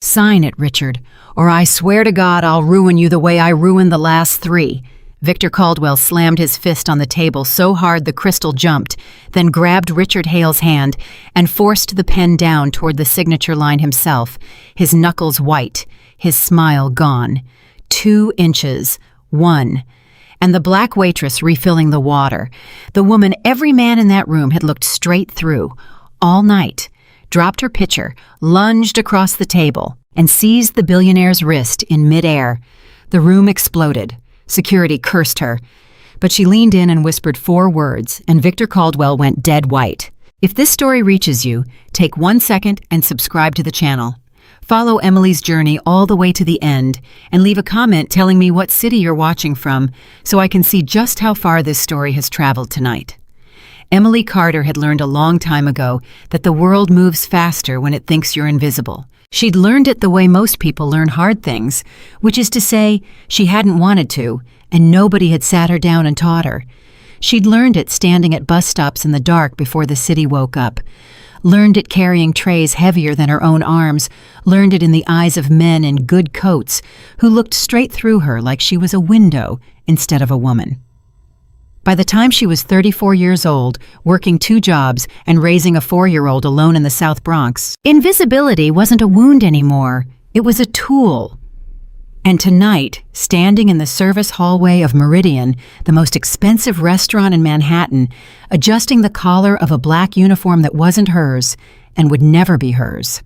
"Sign it, Richard, or I swear to God I'll ruin you the way I ruined the last 3. Victor Caldwell slammed his fist on the table so hard the crystal jumped, then grabbed Richard Hale's hand and forced the pen down toward the signature line himself, his knuckles white, his smile gone. 2 inches. 1. And the black waitress refilling the water. The woman every man in that room had looked straight through, all night, dropped her pitcher, lunged across the table, and seized the billionaire's wrist in midair. The room exploded. Security cursed her. But she leaned in and whispered 4 words, and Victor Caldwell went dead white. If this story reaches you, take 1 second and subscribe to the channel. Follow Emily's journey all the way to the end, and leave a comment telling me what city you're watching from so I can see just how far this story has traveled tonight. Emily Carter had learned a long time ago that the world moves faster when it thinks you're invisible. She'd learned it the way most people learn hard things, which is to say, she hadn't wanted to, and nobody had sat her down and taught her. She'd learned it standing at bus stops in the dark before the city woke up. Learned it carrying trays heavier than her own arms. Learned it in the eyes of men in good coats who looked straight through her like she was a window instead of a woman. By the time she was 34 years old, working 2 jobs and raising a 4-year-old alone in the South Bronx, invisibility wasn't a wound anymore. It was a tool. And tonight, standing in the service hallway of Meridian, the most expensive restaurant in Manhattan, adjusting the collar of a black uniform that wasn't hers and would never be hers,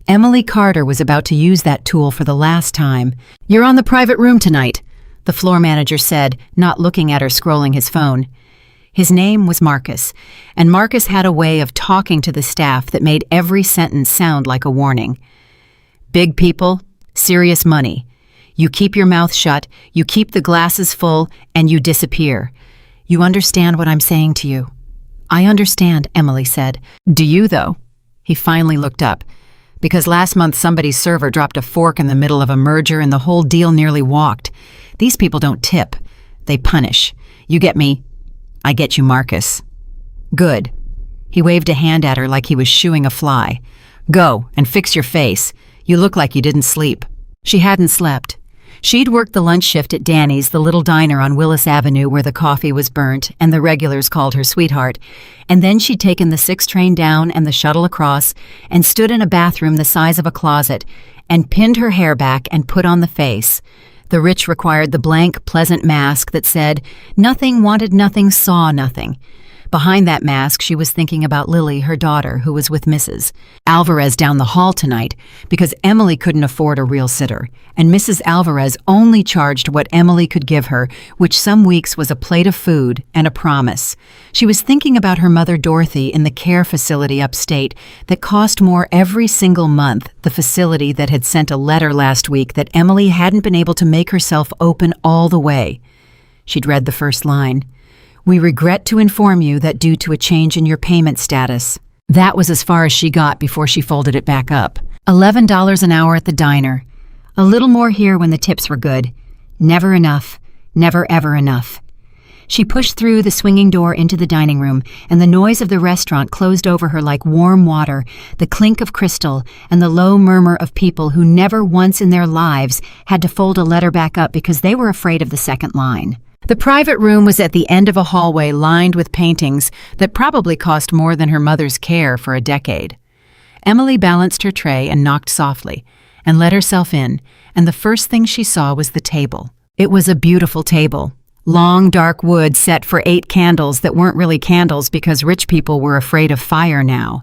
Emily Carter was about to use that tool for the last time. "You're on the private room tonight," the floor manager said, not looking at her, scrolling his phone. His name was Marcus, and Marcus had a way of talking to the staff that made every sentence sound like a warning. "Big people, serious money. You keep your mouth shut, you keep the glasses full, and you disappear. You understand what I'm saying to you?" "I understand," Emily said. "Do you, though?" He finally looked up. "Because last month somebody's server dropped a fork in the middle of a merger and the whole deal nearly walked. These people don't tip. They punish. You get me? I get you, Marcus." "Good." He waved a hand at her like he was shooing a fly. "Go and fix your face. You look like you didn't sleep." She hadn't slept. She'd worked the lunch shift at Danny's, the little diner on Willis Avenue where the coffee was burnt and the regulars called her sweetheart, and then she'd taken the 6 train down and the shuttle across and stood in a bathroom the size of a closet and pinned her hair back and put on the face. The rich required the blank, pleasant mask that said, "Nothing, wanted nothing, saw nothing." Behind that mask, she was thinking about Lily, her daughter, who was with Mrs. Alvarez down the hall tonight because Emily couldn't afford a real sitter, and Mrs. Alvarez only charged what Emily could give her, which some weeks was a plate of food and a promise. She was thinking about her mother Dorothy in the care facility upstate that cost more every single month, the facility that had sent a letter last week that Emily hadn't been able to make herself open all the way. She'd read the first line. "We regret to inform you that due to a change in your payment status." That was as far as she got before she folded it back up. $11 an hour at the diner. A little more here when the tips were good. Never enough. Never ever enough. She pushed through the swinging door into the dining room, and the noise of the restaurant closed over her like warm water, the clink of crystal, and the low murmur of people who never once in their lives had to fold a letter back up because they were afraid of the second line. The private room was at the end of a hallway lined with paintings that probably cost more than her mother's care for a decade. Emily balanced her tray and knocked softly, and let herself in, and the first thing she saw was the table. It was a beautiful table. Long, dark wood set for 8 candles that weren't really candles because rich people were afraid of fire now.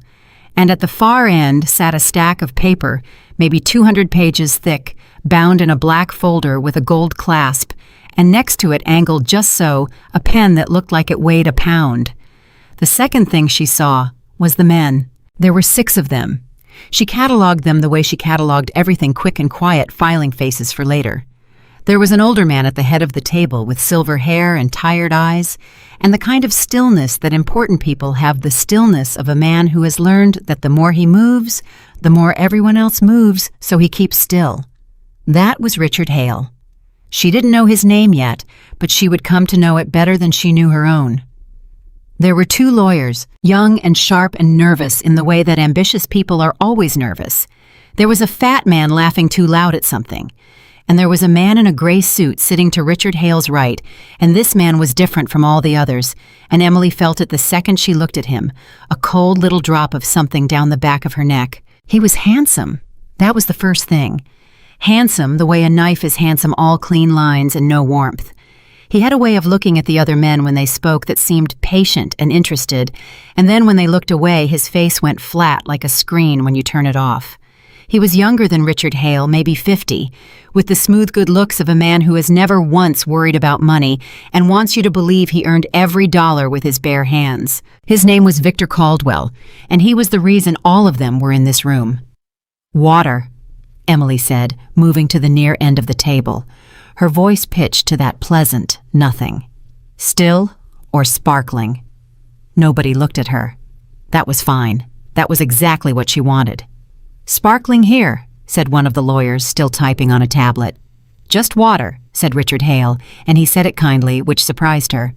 And at the far end sat a stack of paper, maybe 200 pages thick, bound in a black folder with a gold clasp, and next to it, angled just so, a pen that looked like it weighed a pound. The second thing she saw was the men. There were 6 of them. She cataloged them the way she cataloged everything quick and quiet, filing faces for later. There was an older man at the head of the table with silver hair and tired eyes, and the kind of stillness that important people have, the stillness of a man who has learned that the more he moves, the more everyone else moves, so he keeps still. That was Richard Hale. She didn't know his name yet, but she would come to know it better than she knew her own. There were 2 lawyers, young and sharp and nervous in the way that ambitious people are always nervous. There was a fat man laughing too loud at something. And there was a man in a gray suit sitting to Richard Hale's right, and this man was different from all the others, and Emily felt it the second she looked at him, a cold little drop of something down the back of her neck. He was handsome. That was the first thing. Handsome the way a knife is handsome, all clean lines and no warmth. He had a way of looking at the other men when they spoke that seemed patient and interested, and then when they looked away, his face went flat like a screen when you turn it off. He was younger than Richard Hale, maybe 50, with the smooth good looks of a man who has never once worried about money and wants you to believe he earned every dollar with his bare hands. His name was Victor Caldwell, and he was the reason all of them were in this room. "Water," Emily said, moving to the near end of the table, her voice pitched to that pleasant nothing. Still or sparkling? Nobody looked at her. That was fine. That was exactly what she wanted. "Sparkling here," said one of the lawyers, still typing on a tablet. "Just water," said Richard Hale, and he said it kindly, which surprised her.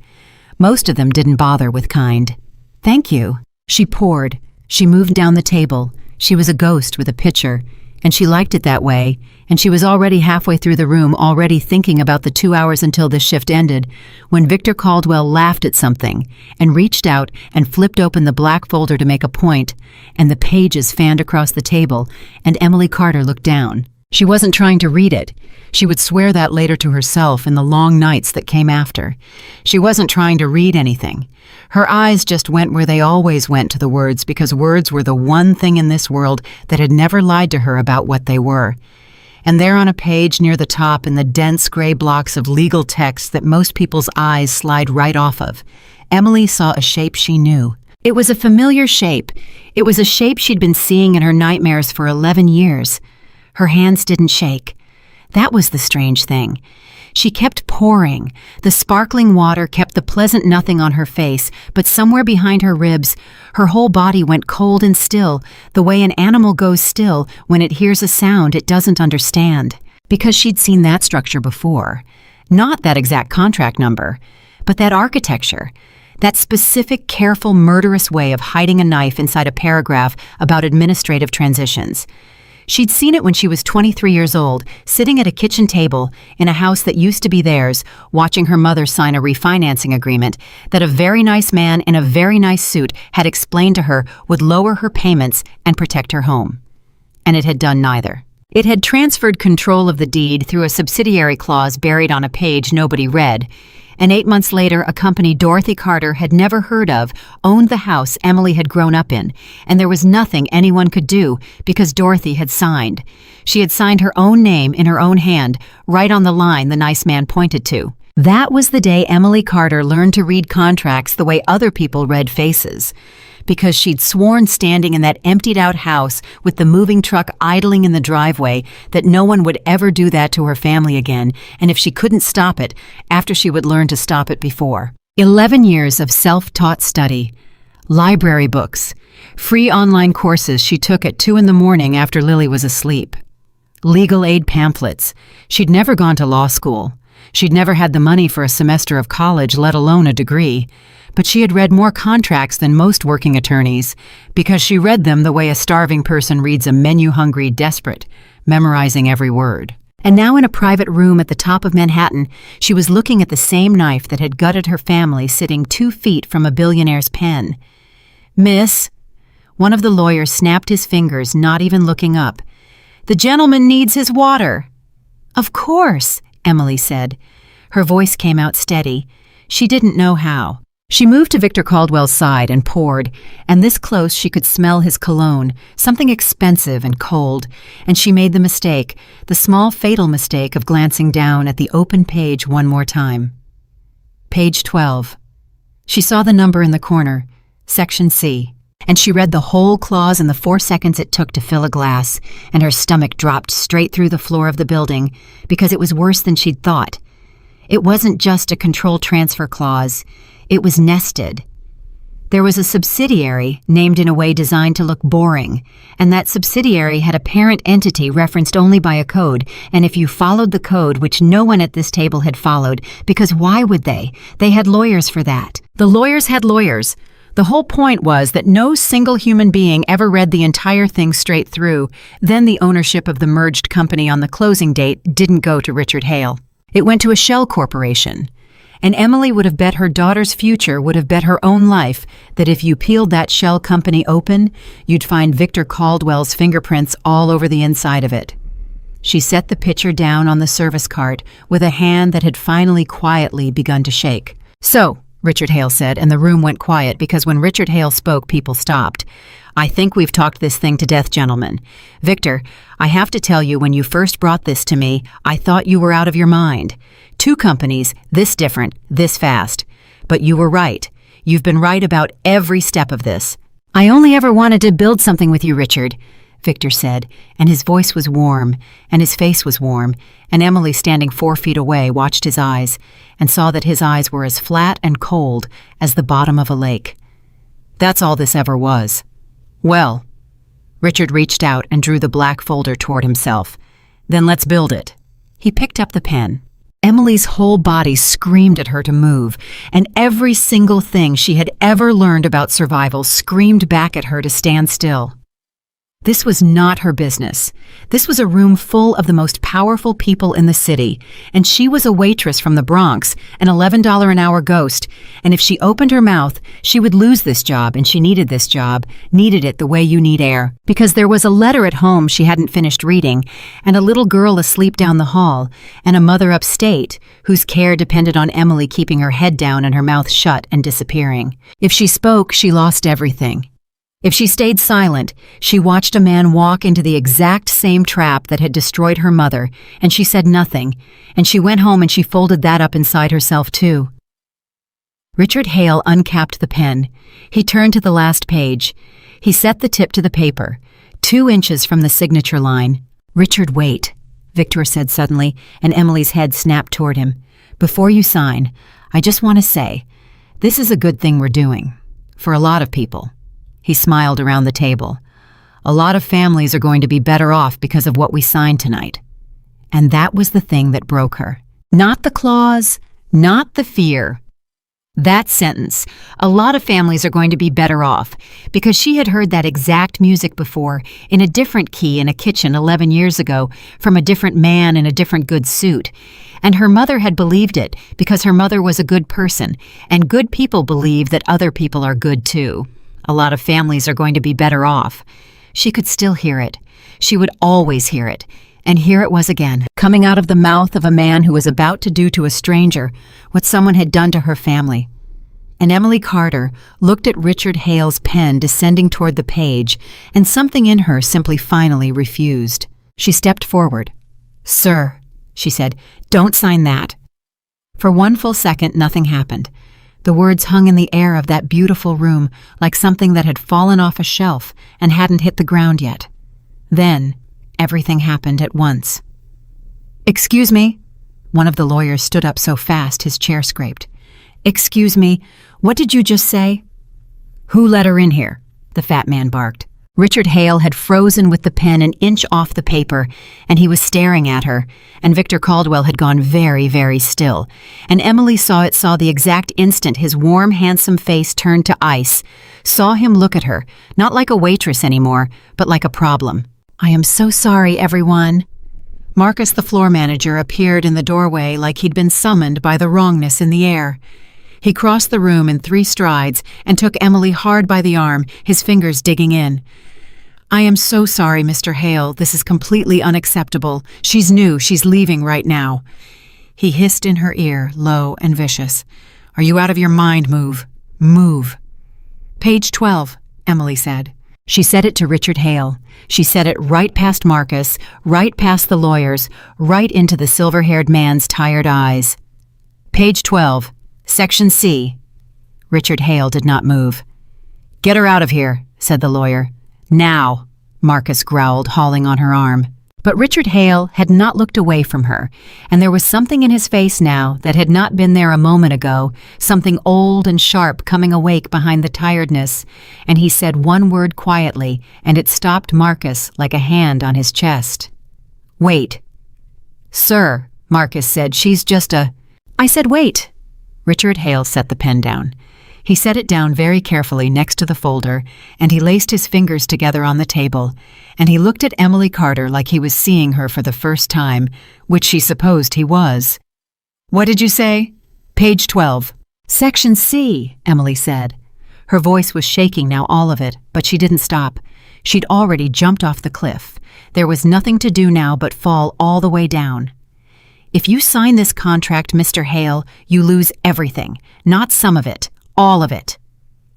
Most of them didn't bother with kind. "Thank you." She poured. She moved down the table. She was a ghost with a pitcher, and she liked it that way, and she was already halfway through the room, already thinking about the 2 hours until the shift ended, when Victor Caldwell laughed at something and reached out and flipped open the black folder to make a point, and the pages fanned across the table, and Emily Carter looked down. She wasn't trying to read it. She would swear that later to herself in the long nights that came after. She wasn't trying to read anything. Her eyes just went where they always went to the words, because words were the one thing in this world that had never lied to her about what they were. And there on a page near the top in the dense gray blocks of legal text that most people's eyes slide right off of, Emily saw a shape she knew. It was a familiar shape. It was a shape she'd been seeing in her nightmares for 11 years. Her hands didn't shake. That was the strange thing. She kept pouring. The sparkling water kept the pleasant nothing on her face, but somewhere behind her ribs, her whole body went cold and still, the way an animal goes still when it hears a sound it doesn't understand. Because she'd seen that structure before. Not that exact contract number, but that architecture. That specific, careful, murderous way of hiding a knife inside a paragraph about administrative transitions. She'd seen it when she was 23 years old, sitting at a kitchen table in a house that used to be theirs, watching her mother sign a refinancing agreement that a very nice man in a very nice suit had explained to her would lower her payments and protect her home. And it had done neither. It had transferred control of the deed through a subsidiary clause buried on a page nobody read, and 8 months later, a company Dorothy Carter had never heard of owned the house Emily had grown up in, and there was nothing anyone could do because Dorothy had signed. She had signed her own name in her own hand, right on the line the nice man pointed to. That was the day Emily Carter learned to read contracts the way other people read faces. Because she'd sworn standing in that emptied-out house with the moving truck idling in the driveway that no one would ever do that to her family again, and if she couldn't stop it, after she would learn to stop it before. 11 years of self-taught study, library books, free online courses she took at 2 a.m. after Lily was asleep, legal aid pamphlets. She'd never gone to law school. She'd never had the money for a semester of college, let alone a degree. But she had read more contracts than most working attorneys, because she read them the way a starving person reads a menu-hungry desperate, memorizing every word. And now in a private room at the top of Manhattan, she was looking at the same knife that had gutted her family sitting 2 feet from a billionaire's pen. "Miss," one of the lawyers snapped his fingers, not even looking up. "The gentleman needs his water." "Of course," Emily said. Her voice came out steady. She didn't know how. She moved to Victor Caldwell's side and poured, and this close she could smell his cologne, something expensive and cold, and she made the mistake, the small fatal mistake of glancing down at the open page one more time. Page 12. She saw the number in the corner, Section C, and she read the whole clause in the 4 seconds it took to fill a glass, and her stomach dropped straight through the floor of the building because it was worse than she'd thought. It wasn't just a control transfer clause. It was nested. There was a subsidiary named in a way designed to look boring, and that subsidiary had a parent entity referenced only by a code, and if you followed the code, which no one at this table had followed, because why would they? They had lawyers for that. The lawyers had lawyers. The whole point was that no single human being ever read the entire thing straight through. Then the ownership of the merged company on the closing date didn't go to Richard Hale. It went to a shell corporation. And Emily would have bet her daughter's future, would have bet her own life, that if you peeled that shell company open, you'd find Victor Caldwell's fingerprints all over the inside of it. She set the pitcher down on the service cart with a hand that had finally quietly begun to shake. "So," Richard Hale said, and the room went quiet because when Richard Hale spoke, people stopped. "I think we've talked this thing to death, gentlemen. Victor, I have to tell you, when you first brought this to me, I thought you were out of your mind. 2 companies, this different, this fast. But you were right. You've been right about every step of this." "I only ever wanted to build something with you, Richard," Victor said, and his voice was warm, and his face was warm, and Emily, standing 4 feet away, watched his eyes, and saw that his eyes were as flat and cold as the bottom of a lake. "That's all this ever was." "Well," Richard reached out and drew the black folder toward himself. "Then let's build it." He picked up the pen. Emily's whole body screamed at her to move, and every single thing she had ever learned about survival screamed back at her to stand still. This was not her business. This was a room full of the most powerful people in the city, and she was a waitress from the Bronx, an $11 an hour ghost, and if she opened her mouth, she would lose this job, and she needed this job, needed it the way you need air, because there was a letter at home she hadn't finished reading, and a little girl asleep down the hall, and a mother upstate whose care depended on Emily keeping her head down and her mouth shut and disappearing. If she spoke, she lost everything. If she stayed silent, she watched a man walk into the exact same trap that had destroyed her mother, and she said nothing, and she went home and she folded that up inside herself too. Richard Hale uncapped the pen. He turned to the last page. He set the tip to the paper, 2 inches from the signature line. "Richard, wait," Victor said suddenly, and Emily's head snapped toward him. "Before you sign, I just want to say, this is a good thing we're doing. For a lot of people." He smiled around the table. "A lot of families are going to be better off because of what we signed tonight." And that was the thing that broke her. Not the clause, not the fear. That sentence, "a lot of families are going to be better off," because she had heard that exact music before, in a different key in a kitchen 11 years ago, from a different man in a different good suit. And her mother had believed it because her mother was a good person, and good people believe that other people are good too. A lot of families are going to be better off. She could still hear it. She would always hear it. And here it was again, coming out of the mouth of a man who was about to do to a stranger what someone had done to her family. And Emily Carter looked at Richard Hale's pen descending toward the page, and something in her simply finally refused. She stepped forward. "Sir," she said, "don't sign that." For 1 full second, nothing happened. The words hung in the air of that beautiful room like something that had fallen off a shelf and hadn't hit the ground yet. Then, everything happened at once. "Excuse me?" One of the lawyers stood up so fast his chair scraped. "Excuse me, what did you just say?" "Who let her in here?" the fat man barked. Richard Hale had frozen with the pen an inch off the paper, and he was staring at her, and Victor Caldwell had gone very, very still, and Emily saw the exact instant his warm, handsome face turned to ice, saw him look at her, not like a waitress anymore, but like a problem. "I am so sorry, everyone." Marcus, the floor manager, appeared in the doorway like he'd been summoned by the wrongness in the air. He crossed the room in 3 strides and took Emily hard by the arm, his fingers digging in. "I am so sorry, Mr. Hale. This is completely unacceptable. She's new. She's leaving right now." He hissed in her ear, low and vicious. "Are you out of your mind? Move. Move." "Page 12, Emily said. She said it to Richard Hale. She said it right past Marcus, right past the lawyers, right into the silver-haired man's tired eyes. "Page 12, Section C." Richard Hale did not move. "Get her out of here," said the lawyer. "Now," Marcus growled, hauling on her arm. But Richard Hale had not looked away from her, and there was something in his face now that had not been there a moment ago, something old and sharp coming awake behind the tiredness, and he said one word quietly, and it stopped Marcus like a hand on his chest. "Wait." "Sir," Marcus said, "she's just a—" "I said wait." Richard Hale set the pen down. He set it down very carefully next to the folder, and he laced his fingers together on the table, and he looked at Emily Carter like he was seeing her for the first time, which she supposed he was. "What did you say?" "Page 12. "Section C," Emily said. Her voice was shaking now, all of it, but she didn't stop. She'd already jumped off the cliff. There was nothing to do now but fall all the way down. "If you sign this contract, Mr. Hale, you lose everything. Not some of it. All of it."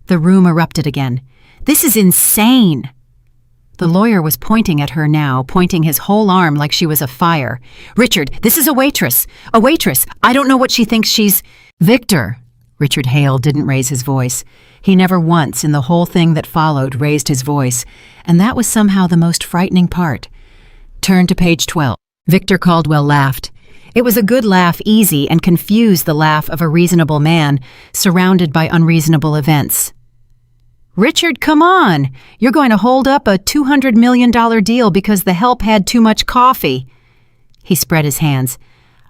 The room erupted again. "This is insane!" The lawyer was pointing at her now, pointing his whole arm like she was a fire. "Richard, this is a waitress! A waitress! I don't know what she thinks she's—" "Victor!" Richard Hale didn't raise his voice. He never once in the whole thing that followed raised his voice, and that was somehow the most frightening part. "Turn to page 12. Victor Caldwell laughed. It was a good laugh, easy, and confused the laugh of a reasonable man, surrounded by unreasonable events. "Richard, come on! You're going to hold up a $200 million deal because the help had too much coffee." He spread his hands.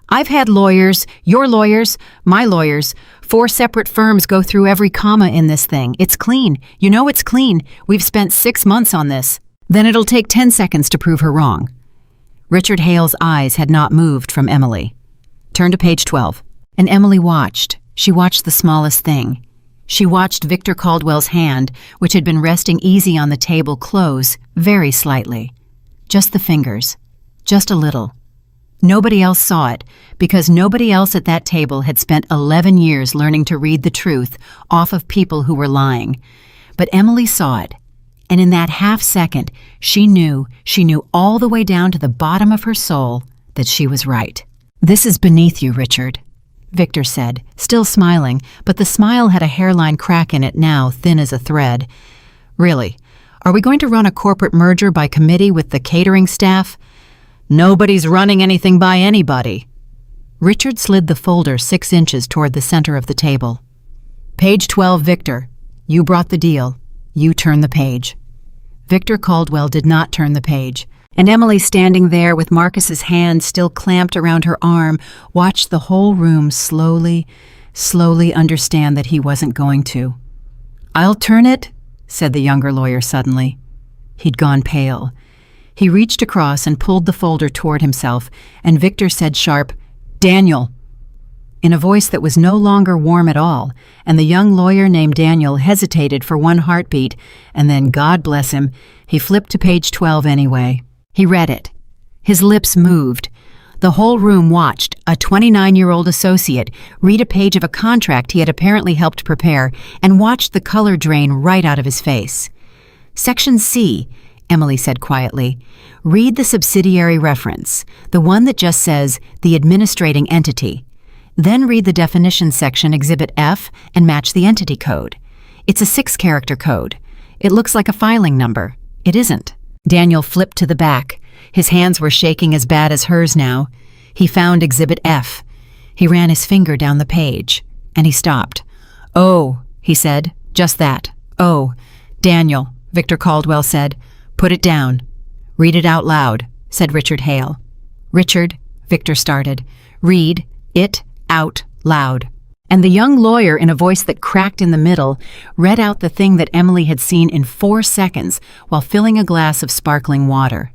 "I've had lawyers, your lawyers, my lawyers. 4 separate firms go through every comma in this thing. It's clean. You know it's clean. We've spent 6 months on this. Then it'll take 10 seconds to prove her wrong." Richard Hale's eyes had not moved from Emily. "Turn to page 12. And Emily watched. She watched the smallest thing. She watched Victor Caldwell's hand, which had been resting easy on the table, close, very slightly. Just the fingers. Just a little. Nobody else saw it, because nobody else at that table had spent 11 years learning to read the truth off of people who were lying. But Emily saw it, and in that half-second, she knew all the way down to the bottom of her soul that she was right. "This is beneath you, Richard," Victor said, still smiling, but the smile had a hairline crack in it now, thin as a thread. "Really, are we going to run a corporate merger by committee with the catering staff?" "Nobody's running anything by anybody." Richard slid the folder 6 inches toward the center of the table. "Page 12, Victor. You brought the deal. You turn the page." Victor Caldwell did not turn the page, and Emily, standing there with Marcus's hand still clamped around her arm, watched the whole room slowly understand that he wasn't going to. "I'll turn it," said the younger lawyer suddenly. He'd gone pale. He reached across and pulled the folder toward himself, and Victor said sharp, "Daniel," in a voice that was no longer warm at all, and the young lawyer named Daniel hesitated for one heartbeat, and then, God bless him, he flipped to page 12 anyway. He read it. His lips moved. The whole room watched a 29-year-old associate read a page of a contract he had apparently helped prepare, and watched the color drain right out of his face. "Section C," Emily said quietly. "Read the subsidiary reference, the one that just says the administrating entity. Then read the definition section, Exhibit F, and match the entity code. It's a 6-character code. It looks like a filing number. It isn't." Daniel flipped to the back. His hands were shaking as bad as hers now. He found Exhibit F. He ran his finger down the page, and he stopped. "Oh," he said, "just that. Oh, Daniel," Victor Caldwell said. "Put it down." "Read it out loud," said Richard Hale. "Richard," Victor started, "read it out loud." And the young lawyer, in a voice that cracked in the middle, read out the thing that Emily had seen in 4 seconds while filling a glass of sparkling water.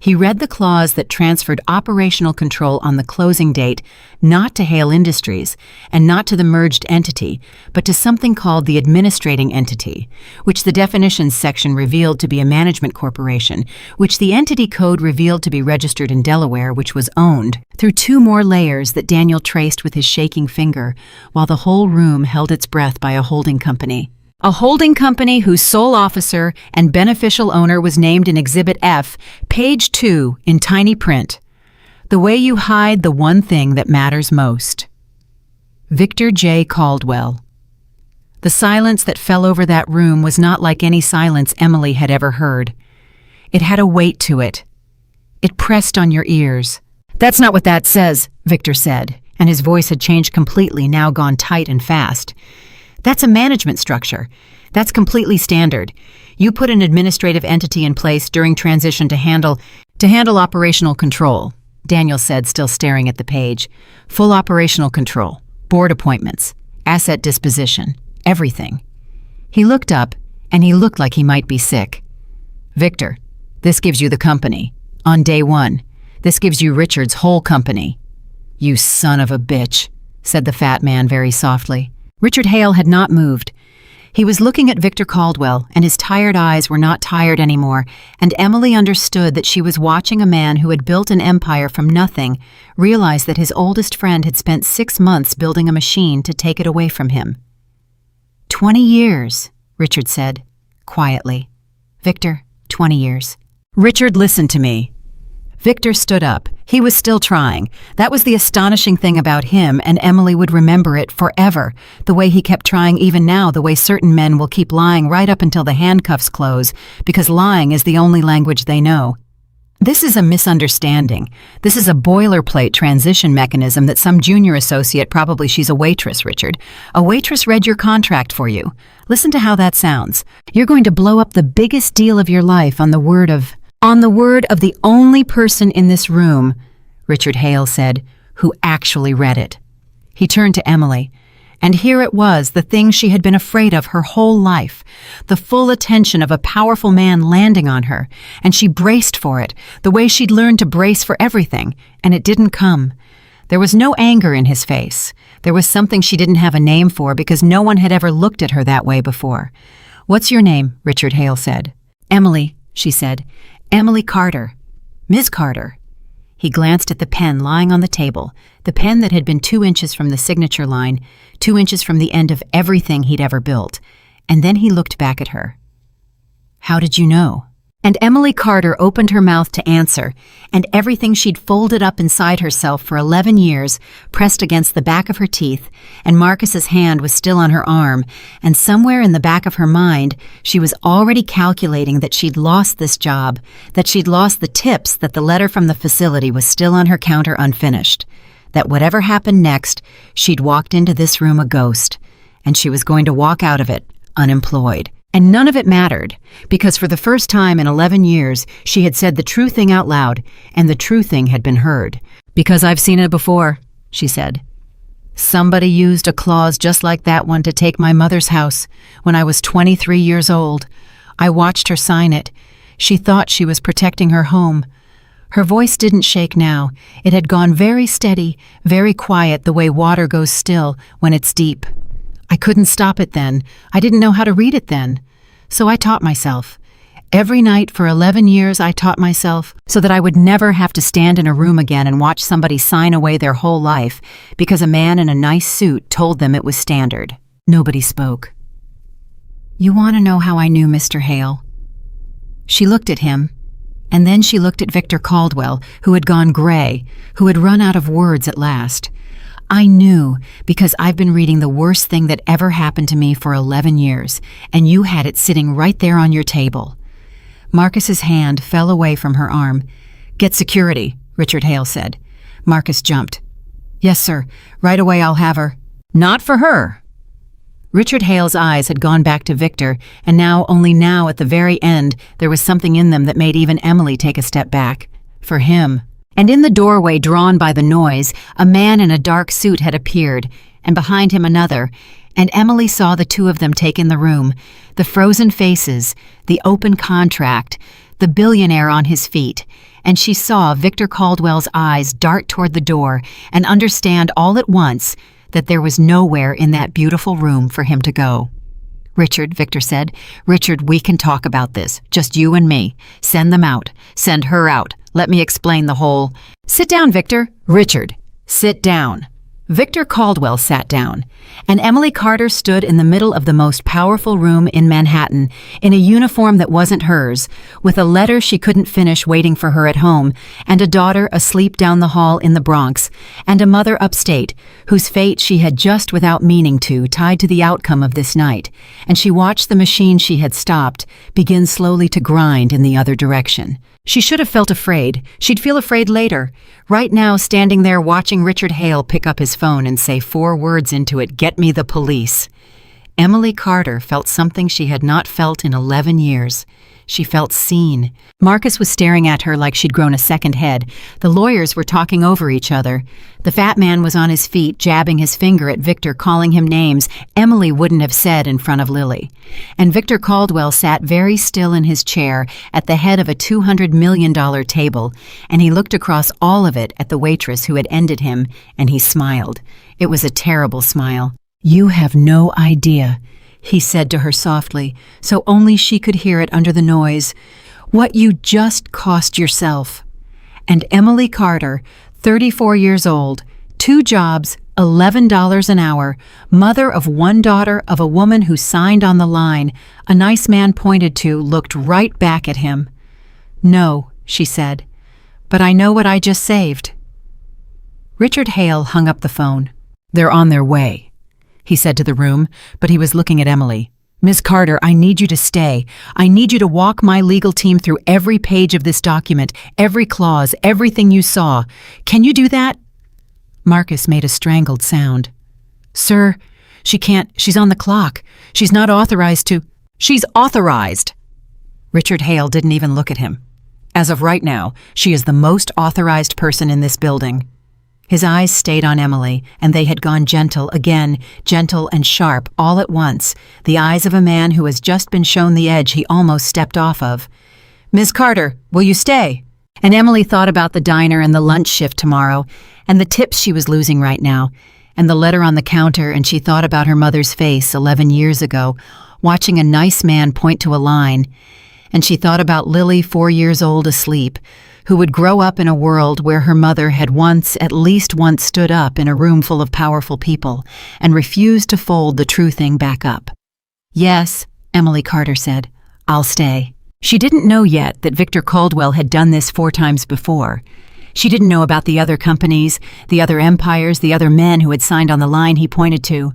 He read the clause that transferred operational control on the closing date not to Hale Industries and not to the merged entity, but to something called the administrating entity, which the definitions section revealed to be a management corporation, which the entity code revealed to be registered in Delaware, which was owned, through 2 more layers that Daniel traced with his shaking finger, while the whole room held its breath by a holding company. A holding company whose sole officer and beneficial owner was named in Exhibit F, page 2, in tiny print. The way you hide the one thing that matters most. Victor J. Caldwell. The silence that fell over that room was not like any silence Emily had ever heard. It had a weight to it. It pressed on your ears. "That's not what that says," Victor said, and his voice had changed completely, now gone tight and fast. "That's a management structure. That's completely standard. You put an administrative entity in place during transition to handle operational control," Daniel said, still staring at the page. "Full operational control, board appointments, asset disposition, Everything. He looked up, and he looked like he might be sick. "Victor, this gives you the company. On day 1. This gives you Richard's whole company." "You son of a bitch," said the fat man very softly. Richard Hale had not moved. He was looking at Victor Caldwell, and his tired eyes were not tired anymore, and Emily understood that she was watching a man who had built an empire from nothing, realize that his oldest friend had spent 6 months building a machine to take it away from him. 20 years, Richard said, quietly. "Victor, 20 years. "Richard, listen to me." Victor stood up. He was still trying. That was the astonishing thing about him, and Emily would remember it forever. The way he kept trying even now, the way certain men will keep lying right up until the handcuffs close, because lying is the only language they know. This is a misunderstanding. This is a boilerplate transition mechanism that some junior associate, probably she's a waitress, Richard. A waitress read your contract for you. Listen to how that sounds. You're going to blow up the biggest deal of your life on the word of the only person in this room, Richard Hale said, who actually read it. He turned to Emily, and here it was, the thing she had been afraid of her whole life, the full attention of a powerful man landing on her, and she braced for it, the way she'd learned to brace for everything, and it didn't come. There was no anger in his face. There was something she didn't have a name for because no one had ever looked at her that way before. "What's your name?" Richard Hale said. "Emily," she said. "Emily Carter. Miss Carter." He glanced at the pen lying on the table, the pen that had been 2 inches from the signature line, 2 inches from the end of everything he'd ever built, and then he looked back at her. "How did you know?" And Emily Carter opened her mouth to answer, and everything she'd folded up inside herself for 11 years pressed against the back of her teeth, and Marcus's hand was still on her arm, and somewhere in the back of her mind, she was already calculating that she'd lost this job, that she'd lost the tips, that the letter from the facility was still on her counter unfinished, that whatever happened next, she'd walked into this room a ghost, and she was going to walk out of it unemployed. And none of it mattered, because for the first time in 11 years, she had said the true thing out loud, and the true thing had been heard. "Because I've seen it before," she said. "Somebody used a clause just like that one to take my mother's house when I was 23 years old. I watched her sign it. She thought she was protecting her home." Her voice didn't shake now. It had gone very steady, very quiet, the way water goes still when it's deep. "I couldn't stop it then. I didn't know how to read it then. So I taught myself. Every night for 11 years I taught myself so that I would never have to stand in a room again and watch somebody sign away their whole life because a man in a nice suit told them it was standard." Nobody spoke. "You want to know how I knew Mr. Hale?" She looked at him, and then she looked at Victor Caldwell, who had gone gray, who had run out of words at last. "I knew because I've been reading the worst thing that ever happened to me for 11 years, and you had it sitting right there on your table." Marcus's hand fell away from her arm. "Get security," Richard Hale said. Marcus jumped. "Yes, sir. Right away I'll have her." "Not for her." Richard Hale's eyes had gone back to Victor, and now, only now at the very end, there was something in them that made even Emily take a step back. For him. And in the doorway drawn by the noise, a man in a dark suit had appeared, and behind him another, and Emily saw the two of them take in the room, the frozen faces, the open contract, the billionaire on his feet, and she saw Victor Caldwell's eyes dart toward the door and understand all at once that there was nowhere in that beautiful room for him to go. "Richard," Victor said, "Richard, we can talk about this, just you and me. Send them out. Send her out. Let me explain the whole—" "Sit down, Victor." "Richard, sit down." Victor Caldwell sat down, and Emily Carter stood in the middle of the most powerful room in Manhattan, in a uniform that wasn't hers, with a letter she couldn't finish waiting for her at home, and a daughter asleep down the hall in the Bronx, and a mother upstate, whose fate she had just without meaning to tied to the outcome of this night, and she watched the machine she had stopped begin slowly to grind in the other direction. She should have felt afraid. She'd feel afraid later. Right now, standing there watching Richard Hale pick up his phone and say 4 words into it, "Get me the police." Emily Carter felt something she had not felt in 11 years. She felt seen. Marcus was staring at her like she'd grown a second head. The lawyers were talking over each other. The fat man was on his feet, jabbing his finger at Victor, calling him names Emily wouldn't have said in front of Lily. And Victor Caldwell sat very still in his chair at the head of a $200 million table, and he looked across all of it at the waitress who had ended him, and he smiled. It was a terrible smile. "You have no idea," he said to her softly, so only she could hear it under the noise, "what you just cost yourself." And Emily Carter, 34 years old, 2 jobs, $11 an hour, mother of 1 daughter of a woman who signed on the line, a nice man pointed to, looked right back at him. "No," she said, "but I know what I just saved." Richard Hale hung up the phone. "They're on their way," he said to the room, but he was looking at Emily. "Miss Carter, I need you to stay. I need you to walk my legal team through every page of this document, every clause, everything you saw. Can you do that?" Marcus made a strangled sound. "Sir, she can't. She's on the clock. She's not authorized to—" "She's authorized!" Richard Hale didn't even look at him. "As of right now, she is the most authorized person in this building." His eyes stayed on Emily, and they had gone gentle again, gentle and sharp, all at once, the eyes of a man who has just been shown the edge he almost stepped off of. "Miss Carter, will you stay?" And Emily thought about the diner and the lunch shift tomorrow, and the tips she was losing right now, and the letter on the counter, and she thought about her mother's face 11 years ago, watching a nice man point to a line, and she thought about Lily, 4 years old, asleep, who would grow up in a world where her mother had at least once stood up in a room full of powerful people and refused to fold the true thing back up. "Yes," Emily Carter said, "I'll stay." She didn't know yet that Victor Caldwell had done this 4 times before. She didn't know about the other companies, the other empires, the other men who had signed on the line he pointed to.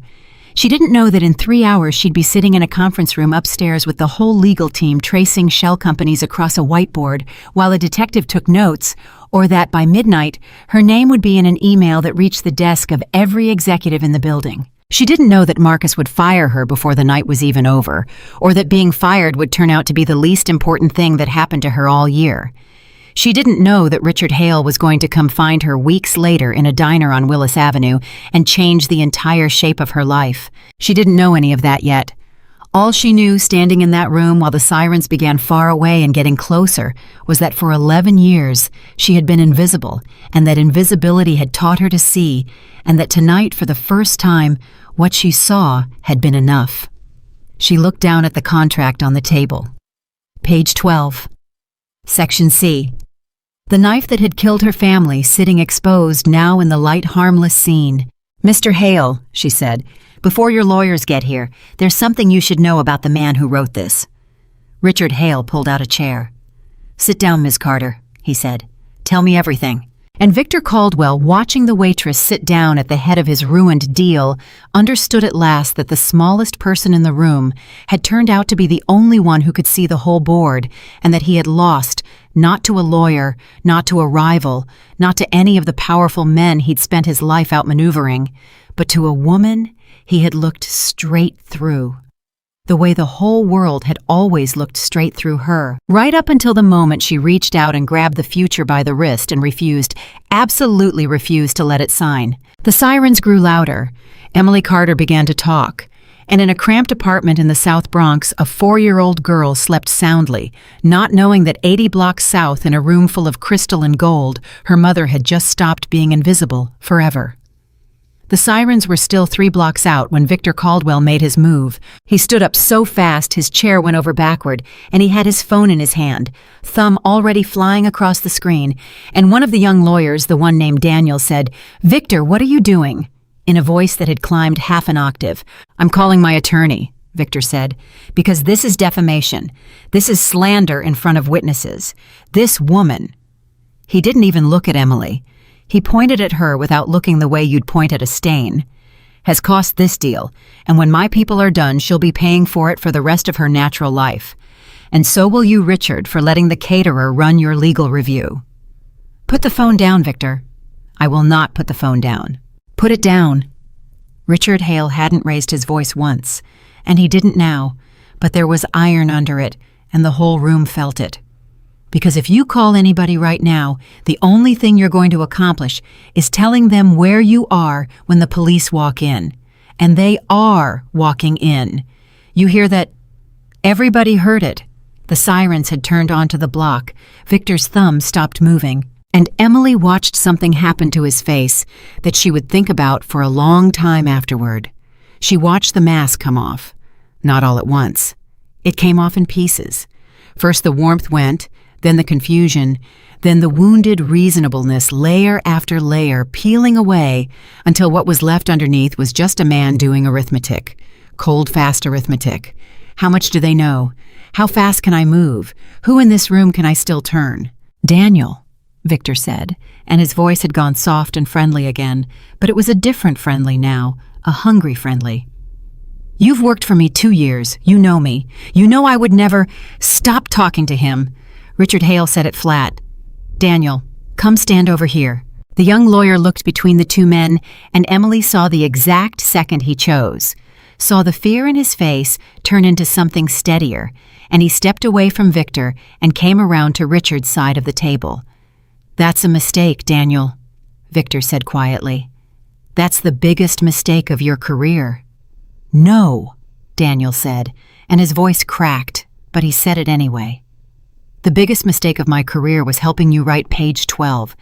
She didn't know that in 3 hours she'd be sitting in a conference room upstairs with the whole legal team tracing shell companies across a whiteboard while a detective took notes, or that by midnight her name would be in an email that reached the desk of every executive in the building. She didn't know that Marcus would fire her before the night was even over, or that being fired would turn out to be the least important thing that happened to her all year. She didn't know that Richard Hale was going to come find her weeks later in a diner on Willis Avenue and change the entire shape of her life. She didn't know any of that yet. All she knew, standing in that room while the sirens began far away and getting closer, was that for 11 years she had been invisible, and that invisibility had taught her to see, and that tonight, for the first time, what she saw had been enough. She looked down at the contract on the table. Page 12. Section C. The knife that had killed her family sitting exposed now in the light, harmless scene. "Mr. Hale," she said, "before your lawyers get here, there's something you should know about the man who wrote this." Richard Hale pulled out a chair. "Sit down, Miss Carter," he said. "Tell me everything." And Victor Caldwell, watching the waitress sit down at the head of his ruined deal, understood at last that the smallest person in the room had turned out to be the only one who could see the whole board, and that he had lost, not to a lawyer, not to a rival, not to any of the powerful men he'd spent his life outmaneuvering, but to a woman he had looked straight through. The way the whole world had always looked straight through her, right up until the moment she reached out and grabbed the future by the wrist and refused, absolutely refused to let it sign. The sirens grew louder. Emily Carter began to talk. And in a cramped apartment in the South Bronx, a 4-year-old girl slept soundly, not knowing that 80 blocks south in a room full of crystal and gold, her mother had just stopped being invisible forever. The sirens were still 3 blocks out when Victor Caldwell made his move. He stood up so fast his chair went over backward, and he had his phone in his hand, thumb already flying across the screen, and one of the young lawyers, the one named Daniel, said, "Victor, what are you doing?" in a voice that had climbed half an octave. "I'm calling my attorney," Victor said, "because this is defamation. This is slander in front of witnesses. This woman—" He didn't even look at Emily. He pointed at her without looking the way you'd point at a stain. "Has cost this deal, and when my people are done, she'll be paying for it for the rest of her natural life. And so will you, Richard, for letting the caterer run your legal review." "Put the phone down, Victor." "I will not put the phone down." "Put it down." Richard Hale hadn't raised his voice once, and he didn't now, but there was iron under it, and the whole room felt it. Because if you call anybody right now, the only thing you're going to accomplish is telling them where you are when the police walk in. And they are walking in. You hear that? Everybody heard it. The sirens had turned onto the block. Victor's thumb stopped moving. And Emily watched something happen to his face that she would think about for a long time afterward. She watched the mask come off. Not all at once. It came off in pieces. First the warmth went, then the confusion, then the wounded reasonableness, layer after layer, peeling away until what was left underneath was just a man doing arithmetic. Cold, fast arithmetic. How much do they know? How fast can I move? Who in this room can I still turn? Daniel, Victor said, and his voice had gone soft and friendly again, but it was a different friendly now, a hungry friendly. You've worked for me 2 years. You know me. You know I would never— Stop talking to him. Richard Hale said it flat. Daniel, come stand over here. The young lawyer looked between the two men, and Emily saw the exact second he chose, saw the fear in his face turn into something steadier, and he stepped away from Victor and came around to Richard's side of the table. That's a mistake, Daniel, Victor said quietly. That's the biggest mistake of your career. No, Daniel said, and his voice cracked, but he said it anyway. The biggest mistake of my career was helping you write page 12,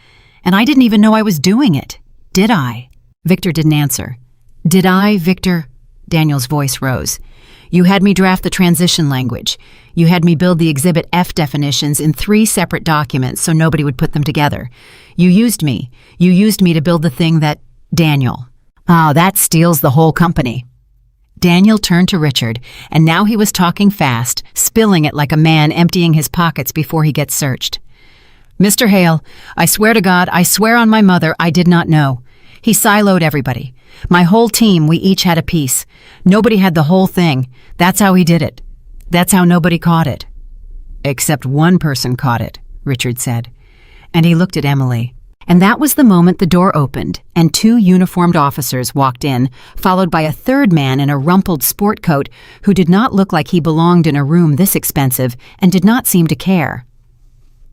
and I didn't even know I was doing it. Did I? Victor didn't answer. Did I, Victor? Daniel's voice rose. You had me draft the transition language. You had me build the Exhibit F definitions in 3 separate documents so nobody would put them together. You used me. You used me to build the thing that— Daniel. That steals the whole company. Daniel turned to Richard, and now he was talking fast, spilling it like a man emptying his pockets before he gets searched. Mr. Hale, I swear to God, I swear on my mother, I did not know. He siloed everybody. My whole team, we each had a piece. Nobody had the whole thing. That's how he did it. That's how nobody caught it. Except one person caught it, Richard said. And he looked at Emily. And that was the moment the door opened, and 2 uniformed officers walked in, followed by a third man in a rumpled sport coat who did not look like he belonged in a room this expensive and did not seem to care.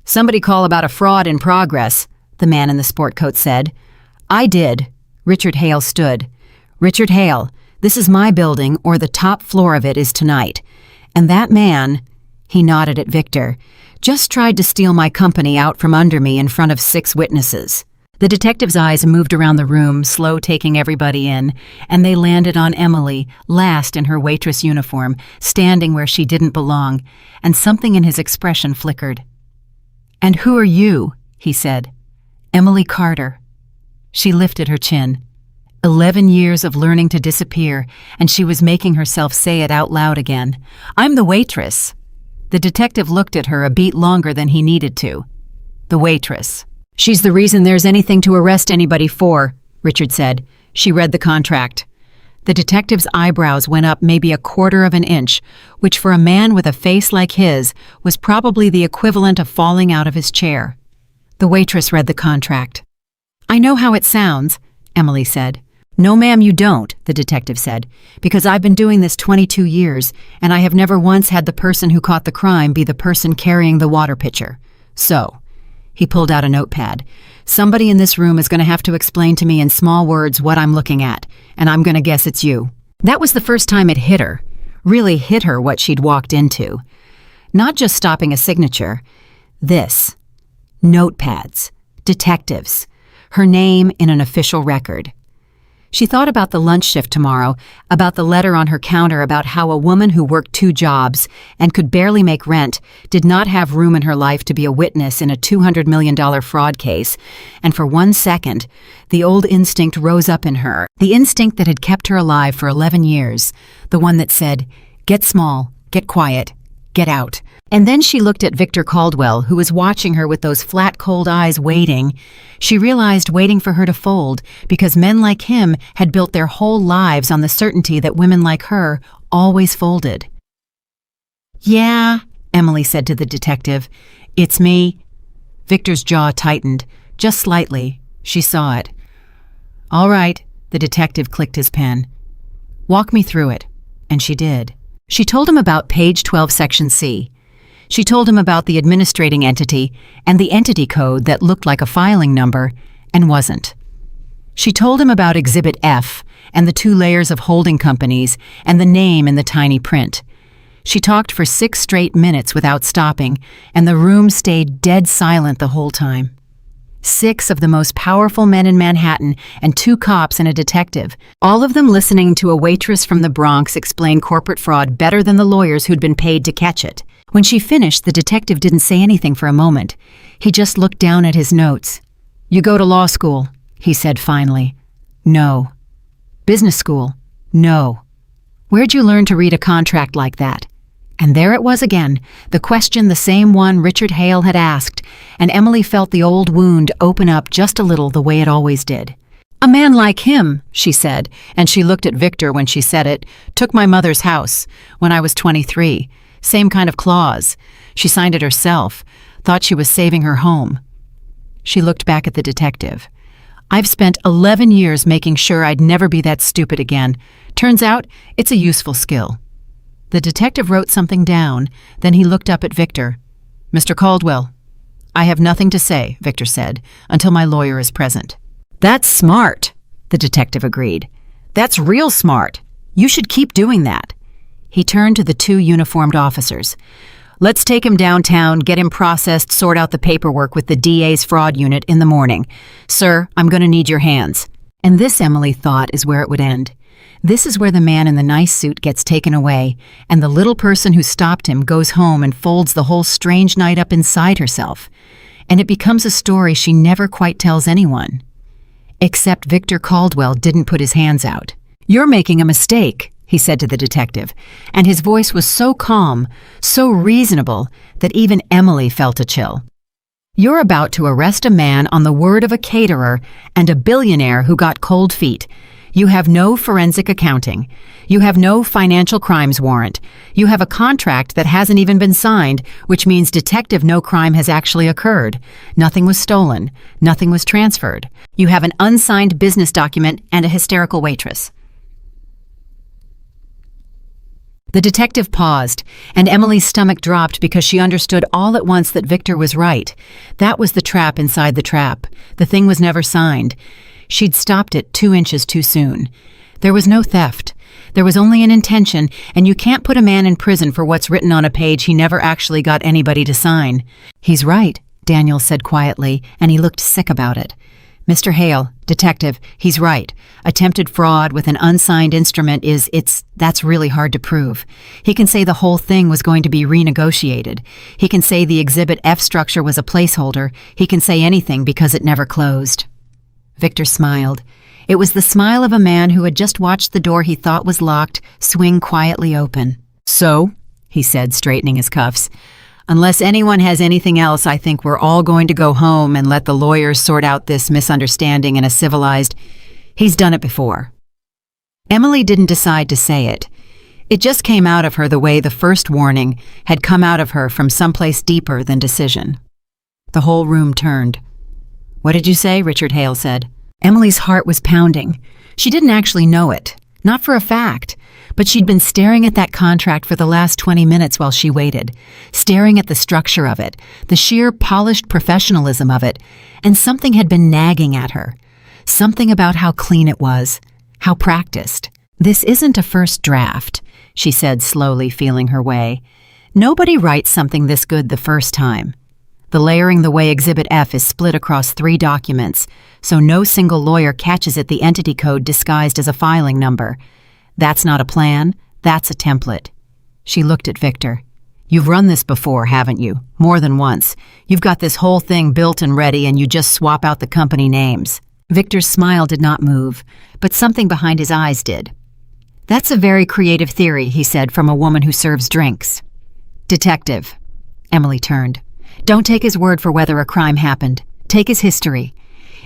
Somebody call about a fraud in progress, the man in the sport coat said. I did. Richard Hale stood. Richard Hale, this is my building, or the top floor of it is tonight. And that man— he nodded at Victor— just tried to steal my company out from under me in front of 6 witnesses. The detective's eyes moved around the room, slow taking everybody in, and they landed on Emily, last in her waitress uniform, standing where she didn't belong, and something in his expression flickered. And who are you? He said. Emily Carter. She lifted her chin. 11 years of learning to disappear, and she was making herself say it out loud again. I'm the waitress. The detective looked at her a beat longer than he needed to. The waitress. She's the reason there's anything to arrest anybody for, Richard said. She read the contract. The detective's eyebrows went up maybe 1/4 of an inch, which for a man with a face like his was probably the equivalent of falling out of his chair. The waitress read the contract. I know how it sounds, Emily said. No, ma'am, you don't, the detective said, because I've been doing this 22 years, and I have never once had the person who caught the crime be the person carrying the water pitcher. So, he pulled out a notepad. Somebody in this room is going to have to explain to me in small words what I'm looking at, and I'm going to guess it's you. That was the first time it hit her, really hit her what she'd walked into. Not just stopping a signature. This. Notepads. Detectives. Her name in an official record. She thought about the lunch shift tomorrow, about the letter on her counter about how a woman who worked 2 jobs and could barely make rent did not have room in her life to be a witness in a $200 million fraud case, and for 1 second, the old instinct rose up in her, the instinct that had kept her alive for 11 years, the one that said, get small, get quiet, get out. And then she looked at Victor Caldwell, who was watching her with those flat, cold eyes waiting. She realized waiting for her to fold, because men like him had built their whole lives on the certainty that women like her always folded. Yeah, Emily said to the detective. It's me. Victor's jaw tightened, just slightly. She saw it. All right, the detective clicked his pen. Walk me through it. And she did. She told him about page 12, section C. She told him about the administrating entity and the entity code that looked like a filing number and wasn't. She told him about Exhibit F and the 2 layers of holding companies and the name in the tiny print. She talked for 6 straight minutes without stopping, and the room stayed dead silent the whole time. 6 of the most powerful men in Manhattan and 2 cops and a detective, all of them listening to a waitress from the Bronx explain corporate fraud better than the lawyers who'd been paid to catch it. When she finished, the detective didn't say anything for a moment. He just looked down at his notes. "You go to law school," he said finally. "No." "Business school?" "No." "Where'd you learn to read a contract like that?" And there it was again, the question, the same one Richard Hale had asked, and Emily felt the old wound open up just a little the way it always did. "A man like him," she said, and she looked at Victor when she said it, "took my mother's house when I was 23. Same kind of clause. She signed it herself, thought she was saving her home." She looked back at the detective. "I've spent 11 years making sure I'd never be that stupid again. Turns out it's a useful skill." The detective wrote something down, then he looked up at Victor. "Mr. Caldwell." "I have nothing to say," Victor said, "until my lawyer is present." "That's smart," the detective agreed. "That's real smart. You should keep doing that." He turned to the 2 uniformed officers. "Let's take him downtown, get him processed, sort out the paperwork with the DA's fraud unit in the morning. Sir, I'm going to need your hands." And this, Emily thought, is where it would end. This is where the man in the nice suit gets taken away, and the little person who stopped him goes home and folds the whole strange night up inside herself. And it becomes a story she never quite tells anyone. Except Victor Caldwell didn't put his hands out. "You're making a mistake," he said to the detective, and his voice was so calm, so reasonable, that even Emily felt a chill. "You're about to arrest a man on the word of a caterer and a billionaire who got cold feet. You have no forensic accounting. You have no financial crimes warrant. You have a contract that hasn't even been signed, which means detective no crime has actually occurred. Nothing was stolen. Nothing was transferred. You have an unsigned business document and a hysterical waitress." The detective paused, and Emily's stomach dropped because she understood all at once that Victor was right. That was the trap inside the trap. The thing was never signed. She'd stopped it 2 inches too soon. There was no theft. There was only an intention, and you can't put a man in prison for what's written on a page he never actually got anybody to sign. "He's right," Daniel said quietly, and he looked sick about it. "Mr. Hale, detective, he's right. Attempted fraud with an unsigned instrument that's really hard to prove. He can say the whole thing was going to be renegotiated. He can say the Exhibit F structure was a placeholder. He can say anything because it never closed." Victor smiled. It was the smile of a man who had just watched the door he thought was locked swing quietly open. "So," he said, straightening his cuffs, "unless anyone has anything else, I think we're all going to go home and let the lawyers sort out this misunderstanding in a civilized... He's done it before." Emily didn't decide to say it. It just came out of her the way the first warning had come out of her from someplace deeper than decision. The whole room turned. "What did you say?" Richard Hale said. Emily's heart was pounding. She didn't actually know it, not for a fact, but she'd been staring at that contract for the last 20 minutes while she waited, staring at the structure of it, the sheer polished professionalism of it, and something had been nagging at her. Something about how clean it was, how practiced. "This isn't a first draft," she said, slowly feeling her way. "Nobody writes something this good the first time. The layering the way Exhibit F is split across 3 documents, so no single lawyer catches it the entity code disguised as a filing number. That's not a plan, that's a template." She looked at Victor. "You've run this before, haven't you? More than once. You've got this whole thing built and ready and you just swap out the company names." Victor's smile did not move, but something behind his eyes did. "That's a very creative theory," he said, from a woman who serves drinks. "Detective." Emily turned. "Don't take his word for whether a crime happened. Take his history.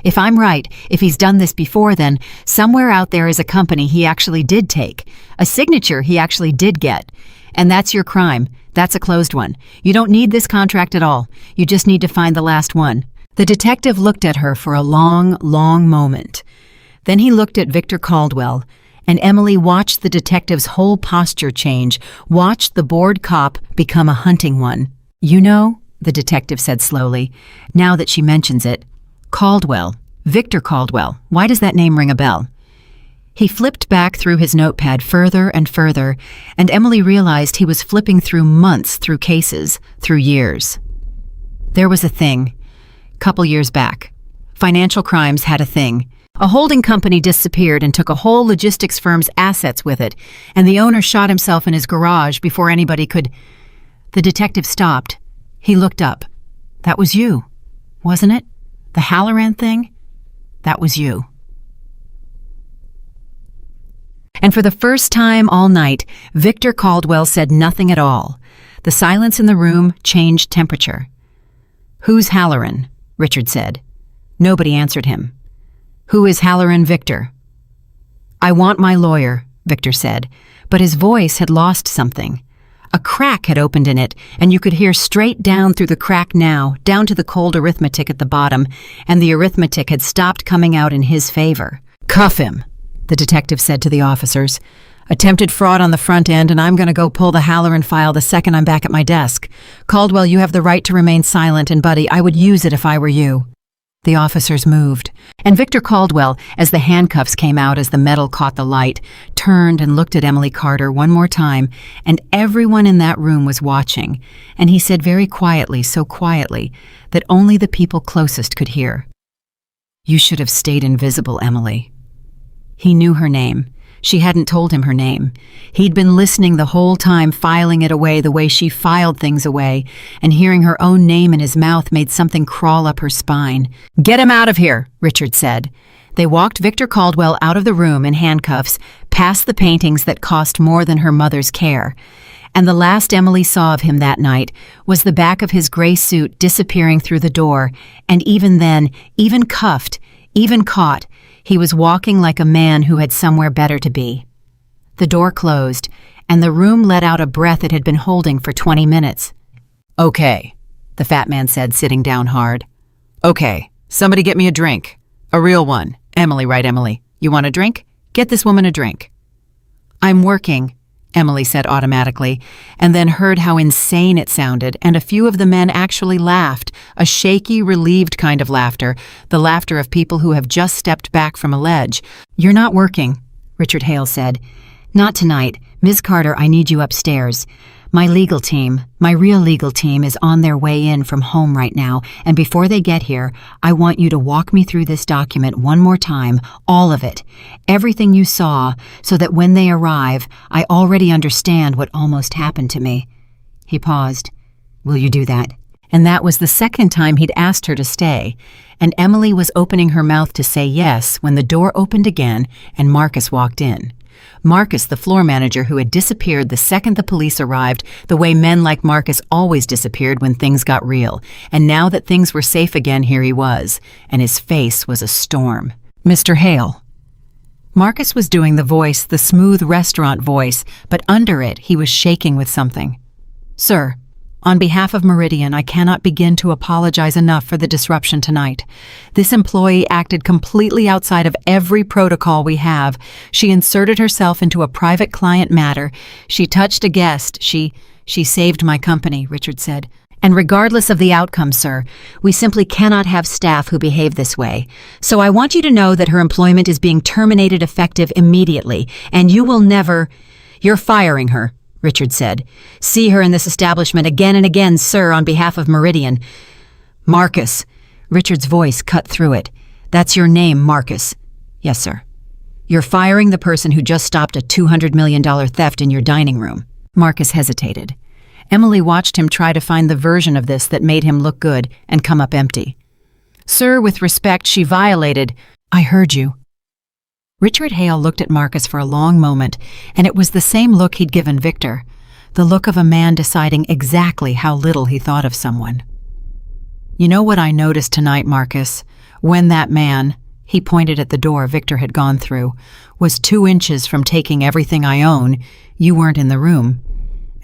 If I'm right, if he's done this before, then somewhere out there is a company he actually did take, a signature he actually did get. And that's your crime. That's a closed one. You don't need this contract at all. You just need to find the last one." The detective looked at her for a long, long moment. Then he looked at Victor Caldwell, and Emily watched the detective's whole posture change, watched the bored cop become a hunting one. You know, the detective said slowly, now that she mentions it, Caldwell, Victor Caldwell, why does that name ring a bell? He flipped back through his notepad further and further, and Emily realized he was flipping through months, through cases, through years. There was a thing, couple years back. Financial crimes had a thing. A holding company disappeared and took a whole logistics firm's assets with it, and the owner shot himself in his garage before anybody could... The detective stopped. He looked up. That was you, wasn't it? The Halloran thing? That was you. And for the first time all night, Victor Caldwell said nothing at all. The silence in the room changed temperature. "Who's Halloran?" Richard said. Nobody answered him. "Who is Halloran Victor?" "I want my lawyer," Victor said, but his voice had lost something. A crack had opened in it, and you could hear straight down through the crack now, down to the cold arithmetic at the bottom, and the arithmetic had stopped coming out in his favor. "Cuff him," the detective said to the officers. "Attempted fraud on the front end, and I'm going to go pull the Halloran file the second I'm back at my desk. Caldwell, you have the right to remain silent, and Buddy, I would use it if I were you." The officers moved, and Victor Caldwell, as the handcuffs came out as the metal caught the light, turned and looked at Emily Carter one more time, and everyone in that room was watching, and he said very quietly, so quietly, that only the people closest could hear, "You should have stayed invisible, Emily." He knew her name. She hadn't told him her name. He'd been listening the whole time, filing it away the way she filed things away, and hearing her own name in his mouth made something crawl up her spine. "Get him out of here," Richard said. They walked Victor Caldwell out of the room in handcuffs, past the paintings that cost more than her mother's care. And the last Emily saw of him that night was the back of his gray suit disappearing through the door, and even then, even cuffed, even caught, he was walking like a man who had somewhere better to be. The door closed, and the room let out a breath it had been holding for 20 minutes. "Okay," the fat man said, sitting down hard. "Okay, somebody get me a drink. A real one. Emily, right, Emily? You want a drink? Get this woman a drink." "I'm working," Emily said automatically, and then heard how insane it sounded, and a few of the men actually laughed, a shaky, relieved kind of laughter, the laughter of people who have just stepped back from a ledge. "You're not working," Richard Hale said. "Not tonight. Ms. Carter, I need you upstairs. My legal team, my real legal team, is on their way in from home right now, and before they get here, I want you to walk me through this document one more time, all of it, everything you saw, so that when they arrive, I already understand what almost happened to me." He paused. "Will you do that?" And that was the second time he'd asked her to stay, and Emily was opening her mouth to say yes when the door opened again and Marcus walked in. Marcus, the floor manager who had disappeared the second the police arrived, the way men like Marcus always disappeared when things got real. And now that things were safe again, here he was, and his face was a storm. "Mr. Hale." Marcus was doing the voice, the smooth restaurant voice, but under it he was shaking with something. "Sir, on behalf of Meridian, I cannot begin to apologize enough for the disruption tonight. This employee acted completely outside of every protocol we have. She inserted herself into a private client matter. She touched a guest. She saved my company," Richard said. "And regardless of the outcome, sir, we simply cannot have staff who behave this way. So I want you to know that her employment is being terminated effective immediately, and you will never... You're firing her," Richard said. "See her in this establishment again and again, sir, on behalf of Meridian." "Marcus." Richard's voice cut through it. "That's your name, Marcus." "Yes, sir." "You're firing the person who just stopped a $200 million theft in your dining room." Marcus hesitated. Emily watched him try to find the version of this that made him look good and come up empty. "Sir, with respect, she violated..." "I heard you." Richard Hale looked at Marcus for a long moment, and it was the same look he'd given Victor, the look of a man deciding exactly how little he thought of someone. "You know what I noticed tonight, Marcus? When that man," he pointed at the door Victor had gone through, "was 2 inches from taking everything I own, you weren't in the room.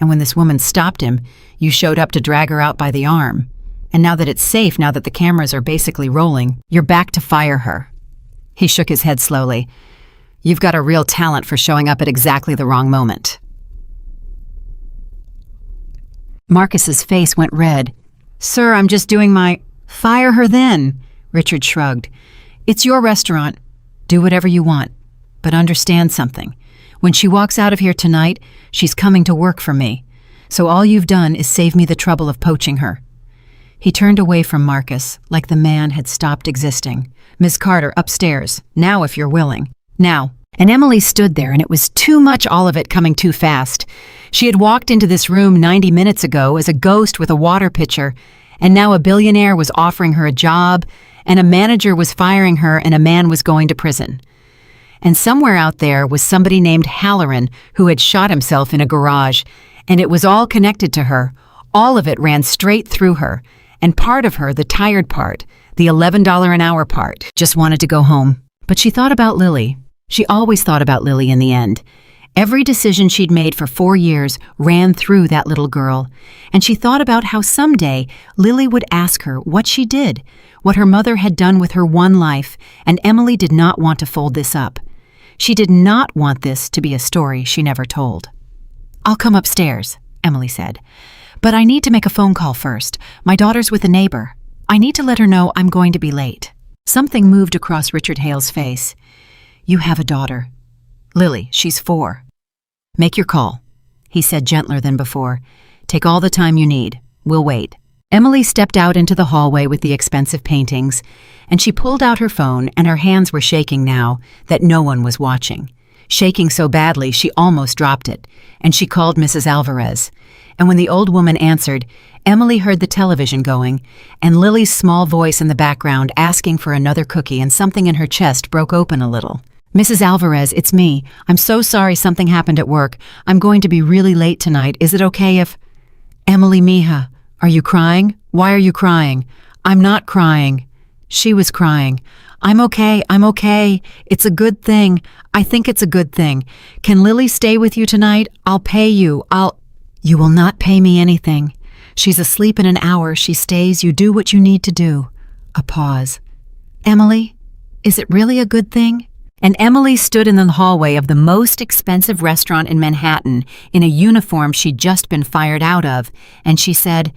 And when this woman stopped him, you showed up to drag her out by the arm. And now that it's safe, now that the cameras are basically rolling, you're back to fire her." He shook his head slowly. "You've got a real talent for showing up at exactly the wrong moment." Marcus's face went red. "Sir, I'm just doing my—" "Fire her then," Richard shrugged. "It's your restaurant. Do whatever you want. But understand something. When she walks out of here tonight, she's coming to work for me. So all you've done is save me the trouble of poaching her." He turned away from Marcus, like the man had stopped existing. "Miss Carter, upstairs. Now, if you're willing. Now." And Emily stood there, and it was too much, all of it coming too fast. She had walked into this room 90 minutes ago as a ghost with a water pitcher, and now a billionaire was offering her a job, and a manager was firing her, and a man was going to prison. And somewhere out there was somebody named Halloran who had shot himself in a garage, and it was all connected to her. All of it ran straight through her, and part of her, the tired part, the $11 an hour part, just wanted to go home. But she thought about Lily. She always thought about Lily in the end. Every decision she'd made for 4 years ran through that little girl, and she thought about how someday Lily would ask her what she did, what her mother had done with her one life, and Emily did not want to fold this up. She did not want this to be a story she never told. "I'll come upstairs," Emily said. "But I need to make a phone call first. My daughter's with a neighbor. I need to let her know I'm going to be late." Something moved across Richard Hale's face. "You have a daughter. Lily, she's 4. Make your call," he said gentler than before. "Take all the time you need. We'll wait." Emily stepped out into the hallway with the expensive paintings, and she pulled out her phone, and her hands were shaking now that no one was watching. Shaking so badly she almost dropped it, and she called Mrs. Alvarez. And when the old woman answered, Emily heard the television going, and Lily's small voice in the background asking for another cookie, and something in her chest broke open a little. "Mrs. Alvarez, it's me. I'm so sorry something happened at work. I'm going to be really late tonight. Is it okay if—" "Emily, mija, are you crying? Why are you crying?" "I'm not crying." She was crying. I'm okay. It's a good thing. I think it's a good thing. Can Lily stay with you tonight? I'll pay you. You will not pay me anything. She's asleep in an hour. She stays. You do what you need to do." A pause. "Emily, is it really a good thing?" And Emily stood in the hallway of the most expensive restaurant in Manhattan in a uniform she'd just been fired out of, and she said,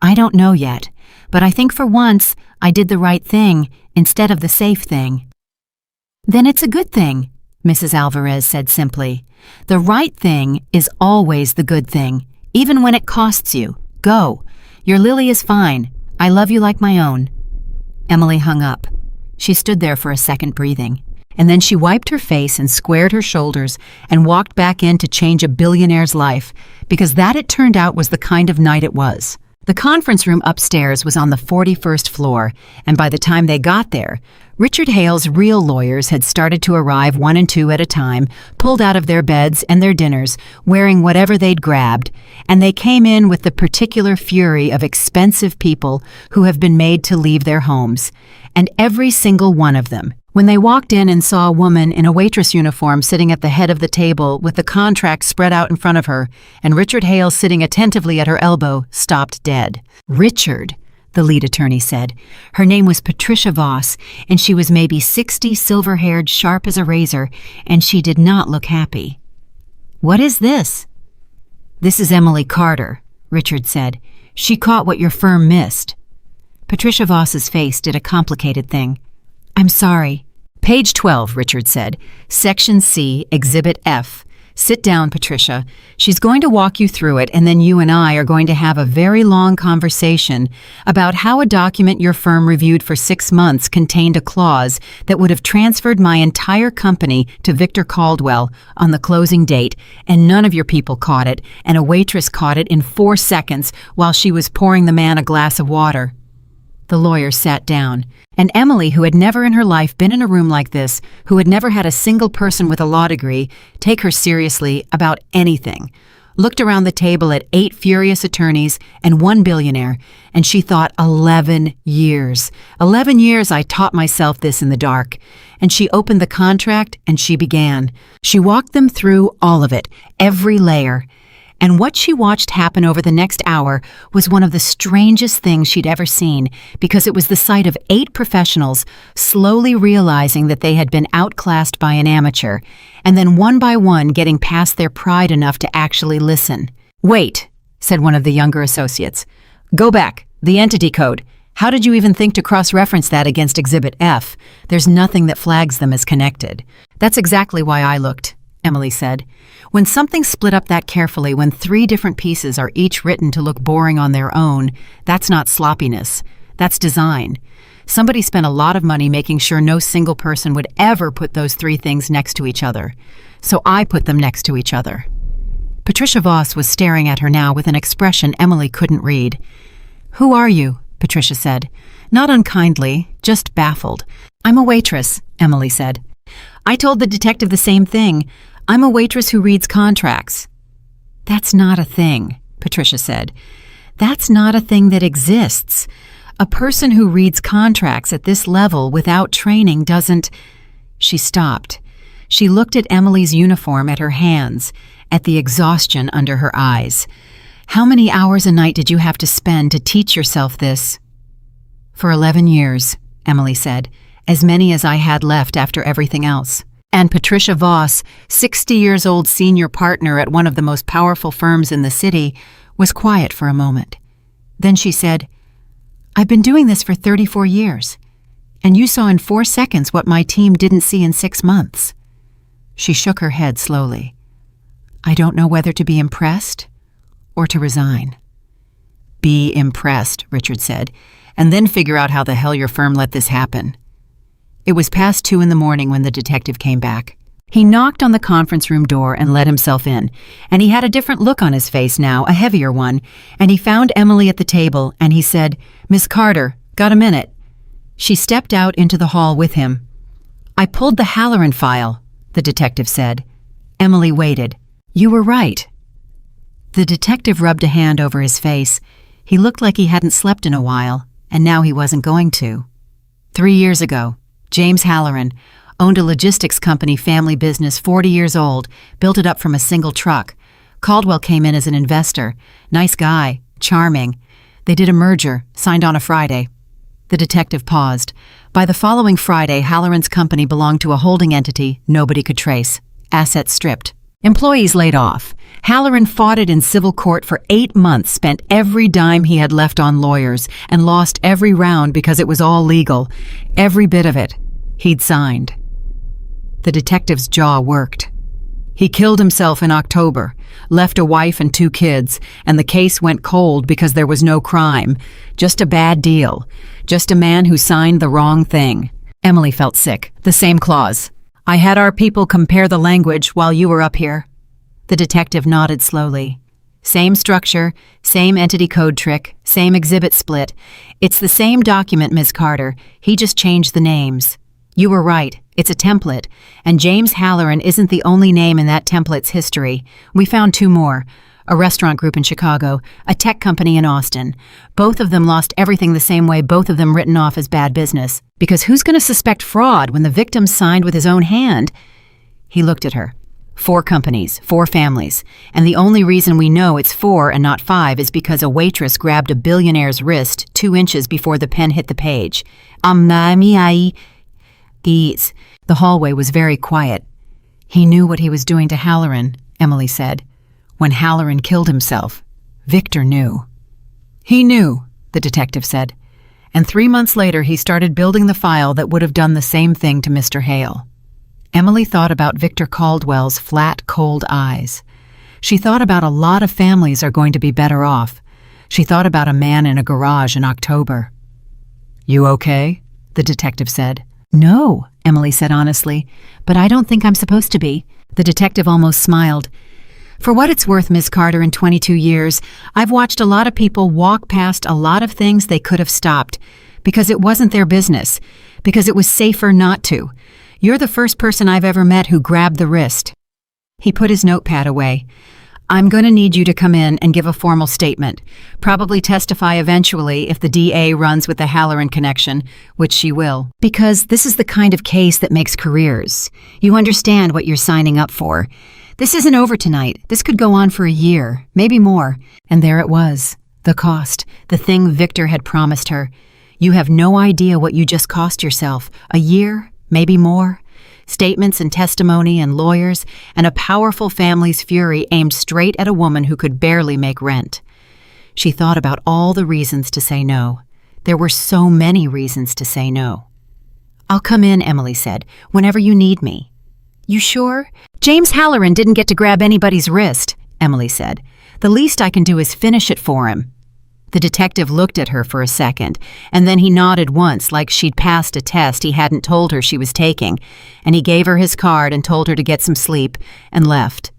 "I don't know yet, but I think for once I did the right thing instead of the safe thing." "Then it's a good thing," Mrs. Alvarez said simply. "The right thing is always the good thing, even when it costs you. Go. Your Lily is fine. I love you like my own." Emily hung up. She stood there for a second, breathing. And then she wiped her face and squared her shoulders and walked back in to change a billionaire's life, because that, it turned out, was the kind of night it was. The conference room upstairs was on the 41st floor, and by the time they got there, Richard Hale's real lawyers had started to arrive 1 and 2 at a time, pulled out of their beds and their dinners, wearing whatever they'd grabbed, and they came in with the particular fury of expensive people who have been made to leave their homes. And every single one of them, when they walked in and saw a woman in a waitress uniform sitting at the head of the table with the contract spread out in front of her, and Richard Hale sitting attentively at her elbow, stopped dead. "Richard," the lead attorney said. Her name was Patricia Voss, and she was maybe 60, silver-haired, sharp as a razor, and she did not look happy. "What is this?" "This is Emily Carter," Richard said. "She caught what your firm missed." Patricia Voss's face did a complicated thing. "I'm sorry." "Page 12, Richard said. Section C, Exhibit F. Sit down, Patricia. She's going to walk you through it, and then you and I are going to have a very long conversation about how a document your firm reviewed for 6 months contained a clause that would have transferred my entire company to Victor Caldwell on the closing date, and none of your people caught it, and a waitress caught it in 4 seconds while she was pouring the man a glass of water." The lawyer sat down, and Emily, who had never in her life been in a room like this, who had never had a single person with a law degree take her seriously about anything, looked around the table at 8 furious attorneys and 1 billionaire, and she thought, 11 years. 11 years I taught myself this in the dark. And she opened the contract, and she began. She walked them through all of it, every layer. And what she watched happen over the next hour was one of the strangest things she'd ever seen, because it was the sight of 8 professionals slowly realizing that they had been outclassed by an amateur, and then one by one getting past their pride enough to actually listen. "Wait," said one of the younger associates. "Go back. The entity code. How did you even think to cross-reference that against Exhibit F? There's nothing that flags them as connected." "That's exactly why I looked," Emily said. "When something's split up that carefully, when 3 different pieces are each written to look boring on their own, that's not sloppiness. That's design. Somebody spent a lot of money making sure no single person would ever put those 3 things next to each other. So I put them next to each other." Patricia Voss was staring at her now with an expression Emily couldn't read. "Who are you?" Patricia said. Not unkindly, just baffled. "I'm a waitress," Emily said. "I told the detective the same thing. I'm a waitress who reads contracts." "That's not a thing," Patricia said. "That's not a thing that exists. A person who reads contracts at this level without training doesn't—" She stopped. She looked at Emily's uniform, at her hands, at the exhaustion under her eyes. "How many hours a night did you have to spend to teach yourself this?" "For 11 years, Emily said. "As many as I had left after everything else." And Patricia Voss, 60 years old senior partner at one of the most powerful firms in the city, was quiet for a moment. Then she said, "I've been doing this for 34 years, and you saw in 4 seconds what my team didn't see in 6 months." She shook her head slowly. "I don't know whether to be impressed or to resign." "Be impressed," Richard said, "and then figure out how the hell your firm let this happen." It was past 2 in the morning when the detective came back. He knocked on the conference room door and let himself in, and he had a different look on his face now, a heavier one, and he found Emily at the table, and he said, "Miss Carter, got a minute?" She stepped out into the hall with him. "I pulled the Halloran file," the detective said. Emily waited. "You were right." The detective rubbed a hand over his face. He looked like he hadn't slept in a while, and now he wasn't going to. 3 years ago, James Halloran owned a logistics company, family business, 40 years old, built it up from a single truck. Caldwell came in as an investor. Nice guy, charming. They did a merger, signed on a Friday. The detective paused. By the following Friday, Halloran's company belonged to a holding entity nobody could trace. Assets stripped. Employees laid off. Halloran fought it in civil court for 8 months, spent every dime he had left on lawyers, and lost every round because it was all legal. Every bit of it. He'd signed. The detective's jaw worked. He killed himself in October, left a wife and 2 kids, and the case went cold because there was no crime. Just a bad deal. Just a man who signed the wrong thing. Emily felt sick. The same clause. "I had our people compare the language while you were up here." The detective nodded slowly. "Same structure, same entity code trick, same exhibit split. It's the same document, Miss Carter. He just changed the names. You were right. It's a template, and James Halloran isn't the only name in that template's history. We found 2 more. A restaurant group in Chicago, a tech company in Austin. Both of them lost everything the same way, both of them written off as bad business. Because who's going to suspect fraud when the victim signed with his own hand?" He looked at her. 4 companies, 4 families, and the only reason we know it's 4 and not 5 is because a waitress grabbed a billionaire's wrist 2 inches before the pen hit the page. The hallway was very quiet. "He knew what he was doing to Halloran," Emily said. "When Halloran killed himself, Victor knew." "He knew," the detective said. "And 3 months later he started building the file that would have done the same thing to Mr. Hale." Emily thought about Victor Caldwell's flat, cold eyes. She thought about a lot of families are going to be better off. She thought about a man in a garage in October. "You okay?" the detective said. "No," Emily said honestly, "but I don't think I'm supposed to be." The detective almost smiled. "For what it's worth, Miss Carter, in 22 years, I've watched a lot of people walk past a lot of things they could have stopped, because it wasn't their business, because it was safer not to. You're the first person I've ever met who grabbed the wrist." He put his notepad away. "I'm going to need you to come in and give a formal statement. Probably testify eventually if the DA runs with the Halloran connection, which she will. Because this is the kind of case that makes careers. You understand what you're signing up for. This isn't over tonight. This could go on for a year, maybe more." And there it was. The cost. The thing Victor had promised her. You have no idea what you just cost yourself. A year, maybe more. Statements and testimony and lawyers, and a powerful family's fury aimed straight at a woman who could barely make rent. She thought about all the reasons to say no. There were so many reasons to say no. "I'll come in," Emily said, "whenever you need me." "You sure?" "James Halloran didn't get to grab anybody's wrist," Emily said. "The least I can do is finish it for him." The detective looked at her for a second, and then he nodded once like she'd passed a test he hadn't told her she was taking, and he gave her his card and told her to get some sleep, and left.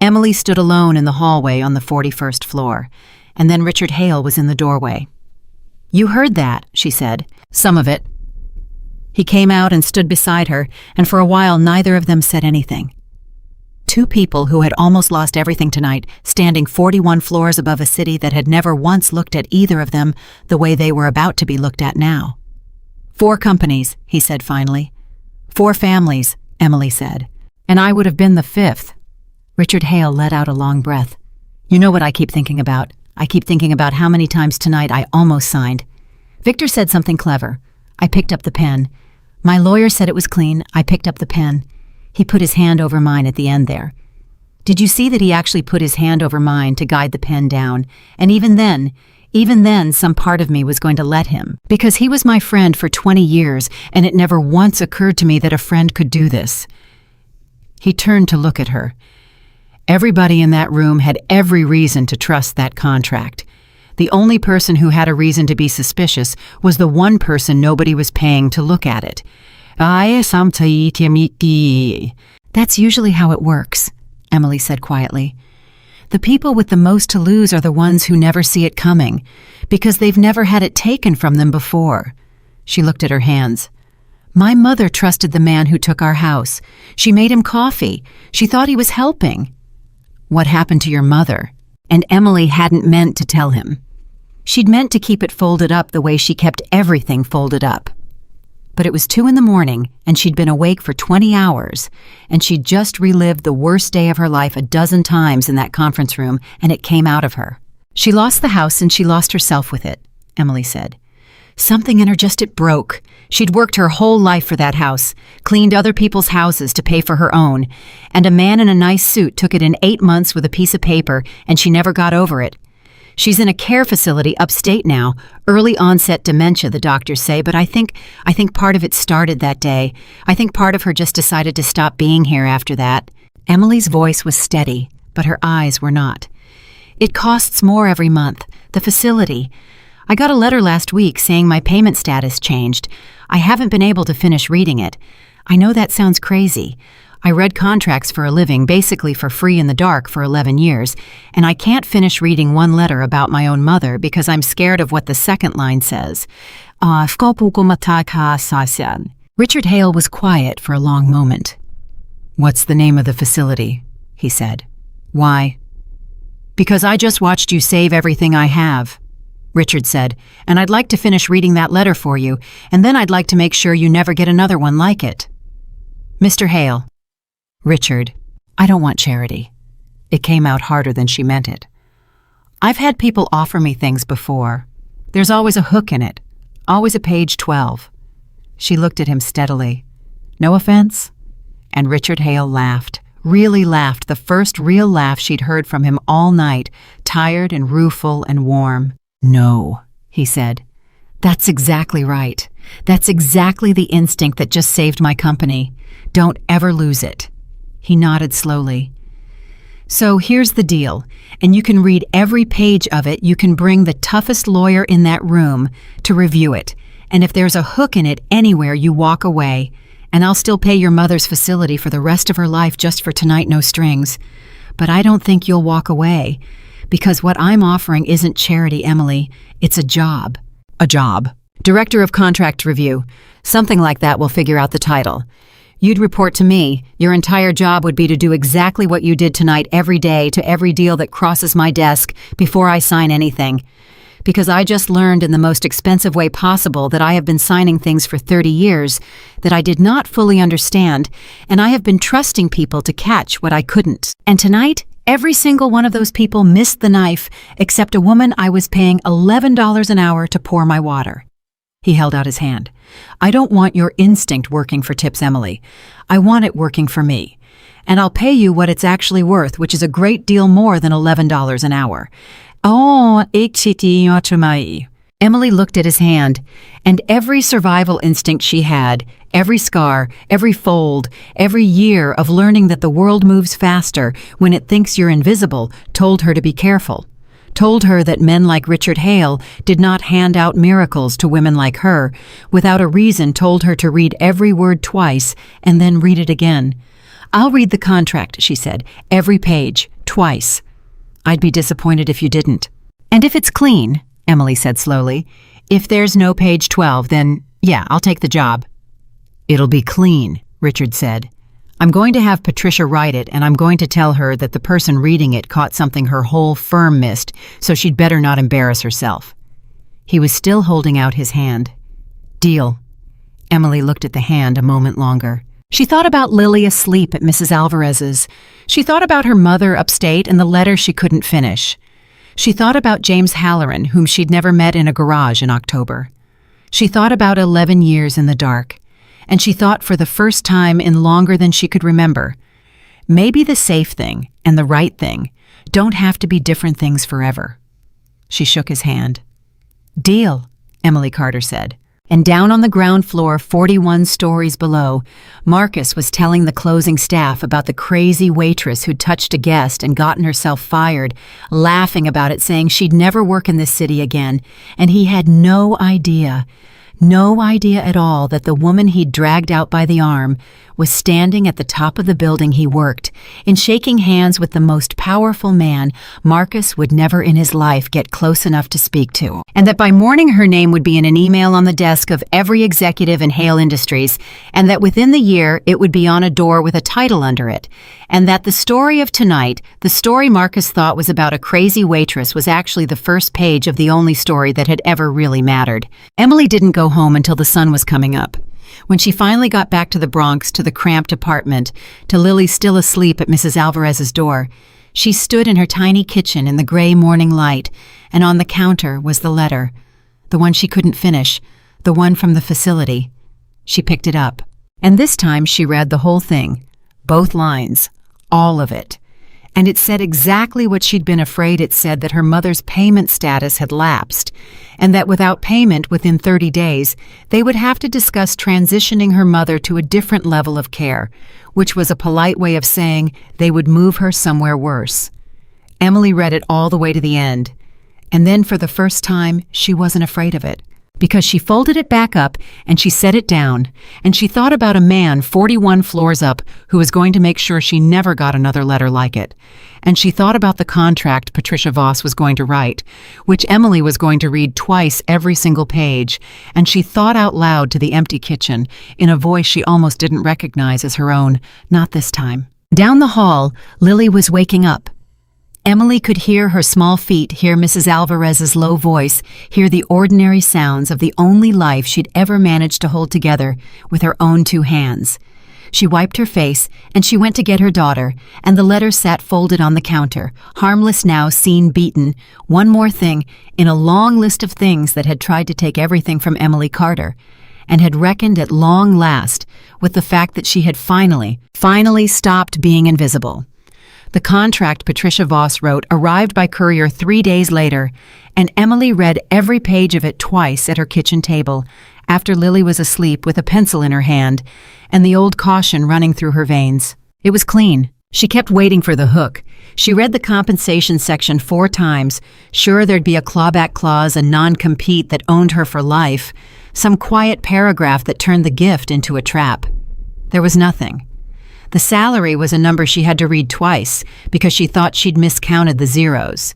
Emily stood alone in the hallway on the 41st floor, and then Richard Hale was in the doorway. "You heard that," she said. "Some of it." He came out and stood beside her, and for a while neither of them said anything. Two people who had almost lost everything tonight, standing 41 floors above a city that had never once looked at either of them the way they were about to be looked at now. "4 companies," he said finally. "4 families," Emily said. "And I would have been the 5th. Richard Hale let out a long breath. "You know what I keep thinking about? I keep thinking about how many times tonight I almost signed. Victor said something clever. I picked up the pen. My lawyer said it was clean. I picked up the pen. He put his hand over mine at the end there. Did you see that he actually put his hand over mine to guide the pen down? And even then, some part of me was going to let him, because he was my friend for 20 years, and it never once occurred to me that a friend could do this." He turned to look at her. Everybody in that room had every reason to trust that contract. The only person who had a reason to be suspicious was the one person nobody was paying to look at it. "That's usually how it works," Emily said quietly. "The people with the most to lose are the ones who never see it coming, because they've never had it taken from them before." She looked at her hands. "My mother trusted the man who took our house. She made him coffee. She thought he was helping." "What happened to your mother?" And Emily hadn't meant to tell him. She'd meant to keep it folded up the way she kept everything folded up. But it was 2 a.m, and she'd been awake for 20 hours, and she'd just relived the worst day of her life a dozen times in that conference room, and it came out of her. "She lost the house and she lost herself with it," Emily said. "Something in her it broke. She'd worked her whole life for that house, cleaned other people's houses to pay for her own, and a man in a nice suit took it in 8 months with a piece of paper, and she never got over it. She's in a care facility upstate now, early onset dementia, the doctors say, but I think part of it started that day. I think part of her just decided to stop being here after that." Emily's voice was steady, but her eyes were not. "It costs more every month. The facility. I got a letter last week saying my payment status changed. I haven't been able to finish reading it. I know that sounds crazy. I read contracts for a living, basically for free in the dark for 11 years, and I can't finish reading one letter about my own mother because I'm scared of what the second line says. Richard Hale was quiet for a long moment. "What's the name of the facility?" he said. "Why?" "Because I just watched you save everything I have," Richard said, "and I'd like to finish reading that letter for you, and then I'd like to make sure you never get another one like it." "Mr. Hale." "Richard, I don't want charity." It came out harder than she meant it. "I've had people offer me things before. There's always a hook in it, always a page 12. She looked at him steadily. "No offense?" And Richard Hale laughed, really laughed, the first real laugh she'd heard from him all night, tired and rueful and warm. "No," he said. "That's exactly right. That's exactly the instinct that just saved my company. Don't ever lose it." He nodded slowly. "So here's the deal, and you can read every page of it. You can bring the toughest lawyer in that room to review it, and if there's a hook in it anywhere, you walk away, and I'll still pay your mother's facility for the rest of her life just for tonight, no strings. But I don't think you'll walk away, because what I'm offering isn't charity, Emily. It's a job." "A job?" "Director of Contract Review. Something like that will figure out the title. You'd report to me. Your entire job would be to do exactly what you did tonight every day to every deal that crosses my desk before I sign anything. Because I just learned in the most expensive way possible that I have been signing things for 30 years that I did not fully understand, and I have been trusting people to catch what I couldn't. And tonight, every single one of those people missed the knife except a woman I was paying $11 an hour to pour my water." He held out his hand. "I don't want your instinct working for tips, Emily. I want it working for me. And I'll pay you what it's actually worth, which is a great deal more than $11 an hour. Oh, Emily looked at his hand, and every survival instinct she had, every scar, every fold, every year of learning that the world moves faster when it thinks you're invisible, told her to be careful. Told her that men like Richard Hale did not hand out miracles to women like her, without a reason told her to read every word twice and then read it again. "I'll read the contract," she said, "every page, twice." "I'd be disappointed if you didn't." "And if it's clean," Emily said slowly, "if there's no page 12, then yeah, I'll take the job." "It'll be clean," Richard said. "I'm going to have Patricia write it, and I'm going to tell her that the person reading it caught something her whole firm missed, so she'd better not embarrass herself." He was still holding out his hand. "Deal." Emily looked at the hand a moment longer. She thought about Lily asleep at Mrs. Alvarez's. She thought about her mother upstate and the letter she couldn't finish. She thought about James Halloran, whom she'd never met in a garage in October. She thought about 11 years in the dark. And she thought for the first time in longer than she could remember, maybe the safe thing and the right thing don't have to be different things forever. She shook his hand. "Deal," Emily Carter said. And down on the ground floor, 41 stories below, Marcus was telling the closing staff about the crazy waitress who'd touched a guest and gotten herself fired, laughing about it, saying she'd never work in this city again, and he had no idea at all that the woman he'd dragged out by the arm was standing at the top of the building he worked, and shaking hands with the most powerful man Marcus would never in his life get close enough to speak to, and that by morning her name would be in an email on the desk of every executive in Hale Industries, and that within the year it would be on a door with a title under it, and that the story of tonight, the story Marcus thought was about a crazy waitress, was actually the first page of the only story that had ever really mattered. Emily didn't go home until the sun was coming up. When she finally got back to the Bronx, to the cramped apartment, to Lily still asleep at Mrs. Alvarez's door, she stood in her tiny kitchen in the gray morning light, and on the counter was the letter, the one she couldn't finish, the one from the facility. She picked it up, and this time she read the whole thing, both lines, all of it. And it said exactly what she'd been afraid it said, that her mother's payment status had lapsed, and that without payment within 30 days, they would have to discuss transitioning her mother to a different level of care, which was a polite way of saying they would move her somewhere worse. Emily read it all the way to the end, and then for the first time, she wasn't afraid of it, because she folded it back up and she set it down, and she thought about a man 41 floors up who was going to make sure she never got another letter like it. And she thought about the contract Patricia Voss was going to write, which Emily was going to read twice every single page, and she thought out loud to the empty kitchen in a voice she almost didn't recognize as her own, not this time. Down the hall, Lily was waking up. Emily could hear her small feet, hear Mrs. Alvarez's low voice, hear the ordinary sounds of the only life she'd ever managed to hold together with her own two hands. She wiped her face, and she went to get her daughter, and the letter sat folded on the counter, harmless now, seen beaten, one more thing in a long list of things that had tried to take everything from Emily Carter, and had reckoned at long last with the fact that she had finally stopped being invisible. The contract Patricia Voss wrote arrived by courier 3 days later, and Emily read every page of it twice at her kitchen table, after Lily was asleep with a pencil in her hand and the old caution running through her veins. It was clean. She kept waiting for the hook. She read the compensation section 4 times, sure there'd be a clawback clause, a non-compete that owned her for life, some quiet paragraph that turned the gift into a trap. There was nothing. The salary was a number she had to read twice because she thought she'd miscounted the zeros.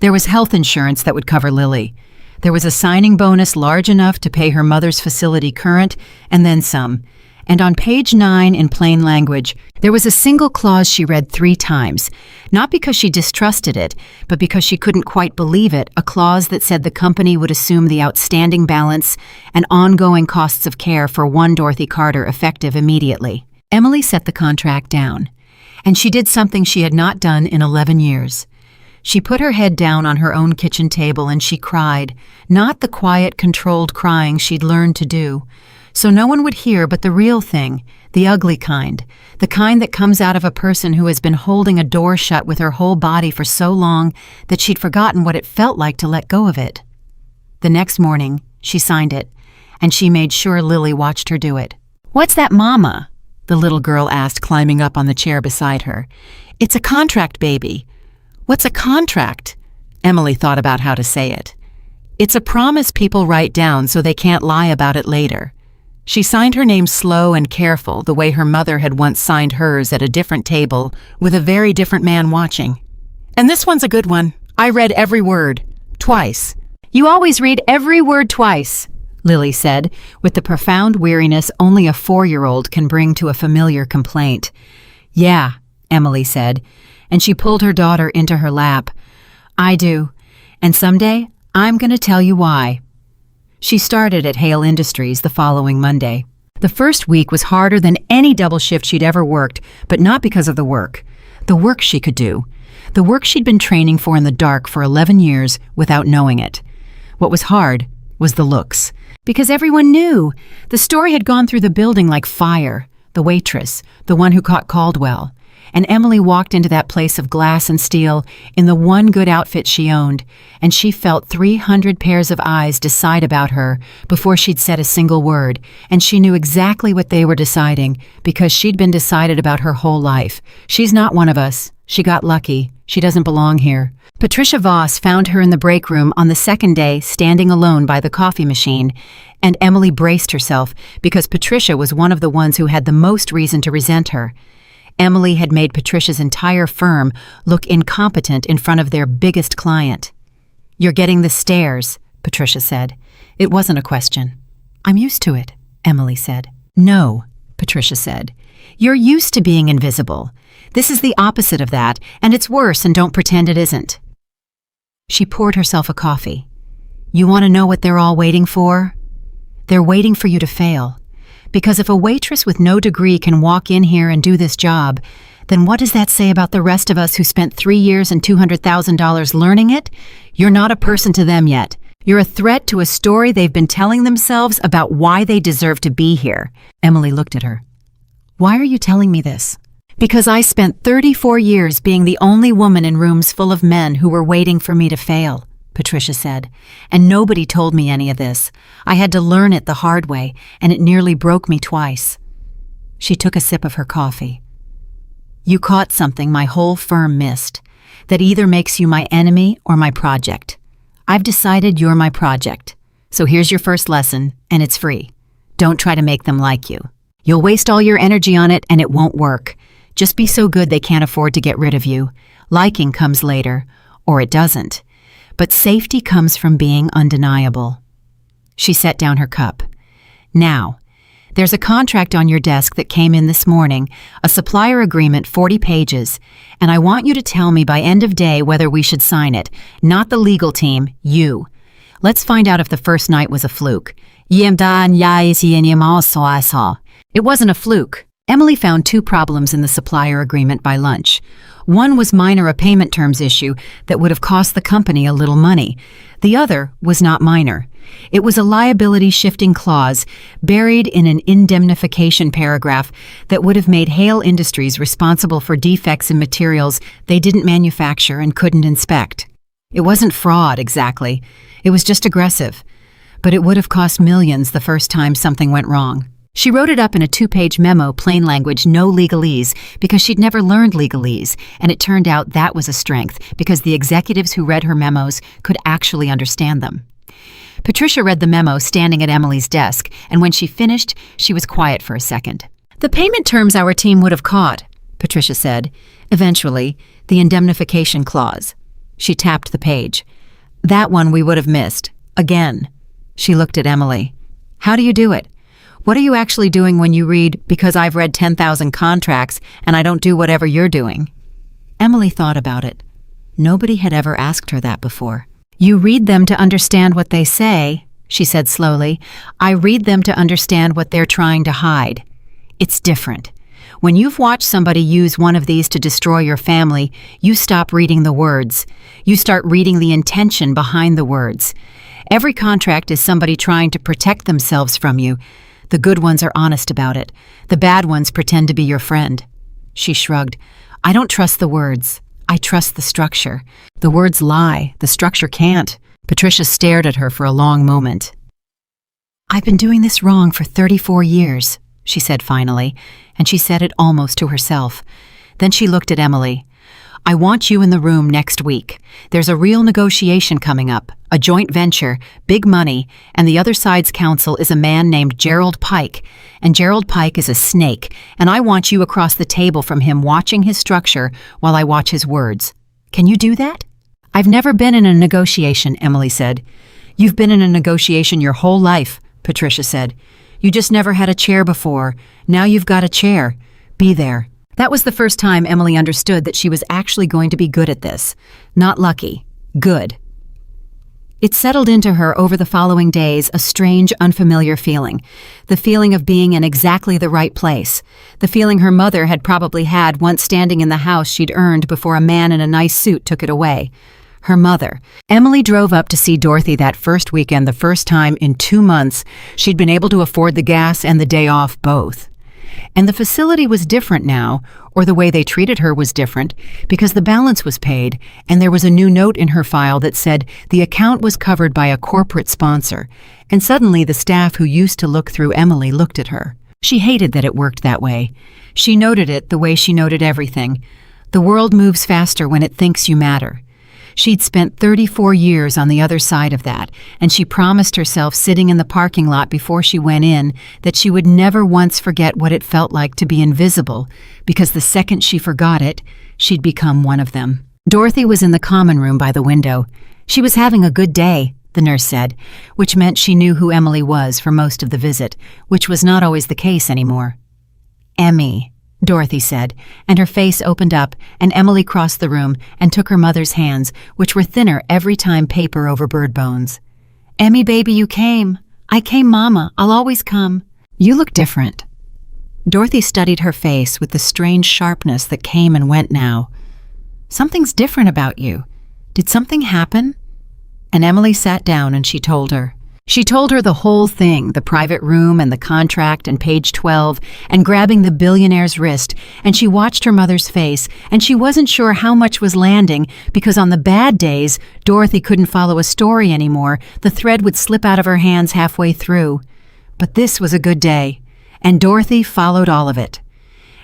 There was health insurance that would cover Lily. There was a signing bonus large enough to pay her mother's facility current, and then some. And on page 9 in plain language, there was a single clause she read 3 times, not because she distrusted it, but because she couldn't quite believe it, a clause that said the company would assume the outstanding balance and ongoing costs of care for one Dorothy Carter effective immediately. Emily set the contract down, and she did something she had not done in 11 years. She put her head down on her own kitchen table and she cried, not the quiet, controlled crying she'd learned to do, so no one would hear but the real thing, the ugly kind, the kind that comes out of a person who has been holding a door shut with her whole body for so long that she'd forgotten what it felt like to let go of it. The next morning, she signed it, and she made sure Lily watched her do it. "What's that, Mama?" the little girl asked, climbing up on the chair beside her. "It's a contract, baby." "What's a contract?" Emily thought about how to say it. "It's a promise people write down so they can't lie about it later." She signed her name slow and careful, the way her mother had once signed hers at a different table with a very different man watching. "And this one's a good one. I read every word. Twice." "You always read every word twice," Lily said, with the profound weariness only a 4-year-old can bring to a familiar complaint. "Yeah," Emily said, and she pulled her daughter into her lap. "I do, and someday I'm going to tell you why." She started at Hale Industries the following Monday. The first week was harder than any double shift she'd ever worked, but not because of the work. The work she could do. The work she'd been training for in the dark for 11 years without knowing it. What was hard was the looks. Because everyone knew. The story had gone through the building like fire. The waitress, the one who caught Caldwell. And Emily walked into that place of glass and steel in the one good outfit she owned, and she felt 300 pairs of eyes decide about her before she'd said a single word, and she knew exactly what they were deciding because she'd been decided about her whole life. She's not one of us. She got lucky. She doesn't belong here. Patricia Voss found her in the break room on the second day, standing alone by the coffee machine, and Emily braced herself because Patricia was one of the ones who had the most reason to resent her. Emily had made Patricia's entire firm look incompetent in front of their biggest client. "You're getting the stares," Patricia said. It wasn't a question. "I'm used to it," Emily said. "No," Patricia said. "You're used to being invisible. This is the opposite of that, and it's worse, and don't pretend it isn't." She poured herself a coffee. "You want to know what they're all waiting for? They're waiting for you to fail. Because if a waitress with no degree can walk in here and do this job, then what does that say about the rest of us who spent 3 years and $200,000 learning it? You're not a person to them yet. You're a threat to a story they've been telling themselves about why they deserve to be here." Emily looked at her. "Why are you telling me this?" "Because I spent 34 years being the only woman in rooms full of men who were waiting for me to fail," Patricia said. "And nobody told me any of this. I had to learn it the hard way, and it nearly broke me twice." She took a sip of her coffee. "You caught something my whole firm missed, that either makes you my enemy or my project. I've decided you're my project. So here's your first lesson, and it's free. Don't try to make them like you. You'll waste all your energy on it, and it won't work. Just be so good they can't afford to get rid of you. Liking comes later, or it doesn't. But safety comes from being undeniable." She set down her cup. "Now, there's a contract on your desk that came in this morning, a supplier agreement, 40 pages, and I want you to tell me by end of day whether we should sign it. Not the legal team, you. Let's find out if the first night was a fluke." It wasn't a fluke. Emily found 2 problems in the supplier agreement by lunch. One was minor, a payment terms issue that would have cost the company a little money. The other was not minor. It was a liability shifting clause buried in an indemnification paragraph that would have made Hale Industries responsible for defects in materials they didn't manufacture and couldn't inspect. It wasn't fraud, exactly. It was just aggressive. But it would have cost millions the first time something went wrong. She wrote it up in a 2-page memo, plain language, no legalese, because she'd never learned legalese, and it turned out that was a strength, because the executives who read her memos could actually understand them. Patricia read the memo standing at Emily's desk, and when she finished, she was quiet for a second. "The payment terms our team would have caught," Patricia said. "Eventually, the indemnification clause." She tapped the page. "That one we would have missed. Again." She looked at Emily. "How do you do it? What are you actually doing when you read, 'Because I've read 10,000 contracts and I don't do whatever you're doing'?" Emily thought about it. Nobody had ever asked her that before. "You read them to understand what they say," she said slowly. "I read them to understand what they're trying to hide. It's different. When you've watched somebody use one of these to destroy your family, you stop reading the words. You start reading the intention behind the words. Every contract is somebody trying to protect themselves from you. The good ones are honest about it. The bad ones pretend to be your friend." She shrugged. "I don't trust the words. I trust the structure. The words lie, the structure can't." Patricia stared at her for a long moment. "I've been doing this wrong for 34 years, she said finally, and she said it almost to herself. Then she looked at Emily. "I want you in the room next week. There's a real negotiation coming up, a joint venture, big money, and the other side's counsel is a man named Gerald Pike, and Gerald Pike is a snake, and I want you across the table from him watching his structure while I watch his words. Can you do that?" "I've never been in a negotiation," Emily said. "You've been in a negotiation your whole life," Patricia said. "You just never had a chair before. Now you've got a chair. Be there." That was the first time Emily understood that she was actually going to be good at this. Not lucky. Good. It settled into her over the following days, a strange, unfamiliar feeling. The feeling of being in exactly the right place. The feeling her mother had probably had once standing in the house she'd earned before a man in a nice suit took it away. Her mother. Emily drove up to see Dorothy that first weekend, the first time in 2 months she'd been able to afford the gas and the day off both. And the facility was different now, or the way they treated her was different, because the balance was paid, and there was a new note in her file that said the account was covered by a corporate sponsor, and suddenly the staff who used to look through Emily looked at her. She hated that it worked that way. She noted it the way she noted everything. The world moves faster when it thinks you matter. She'd spent 34 years on the other side of that, and she promised herself sitting in the parking lot before she went in that she would never once forget what it felt like to be invisible, because the second she forgot it, she'd become one of them. Dorothy was in the common room by the window. She was having a good day, the nurse said, which meant she knew who Emily was for most of the visit, which was not always the case anymore. "Emmy," Dorothy said, and her face opened up, and Emily crossed the room and took her mother's hands, which were thinner every time paper over bird bones. "Emmy, baby, you came. I came, Mama. I'll always come. You look different." Dorothy studied her face with the strange sharpness that came and went now. "Something's different about you. Did something happen?" And Emily sat down and she told her. She told her the whole thing, the private room and the contract and page 12 and grabbing the billionaire's wrist, and she watched her mother's face, and she wasn't sure how much was landing because on the bad days, Dorothy couldn't follow a story anymore. The thread would slip out of her hands halfway through. But this was a good day, and Dorothy followed all of it.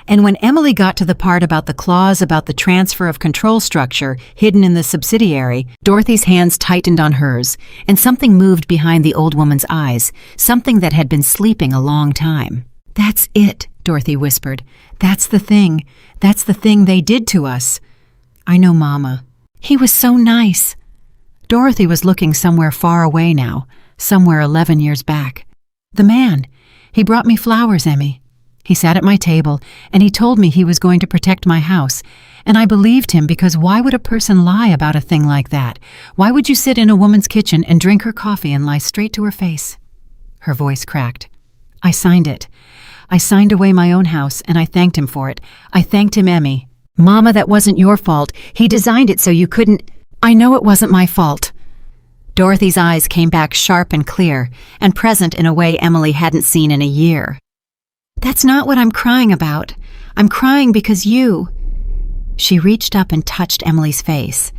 And when Emily got to the part about the clause about the transfer of control structure hidden in the subsidiary, Dorothy's hands tightened on hers, and something moved behind the old woman's eyes, something that had been sleeping a long time. "That's it," Dorothy whispered. "That's the thing. That's the thing they did to us." "I know, Mama. He was so nice." Dorothy was looking somewhere far away now, somewhere 11 years back. "The man. He brought me flowers, Emmy. He sat at my table, and he told me he was going to protect my house. And I believed him because why would a person lie about a thing like that? Why would you sit in a woman's kitchen and drink her coffee and lie straight to her face?" Her voice cracked. "I signed it. I signed away my own house, and I thanked him for it. I thanked him, Emmy. Mama, that wasn't your fault. He designed it so you couldn't—" "I know it wasn't my fault." Dorothy's eyes came back sharp and clear, and present in a way Emily hadn't seen in a year. "That's not what I'm crying about. I'm crying because you—" She reached up and touched Emily's face.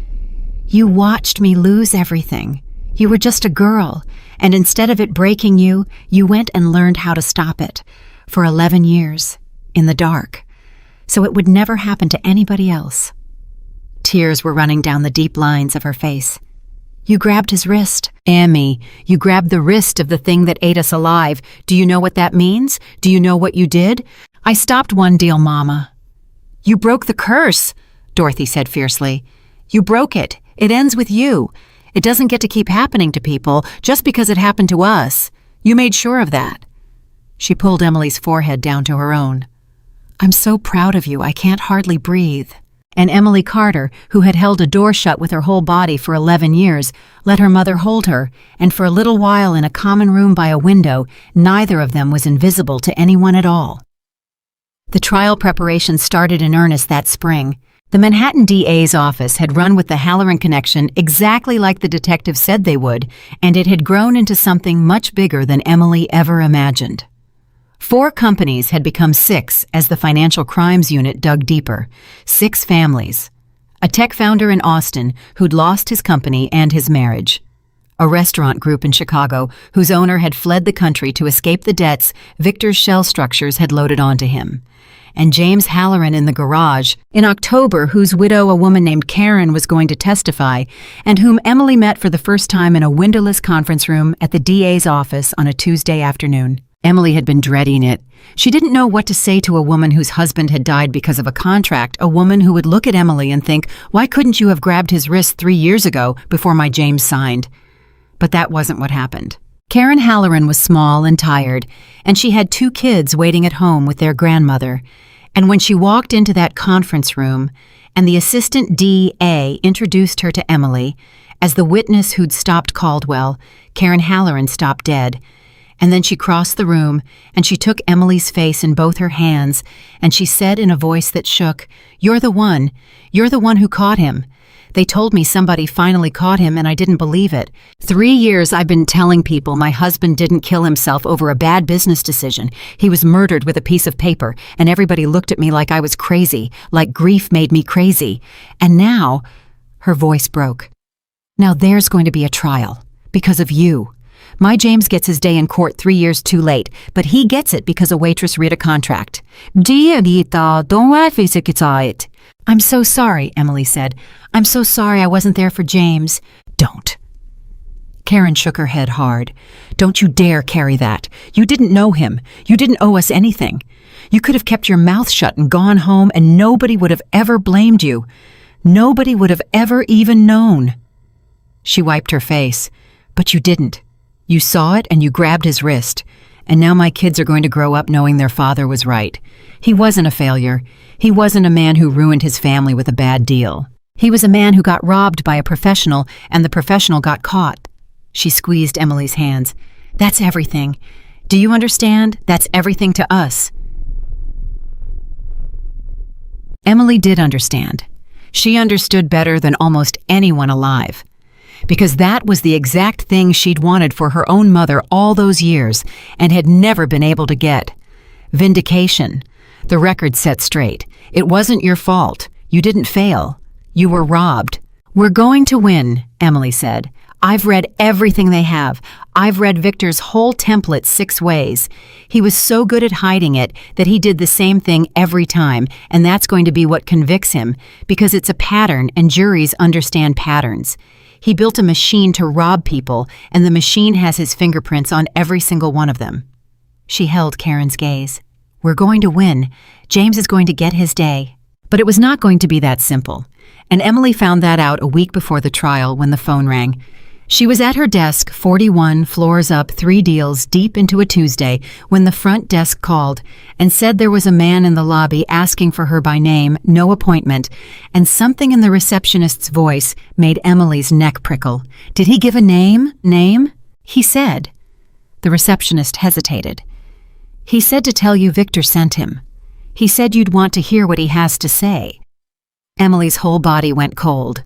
"You watched me lose everything. You were just a girl, and instead of it breaking you, you went and learned how to stop it. For 11 years, in the dark, so it would never happen to anybody else." Tears were running down the deep lines of her face. "You grabbed his wrist. Emmy, you grabbed the wrist of the thing that ate us alive. Do you know what that means? Do you know what you did?" "I stopped one deal, Mama." "You broke the curse," Dorothy said fiercely. "You broke it. It ends with you. It doesn't get to keep happening to people just because it happened to us. You made sure of that." She pulled Emily's forehead down to her own. "I'm so proud of you, I can't hardly breathe." And Emily Carter, who had held a door shut with her whole body for 11 years, let her mother hold her, and for a little while in a common room by a window, neither of them was invisible to anyone at all. The trial preparation started in earnest that spring. The Manhattan DA's office had run with the Halloran connection exactly like the detective said they would, and it had grown into something much bigger than Emily ever imagined. 4 companies had become 6 as the financial crimes unit dug deeper. 6 families. A tech founder in Austin who'd lost his company and his marriage. A restaurant group in Chicago whose owner had fled the country to escape the debts Victor's shell structures had loaded onto him. And James Halloran in the garage in October, whose widow, a woman named Karen, was going to testify, and whom Emily met for the first time in a windowless conference room at the DA's office on a Tuesday afternoon. Emily had been dreading it. She didn't know what to say to a woman whose husband had died because of a contract, a woman who would look at Emily and think, "Why couldn't you have grabbed his wrist 3 years ago before my James signed?" But that wasn't what happened. Karen Halloran was small and tired, and she had 2 kids waiting at home with their grandmother. And when she walked into that conference room, and the assistant DA introduced her to Emily as the witness who'd stopped Caldwell, Karen Halloran stopped dead. And then she crossed the room, and she took Emily's face in both her hands, and she said in a voice that shook, "You're the one. You're the one who caught him. They told me somebody finally caught him, and I didn't believe it. 3 years I've been telling people my husband didn't kill himself over a bad business decision. He was murdered with a piece of paper, and everybody looked at me like I was crazy, like grief made me crazy. And now," her voice broke, "now there's going to be a trial, because of you. My James gets his day in court 3 years too late, but he gets it because a waitress read a contract." "I'm so sorry," Emily said. "I'm so sorry I wasn't there for James." "Don't." Karen shook her head hard. "Don't you dare carry that. You didn't know him. You didn't owe us anything. You could have kept your mouth shut and gone home, and nobody would have ever blamed you. Nobody would have ever even known." She wiped her face. "But you didn't. You saw it and you grabbed his wrist. And now my kids are going to grow up knowing their father was right. He wasn't a failure. He wasn't a man who ruined his family with a bad deal. He was a man who got robbed by a professional, and the professional got caught." She squeezed Emily's hands. "That's everything. Do you understand? That's everything to us." Emily did understand. She understood better than almost anyone alive. Because that was the exact thing she'd wanted for her own mother all those years and had never been able to get. Vindication. The record set straight. It wasn't your fault. You didn't fail. You were robbed. "We're going to win," Emily said. "I've read everything they have. I've read Victor's whole template 6 ways. He was so good at hiding it that he did the same thing every time, and that's going to be what convicts him, because it's a pattern and juries understand patterns. He built a machine to rob people, and the machine has his fingerprints on every single one of them." She held Karen's gaze. "We're going to win. James is going to get his day." But it was not going to be that simple, and Emily found that out a week before the trial when the phone rang. She was at her desk, 41 floors up, 3 deals deep into a Tuesday, when the front desk called and said there was a man in the lobby asking for her by name, no appointment, and something in the receptionist's voice made Emily's neck prickle. "Did he give a name? Name?" "He said." The receptionist hesitated. "He said to tell you Victor sent him. He said you'd want to hear what he has to say." Emily's whole body went cold.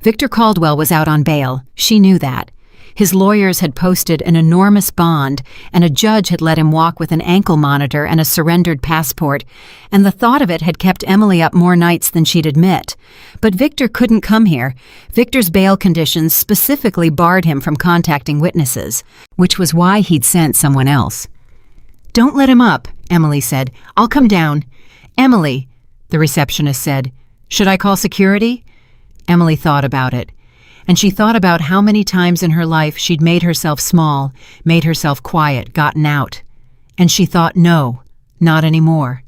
Victor Caldwell was out on bail. She knew that. His lawyers had posted an enormous bond, and a judge had let him walk with an ankle monitor and a surrendered passport, and the thought of it had kept Emily up more nights than she'd admit. But Victor couldn't come here. Victor's bail conditions specifically barred him from contacting witnesses, which was why he'd sent someone else. "Don't let him up," Emily said. "I'll come down." "Emily," the receptionist said, "should I call security?" Emily thought about it, and she thought about how many times in her life she'd made herself small, made herself quiet, gotten out. And she thought, no, not anymore.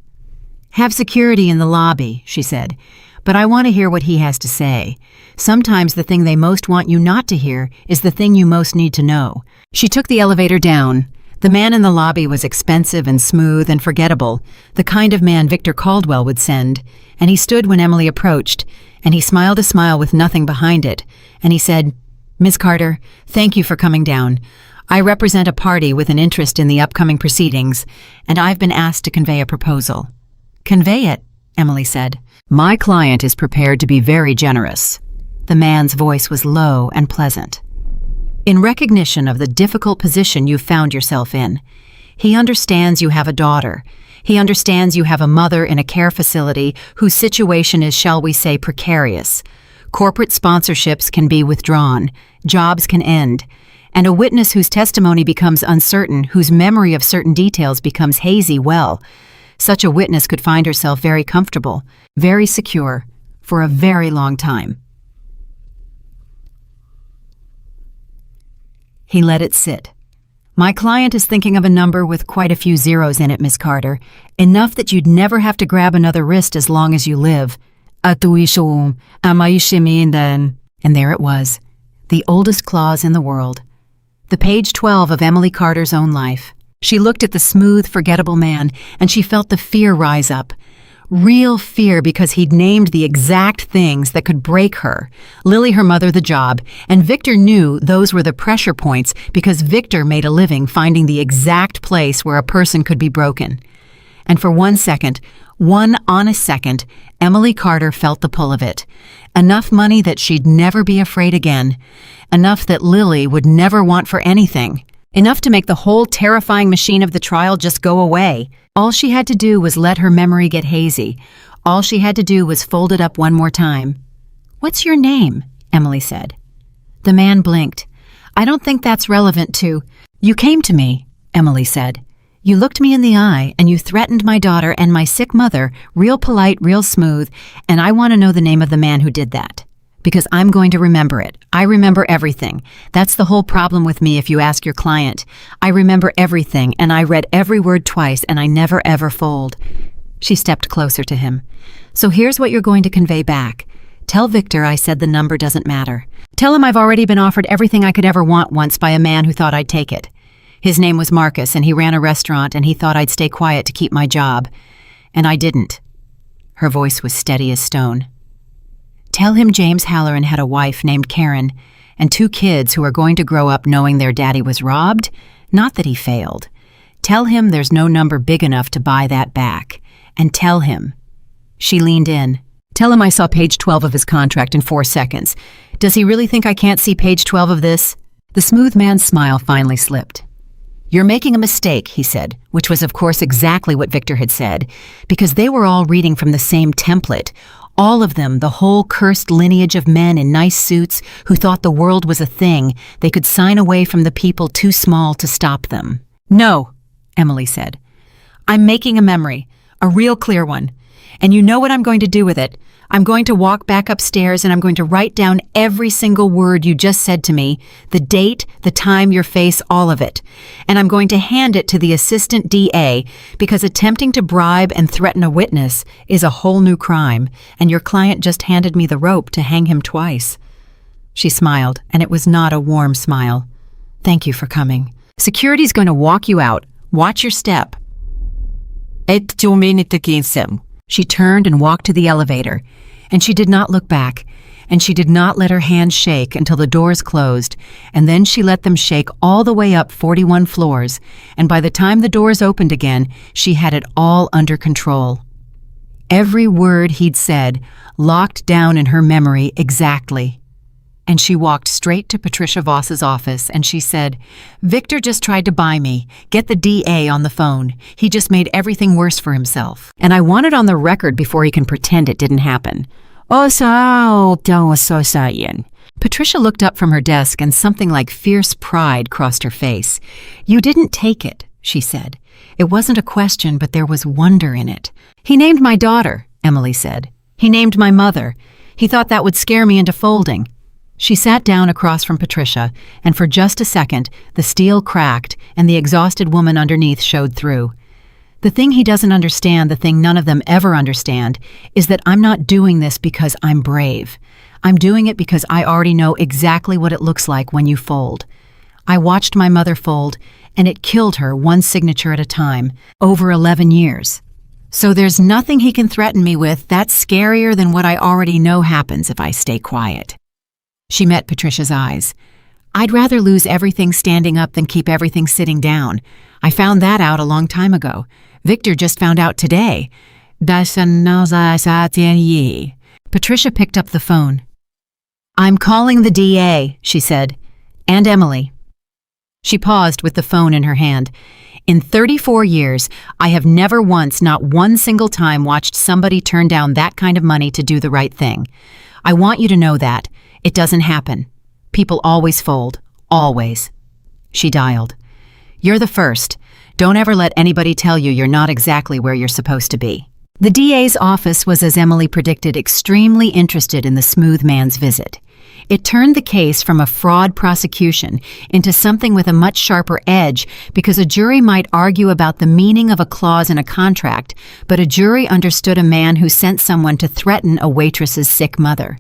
"Have security in the lobby," she said, "but I want to hear what he has to say. Sometimes the thing they most want you not to hear is the thing you most need to know." She took the elevator down. The man in the lobby was expensive and smooth and forgettable, the kind of man Victor Caldwell would send, and he stood when Emily approached, and he smiled a smile with nothing behind it, and he said, "Ms. Carter, thank you for coming down. I represent a party with an interest in the upcoming proceedings, and I've been asked to convey a proposal." "Convey it," Emily said. "My client is prepared to be very generous." The man's voice was low and pleasant. "In recognition of the difficult position you've found yourself in, He understands you have a daughter. He understands you have a mother in a care facility whose situation is, shall we say, precarious. Corporate sponsorships can be withdrawn. Jobs can end. And a witness whose testimony becomes uncertain, whose memory of certain details becomes hazy, well, such a witness could find herself very comfortable, very secure, for a very long time. He let it sit. My client is thinking of a number with quite a few zeros in it, Miss Carter. Enough that you'd never have to grab another wrist as long as you live. And there it was, the oldest clause in the world. The page 12 of Emily Carter's own life. She looked at the smooth, forgettable man, and she felt the fear rise up. Real fear, because he'd named the exact things that could break her. Lily, her mother, the job, and Victor knew those were the pressure points because Victor made a living finding the exact place where a person could be broken. And for 1 second, one honest second, Emily Carter felt the pull of it. Enough money that she'd never be afraid again. Enough that Lily would never want for anything. Enough to make the whole terrifying machine of the trial just go away. All she had to do was let her memory get hazy. All she had to do was fold it up one more time. "What's your name?" Emily said. The man blinked. "I don't think that's relevant to—" "You came to me," Emily said. "You looked me in the eye, and you threatened my daughter and my sick mother, real polite, real smooth, and I want to know the name of the man who did that. Because I'm going to remember it. I remember everything. That's the whole problem with me if you ask your client. I remember everything, and I read every word twice, and I never ever fold." She stepped closer to him. "So here's what you're going to convey back. Tell Victor I said the number doesn't matter. Tell him I've already been offered everything I could ever want once by a man who thought I'd take it. His name was Marcus, and he ran a restaurant, and he thought I'd stay quiet to keep my job. And I didn't." Her voice was steady as stone. "Tell him James Halloran had a wife named Karen and 2 kids who are going to grow up knowing their daddy was robbed, not that he failed. Tell him there's no number big enough to buy that back. And tell him—" She leaned in. "Tell him I saw page 12 of his contract in 4 seconds. Does he really think I can't see page 12 of this?" The smooth man's smile finally slipped. "You're making a mistake," he said, which was of course exactly what Victor had said, because they were all reading from the same template. All of them, the whole cursed lineage of men in nice suits who thought the world was a thing they could sign away from the people too small to stop them. "No," Emily said. "I'm making a memory, a real clear one. And you know what I'm going to do with it. I'm going to walk back upstairs and I'm going to write down every single word you just said to me, the date, the time, your face, all of it. And I'm going to hand it to the assistant DA because attempting to bribe and threaten a witness is a whole new crime, and your client just handed me the rope to hang him twice." She smiled, and it was not a warm smile. "Thank you for coming. Security's going to walk you out. Watch your step." She turned and walked to the elevator, and she did not look back, and she did not let her hands shake until the doors closed, and then she let them shake all the way up 41 floors, and by the time the doors opened again, she had it all under control. Every word he'd said locked down in her memory exactly. And she walked straight to Patricia Voss's office and she said, "Victor just tried to buy me. Get the DA on the phone. He just made everything worse for himself. And I want it on the record before he can pretend it didn't happen." Patricia looked up from her desk and something like fierce pride crossed her face. "You didn't take it," she said. It wasn't a question, but there was wonder in it. "He named my daughter," Emily said. "He named my mother. He thought that would scare me into folding." She sat down across from Patricia, and for just a second, the steel cracked and the exhausted woman underneath showed through. "The thing he doesn't understand, the thing none of them ever understand, is that I'm not doing this because I'm brave. I'm doing it because I already know exactly what it looks like when you fold. I watched my mother fold, and it killed her one signature at a time, over 11 years. So there's nothing he can threaten me with that's scarier than what I already know happens if I stay quiet." She met Patricia's eyes. "I'd rather lose everything standing up than keep everything sitting down. I found that out a long time ago. Victor just found out today." Patricia picked up the phone. "I'm calling the DA," she said, "and Emily." She paused with the phone in her hand. In 34 years, I have never once, not one single time, watched somebody turn down that kind of money to do the right thing. I want you to know that. It doesn't happen. People always fold. Always. She dialed. You're the first. Don't ever let anybody tell you you're not exactly where you're supposed to be. The DA's office was, as Emily predicted, extremely interested in the smooth man's visit. It turned the case from a fraud prosecution into something with a much sharper edge because a jury might argue about the meaning of a clause in a contract, but a jury understood a man who sent someone to threaten a waitress's sick mother.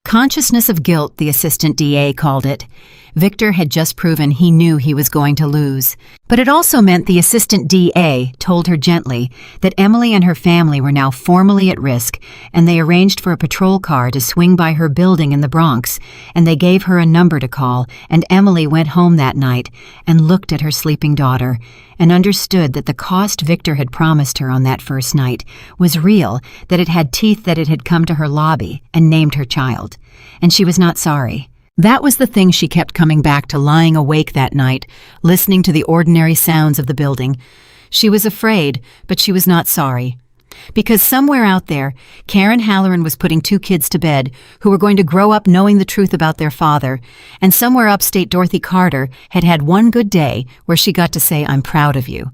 Consciousness of guilt, the assistant DA called it. Victor had just proven he knew he was going to lose. But it also meant the assistant DA told her gently that Emily and her family were now formally at risk, and they arranged for a patrol car to swing by her building in the Bronx, and they gave her a number to call, and Emily went home that night and looked at her sleeping daughter and understood that the cost Victor had promised her on that first night was real, that it had teeth, that it had come to her lobby and named her child. And she was not sorry. That was the thing she kept coming back to, lying awake that night, listening to the ordinary sounds of the building. She was afraid, but she was not sorry. Because somewhere out there, Karen Halloran was putting 2 kids to bed who were going to grow up knowing the truth about their father, and somewhere upstate Dorothy Carter had had one good day where she got to say, "I'm proud of you."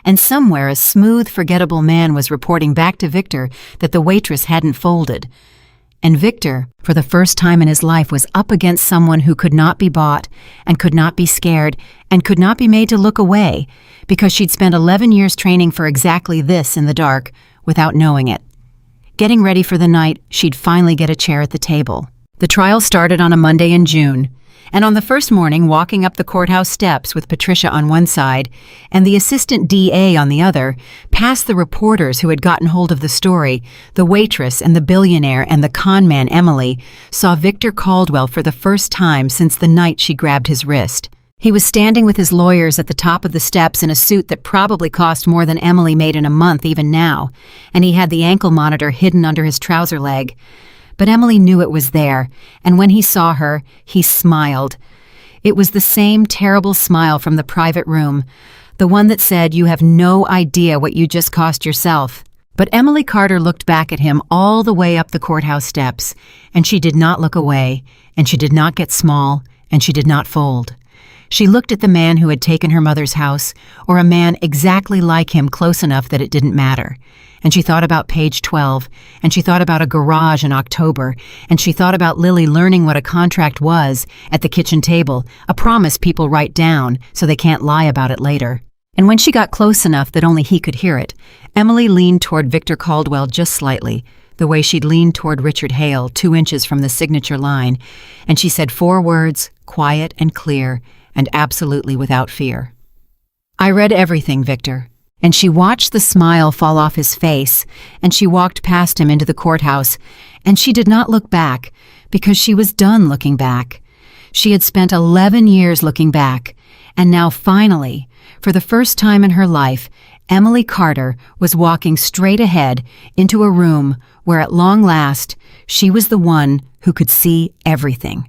And somewhere a smooth, forgettable man was reporting back to Victor that the waitress hadn't folded. And Victor, for the first time in his life, was up against someone who could not be bought and could not be scared and could not be made to look away because she'd spent 11 years training for exactly this in the dark without knowing it. Getting ready for the night, she'd finally get a chair at the table. The trial started on a Monday in June, and on the first morning, walking up the courthouse steps with Patricia on one side and the assistant DA on the other, past the reporters who had gotten hold of the story, the waitress and the billionaire and the con man Emily, saw Victor Caldwell for the first time since the night she grabbed his wrist. He was standing with his lawyers at the top of the steps in a suit that probably cost more than Emily made in a month even now, and he had the ankle monitor hidden under his trouser leg. But Emily knew it was there, and when he saw her, he smiled. It was the same terrible smile from the private room, the one that said, "You have no idea what you just cost yourself." But Emily Carter looked back at him all the way up the courthouse steps, and she did not look away, and she did not get small, and she did not fold. She looked at the man who had taken her mother's house, or a man exactly like him, close enough that it didn't matter. And she thought about page 12, and she thought about a garage in October, and she thought about Lily learning what a contract was at the kitchen table, a promise people write down so they can't lie about it later. And when she got close enough that only he could hear it, Emily leaned toward Victor Caldwell just slightly, the way she'd leaned toward Richard Hale 2 inches from the signature line, and she said 4 words, quiet and clear, and absolutely without fear. "I read everything, Victor." And she watched the smile fall off his face, and she walked past him into the courthouse, and she did not look back, because she was done looking back. She had spent 11 years looking back, and now finally, for the first time in her life, Emily Carter was walking straight ahead into a room where at long last she was the one who could see everything.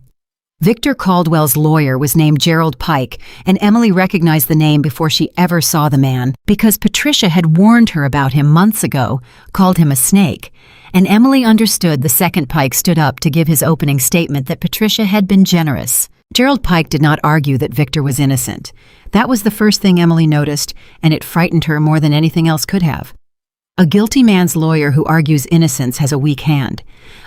Victor Caldwell's lawyer was named Gerald Pike, and Emily recognized the name before she ever saw the man, because Patricia had warned her about him months ago, called him a snake, and Emily understood the second Pike stood up to give his opening statement that Patricia had been generous. Gerald Pike did not argue that Victor was innocent. That was the first thing Emily noticed, and it frightened her more than anything else could have. A guilty man's lawyer who argues innocence has a weak hand.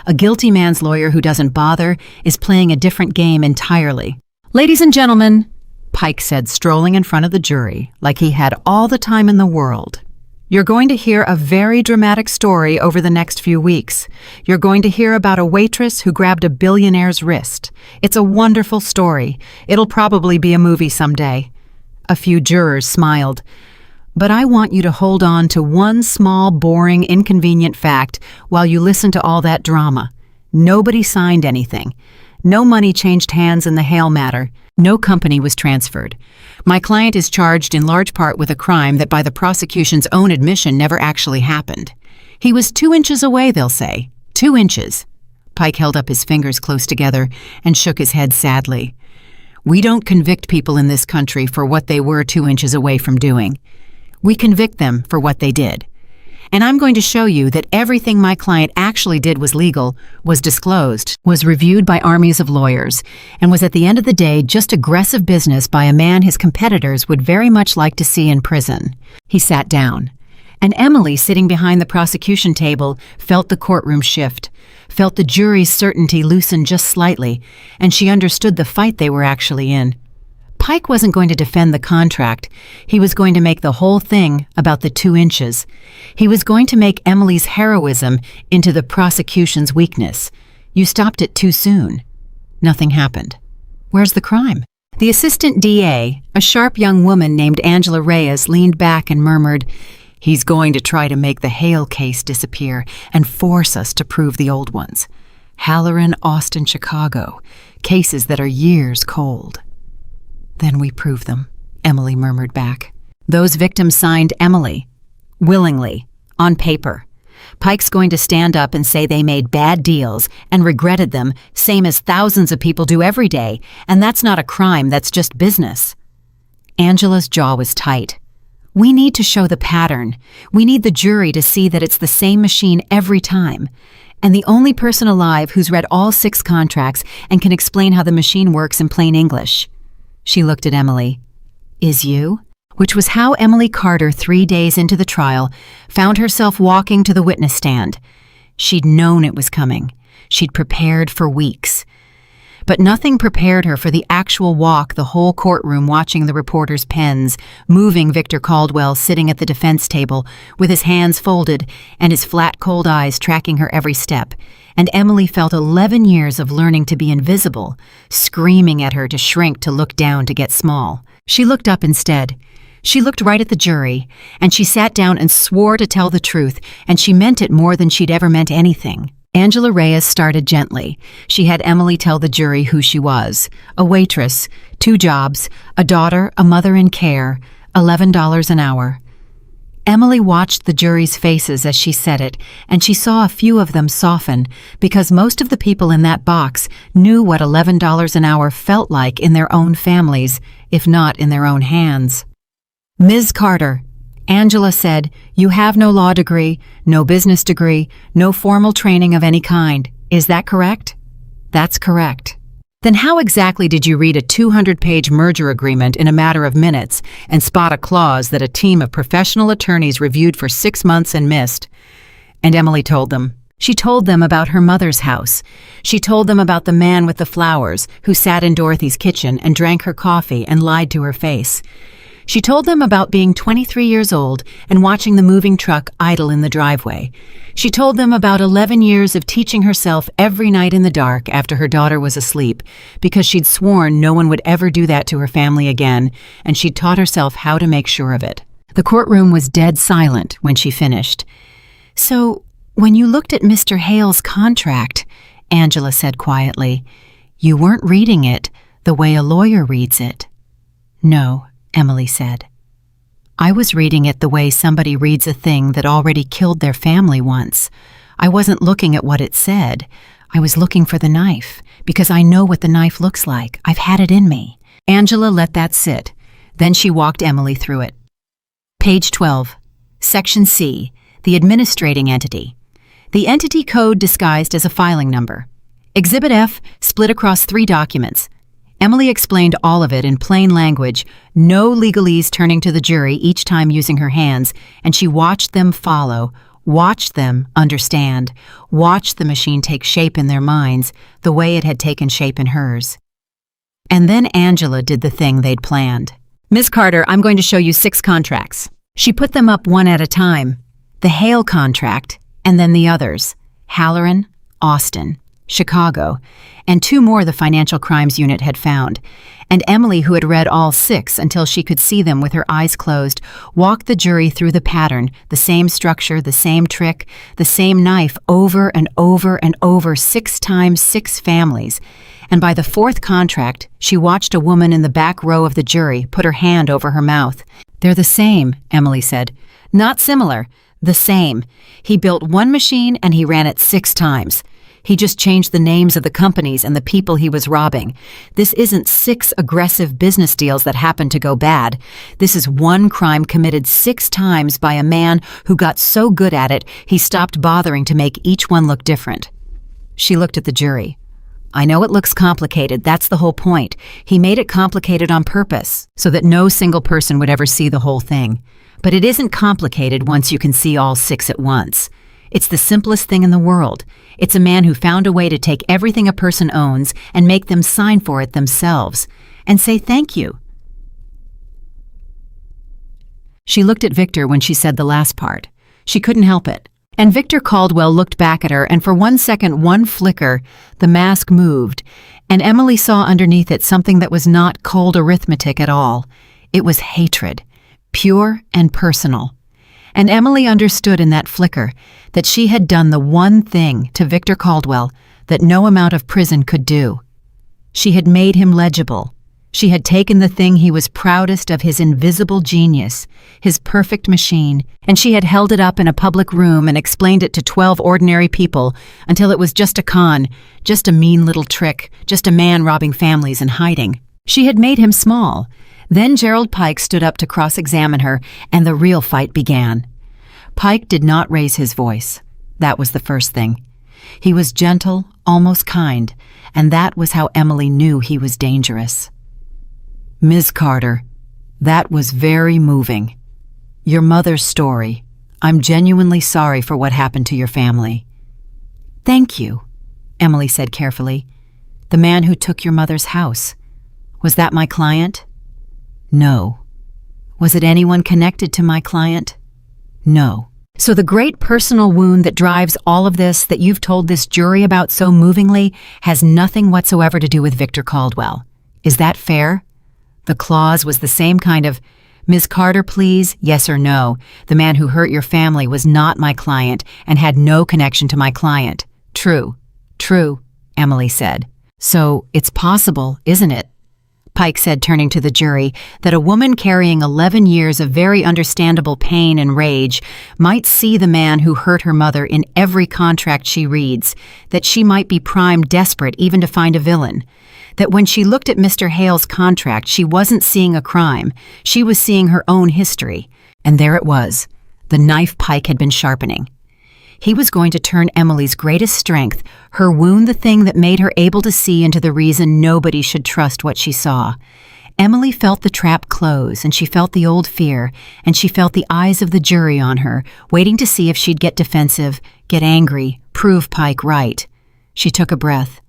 A guilty man's lawyer who doesn't bother is playing a different game entirely. "Ladies and gentlemen," Pike said, strolling in front of the jury like he had all the time in the world, "you're going to hear a very dramatic story over the next few weeks. You're going to hear about a waitress who grabbed a billionaire's wrist. It's a wonderful story. It'll probably be a movie someday." A few jurors smiled. "But I want you to hold on to one small, boring, inconvenient fact while you listen to all that drama. Nobody signed anything. No money changed hands in the Hale matter. No company was transferred. My client is charged in large part with a crime that by the prosecution's own admission never actually happened. He was 2 inches away, they'll say. 2 inches. Pike held up his fingers close together and shook his head sadly. We don't convict people in this country for what they were 2 inches away from doing. We convict them for what they did. And I'm going to show you that everything my client actually did was legal, was disclosed, was reviewed by armies of lawyers, and was at the end of the day just aggressive business by a man his competitors would very much like to see in prison. He sat down. And Emily, sitting behind the prosecution table, felt the courtroom shift, felt the jury's certainty loosen just slightly, and she understood the fight they were actually in. Pike wasn't going to defend the contract. He was going to make the whole thing about the 2 inches. He was going to make Emily's heroism into the prosecution's weakness. You stopped it too soon. Nothing happened. Where's the crime? The assistant DA, a sharp young woman named Angela Reyes, leaned back and murmured, "He's going to try to make the Hale case disappear and force us to prove the old ones. Halloran, Austin, Chicago. Cases that are years cold." "Then we prove them," Emily murmured back. "Those victims signed Emily. Willingly. On paper. Pike's going to stand up and say they made bad deals and regretted them, same as thousands of people do every day, and that's not a crime, that's just business." Angela's jaw was tight. "We need to show the pattern. We need the jury to see that it's the same machine every time. And the only person alive who's read all 6 contracts and can explain how the machine works in plain English." She looked at Emily. "Is you?" Which was how Emily Carter, 3 days into the trial, found herself walking to the witness stand. She'd known it was coming. She'd prepared for weeks. But nothing prepared her for the actual walk, the whole courtroom watching the reporters' pens, moving Victor Caldwell sitting at the defense table with his hands folded and his flat, cold eyes tracking her every step. And Emily felt 11 years of learning to be invisible, screaming at her to shrink, to look down, to get small. She looked up instead. She looked right at the jury, and she sat down and swore to tell the truth, and she meant it more than she'd ever meant anything. Angela Reyes started gently. She had Emily tell the jury who she was. A waitress, 2 jobs, a daughter, a mother in care, $11 an hour. Emily watched the jury's faces as she said it, and she saw a few of them soften, because most of the people in that box knew what $11 an hour felt like in their own families, if not in their own hands. "Ms. Carter," Angela said, "you have no law degree, no business degree, no formal training of any kind. Is that correct?" "That's correct." "Then how exactly did you read a 200-page merger agreement in a matter of minutes and spot a clause that a team of professional attorneys reviewed for 6 months and missed?" And Emily told them. She told them about her mother's house. She told them about the man with the flowers who sat in Dorothy's kitchen and drank her coffee and lied to her face. She told them about being 23 years old and watching the moving truck idle in the driveway. She told them about 11 years of teaching herself every night in the dark after her daughter was asleep, because she'd sworn no one would ever do that to her family again, and she'd taught herself how to make sure of it. The courtroom was dead silent when she finished. "So, when you looked at Mr. Hale's contract," Angela said quietly, "you weren't reading it the way a lawyer reads it." "No," Emily said. "I was reading it the way somebody reads a thing that already killed their family once. I wasn't looking at what it said. I was looking for the knife, because I know what the knife looks like. I've had it in me." Angela let that sit. Then she walked Emily through it. Page 12. Section C. The administrating entity. The entity code disguised as a filing number. Exhibit F split across 3 documents. Emily explained all of it in plain language, no legalese, turning to the jury each time using her hands, and she watched them follow, watched them understand, watched the machine take shape in their minds the way it had taken shape in hers. And then Angela did the thing they'd planned. "Ms. Carter, I'm going to show you 6 contracts." She put them up one at a time. The Hale contract, and then the others. Halloran, Austin, Chicago, and 2 more the Financial Crimes Unit had found. And Emily, who had read all 6 until she could see them with her eyes closed, walked the jury through the pattern, the same structure, the same trick, the same knife over and over and over 6 times 6 families. And by the 4th contract, she watched a woman in the back row of the jury put her hand over her mouth. "They're the same," Emily said. "Not similar, the same. He built one machine and he ran it 6 times. He just changed the names of the companies and the people he was robbing. This isn't 6 aggressive business deals that happened to go bad. This is one crime committed 6 times by a man who got so good at it he stopped bothering to make each one look different. She looked at the jury. I know it looks complicated, that's the whole point. He made it complicated on purpose, so that no single person would ever see the whole thing. But it isn't complicated once you can see all 6 at once. It's the simplest thing in the world. It's a man who found a way to take everything a person owns and make them sign for it themselves, and say thank you. She looked at Victor when she said the last part. She couldn't help it. And Victor Caldwell looked back at her, and for 1 second, one flicker, the mask moved, and Emily saw underneath it something that was not cold arithmetic at all. It was hatred, pure and personal. And Emily understood in that flicker that she had done the one thing to Victor Caldwell that no amount of prison could do. She had made him legible. She had taken the thing he was proudest of, his invisible genius, his perfect machine, and she had held it up in a public room and explained it to 12 ordinary people until it was just a con, just a mean little trick, just a man robbing families and hiding. She had made him small. Then Gerald Pike stood up to cross-examine her, and the real fight began. Pike did not raise his voice. That was the first thing. He was gentle, almost kind, and that was how Emily knew he was dangerous. Ms. Carter, that was very moving. Your mother's story. I'm genuinely sorry for what happened to your family. Thank you, Emily said carefully. The man who took your mother's house. Was that my client? No. Was it anyone connected to my client? No. So the great personal wound that drives all of this, that you've told this jury about so movingly, has nothing whatsoever to do with Victor Caldwell. Is that fair? The clause was the same kind of, Ms. Carter, please, yes or no. The man who hurt your family was not my client and had no connection to my client. True, Emily said. So it's possible, isn't it? Pike said, turning to the jury, that a woman carrying 11 years of very understandable pain and rage might see the man who hurt her mother in every contract she reads, that she might be primed desperate even to find a villain. That when she looked at Mr. Hale's contract, she wasn't seeing a crime, she was seeing her own history. And there it was, the knife Pike had been sharpening. He was going to turn Emily's greatest strength, her wound, the thing that made her able to see into the reason nobody should trust what she saw. Emily felt the trap close, and she felt the old fear, and she felt the eyes of the jury on her, waiting to see if she'd get defensive, get angry, prove Pike right. She took a breath.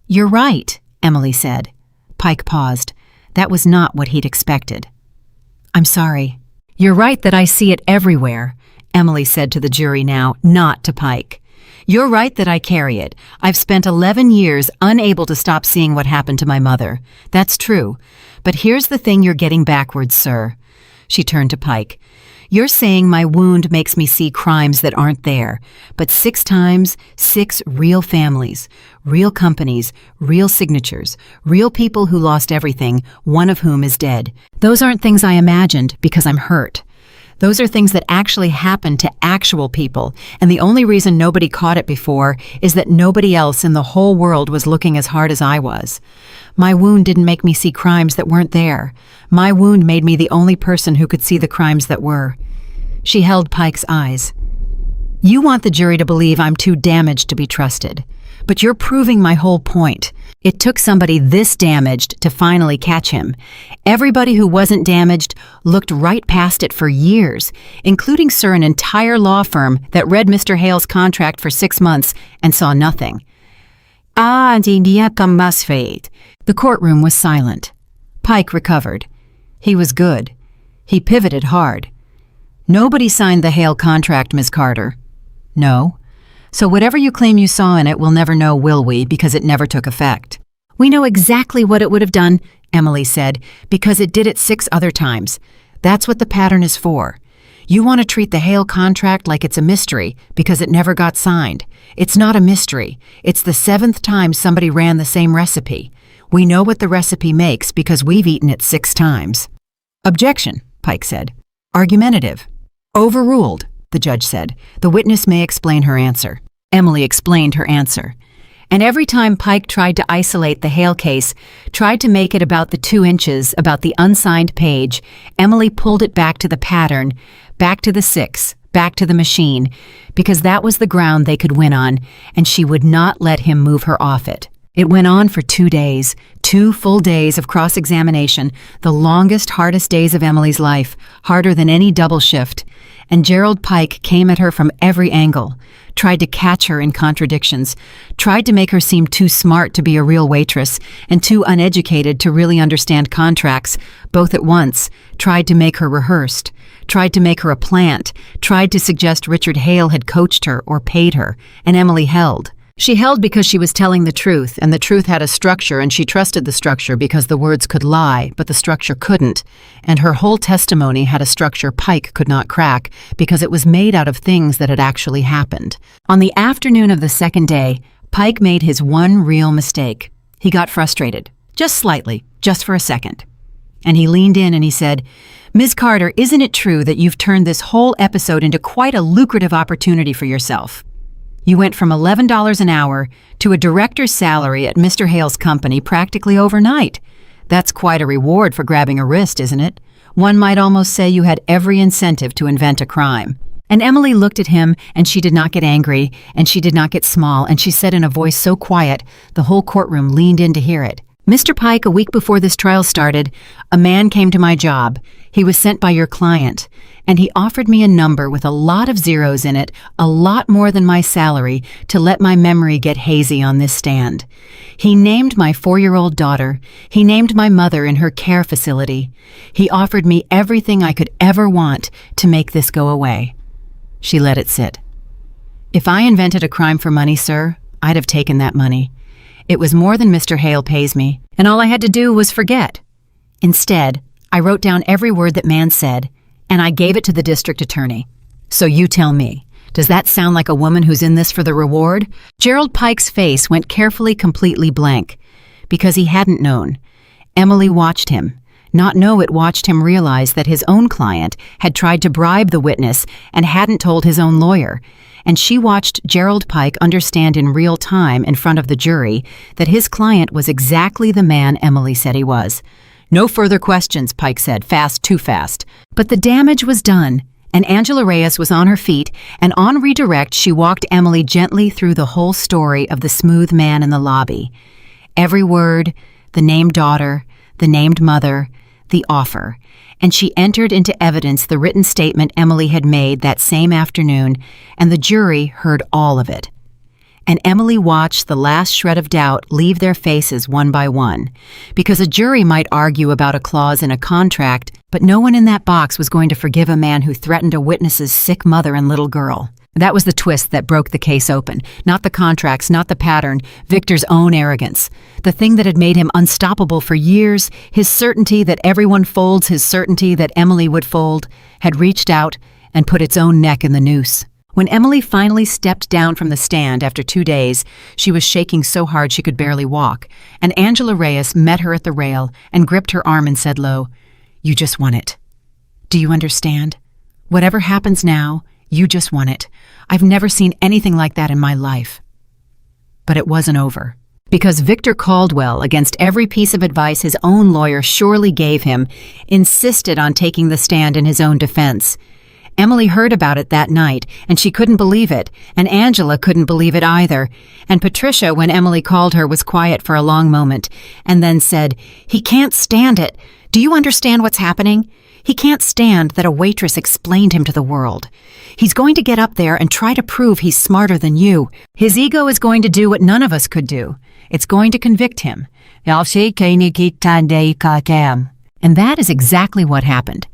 You're right, Emily said. Pike paused. That was not what he'd expected. I'm sorry. You're right that I see it everywhere, Emily said to the jury now, not to Pike. You're right that I carry it. I've spent 11 years unable to stop seeing what happened to my mother. That's true. But here's the thing you're getting backwards, sir. She turned to Pike. You're saying my wound makes me see crimes that aren't there. But 6 times, 6 real families, real companies, real signatures, real people who lost everything, one of whom is dead. Those aren't things I imagined because I'm hurt. Those are things that actually happened to actual people, and the only reason nobody caught it before is that nobody else in the whole world was looking as hard as I was. My wound didn't make me see crimes that weren't there. My wound made me the only person who could see the crimes that were. She held Pike's eyes. You want the jury to believe I'm too damaged to be trusted, but you're proving my whole point. It took somebody this damaged to finally catch him. Everybody who wasn't damaged looked right past it for years, including, sir, an entire law firm that read Mr. Hale's contract for 6 months and saw nothing. The courtroom was silent. Pike recovered. He was good. He pivoted hard. Nobody signed the Hale contract, Miss Carter. No. So whatever you claim you saw in it, we'll never know, will we, because it never took effect. We know exactly what it would have done, Emily said, because it did it 6 other times. That's what the pattern is for. You want to treat the Hale contract like it's a mystery because it never got signed. It's not a mystery. It's the 7th time somebody ran the same recipe. We know what the recipe makes because we've eaten it 6 times. Objection, Pike said. Argumentative. Overruled, the judge said. The witness may explain her answer. Emily explained her answer. And every time Pike tried to isolate the Hale case, tried to make it about the 2 inches, about the unsigned page, Emily pulled it back to the pattern, back to the 6, back to the machine, because that was the ground they could win on, and she would not let him move her off it. It went on for 2 days, 2 full days of cross-examination, the longest, hardest days of Emily's life, harder than any double shift. And Gerald Pike came at her from every angle, tried to catch her in contradictions, tried to make her seem too smart to be a real waitress and too uneducated to really understand contracts, both at once, tried to make her rehearsed, tried to make her a plant, tried to suggest Richard Hale had coached her or paid her, and Emily held. She held because she was telling the truth, and the truth had a structure, and she trusted the structure because the words could lie, but the structure couldn't. And her whole testimony had a structure Pike could not crack because it was made out of things that had actually happened. On the afternoon of the second day, Pike made his one real mistake. He got frustrated, just slightly, just for a second. And he leaned in and he said, "Ms. Carter, isn't it true that you've turned this whole episode into quite a lucrative opportunity for yourself? You went from $11 an hour to a director's salary at Mr. Hale's company practically overnight. That's quite a reward for grabbing a wrist, isn't it? One might almost say you had every incentive to invent a crime." And Emily looked at him, and she did not get angry, and she did not get small, and she said in a voice so quiet, the whole courtroom leaned in to hear it, "Mr. Pike, a week before this trial started, a man came to my job. He was sent by your client, and he offered me a number with a lot of zeros in it, a lot more than my salary, to let my memory get hazy on this stand. He named my 4-year-old daughter. He named my mother in her care facility. He offered me everything I could ever want to make this go away." She let it sit. "If I invented a crime for money, sir, I'd have taken that money. It was more than Mr. Hale pays me, and all I had to do was forget. Instead, I wrote down every word that man said, and I gave it to the district attorney. So you tell me, does that sound like a woman who's in this for the reward?" Gerald Pike's face went carefully completely blank, because he hadn't known. Emily watched him. Not know it watched him realize that his own client had tried to bribe the witness and hadn't told his own lawyer. And she watched Gerald Pike understand in real time in front of the jury that his client was exactly the man Emily said he was. "No further questions," Pike said, fast, too fast. But the damage was done, and Angela Reyes was on her feet, and on redirect she walked Emily gently through the whole story of the smooth man in the lobby. Every word, the named daughter, the named mother, the offer, and she entered into evidence the written statement Emily had made that same afternoon, and the jury heard all of it. And Emily watched the last shred of doubt leave their faces one by one, because a jury might argue about a clause in a contract, but no one in that box was going to forgive a man who threatened a witness's sick mother and little girl. That was the twist that broke the case open. Not the contracts, not the pattern, Victor's own arrogance. The thing that had made him unstoppable for years, his certainty that everyone folds, his certainty that Emily would fold, had reached out and put its own neck in the noose. When Emily finally stepped down from the stand after 2 days, she was shaking so hard she could barely walk, and Angela Reyes met her at the rail and gripped her arm and said low, "You just won it. Do you understand? Whatever happens now, you just won it. I've never seen anything like that in my life." But it wasn't over. Because Victor Caldwell, against every piece of advice his own lawyer surely gave him, insisted on taking the stand in his own defense. Emily heard about it that night, and she couldn't believe it, and Angela couldn't believe it either. And Patricia, when Emily called her, was quiet for a long moment, and then said, "He can't stand it. Do you understand what's happening? He can't stand that a waitress explained him to the world. He's going to get up there and try to prove he's smarter than you. His ego is going to do what none of us could do. It's going to convict him." And that is exactly what happened.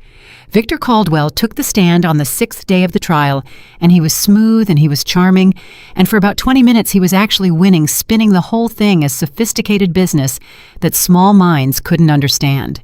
Victor Caldwell took the stand on the 6th day of the trial, and he was smooth and he was charming, and for about 20 minutes he was actually winning, spinning the whole thing as sophisticated business that small minds couldn't understand.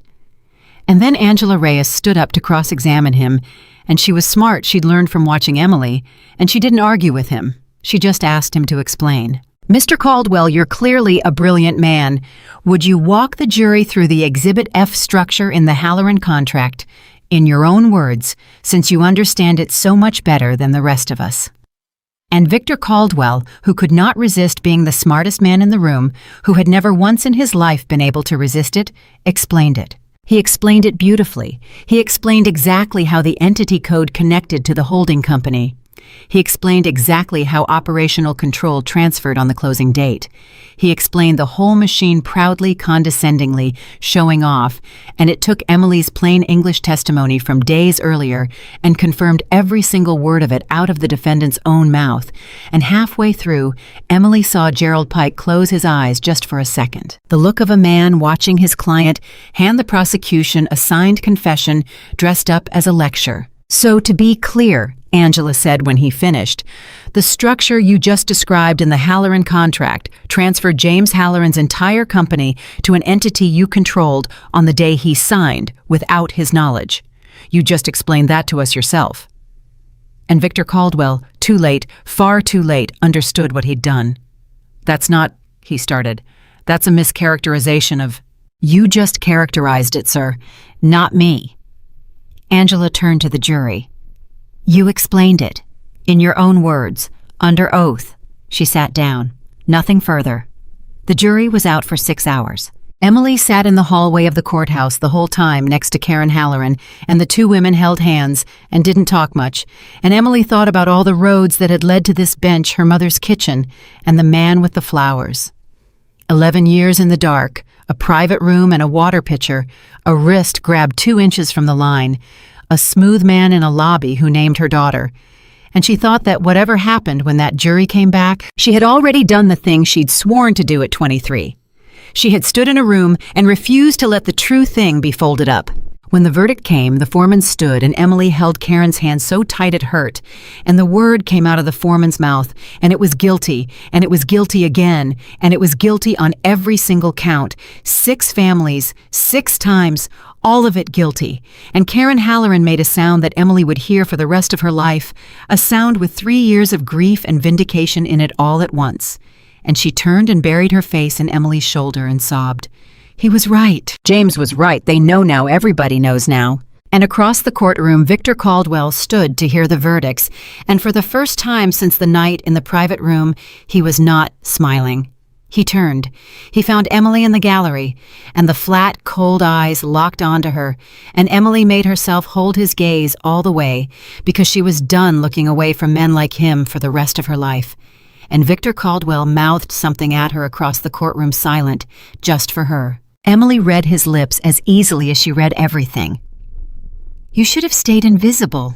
And then Angela Reyes stood up to cross-examine him, and she was smart. She'd learned from watching Emily, and she didn't argue with him. She just asked him to explain. "Mr. Caldwell, you're clearly a brilliant man. Would you walk the jury through the Exhibit F structure in the Halloran contract, in your own words, since you understand it so much better than the rest of us?" And Victor Caldwell, who could not resist being the smartest man in the room, who had never once in his life been able to resist it, explained it. He explained it beautifully. He explained exactly how the entity code connected to the holding company. He explained exactly how operational control transferred on the closing date. He explained the whole machine proudly, condescendingly, showing off, and it took Emily's plain English testimony from days earlier and confirmed every single word of it out of the defendant's own mouth. And halfway through, Emily saw Gerald Pike close his eyes just for a second. The look of a man watching his client hand the prosecution a signed confession dressed up as a lecture. "So to be clear," Angela said when he finished, "the structure you just described in the Halloran contract transferred James Halloran's entire company to an entity you controlled on the day he signed without his knowledge. You just explained that to us yourself." And Victor Caldwell, too late, far too late, understood what he'd done. "That's not," he started. "That's a mischaracterization of—" "You just characterized it, sir, not me." Angela turned to the jury. "You explained it, in your own words, under oath." She sat down. Nothing further. The jury was out for 6 hours. Emily sat in the hallway of the courthouse the whole time next to Karen Halloran, and the two women held hands and didn't talk much, and Emily thought about all the roads that had led to this bench, her mother's kitchen, and the man with the flowers. 11 years in the dark, a private room and a water pitcher, a wrist grabbed 2 inches from the line, a smooth man in a lobby who named her daughter. And she thought that whatever happened when that jury came back, she had already done the thing she'd sworn to do at 23. She had stood in a room and refused to let the true thing be folded up. When the verdict came, the foreman stood and Emily held Karen's hand so tight it hurt, and the word came out of the foreman's mouth, and it was guilty, and it was guilty again, and it was guilty on every single count. 6 families, 6 times, all of it guilty. And Karen Halloran made a sound that Emily would hear for the rest of her life, a sound with 3 years of grief and vindication in it all at once. And she turned and buried her face in Emily's shoulder and sobbed. He was right. James was right. They know now. Everybody knows now. And across the courtroom, Victor Caldwell stood to hear the verdicts, and for the first time since the night in the private room, he was not smiling. He turned. He found Emily in the gallery, and the flat, cold eyes locked onto her, and Emily made herself hold his gaze all the way, because she was done looking away from men like him for the rest of her life. And Victor Caldwell mouthed something at her across the courtroom silent, just for her. Emily read his lips as easily as she read everything. "You should have stayed invisible."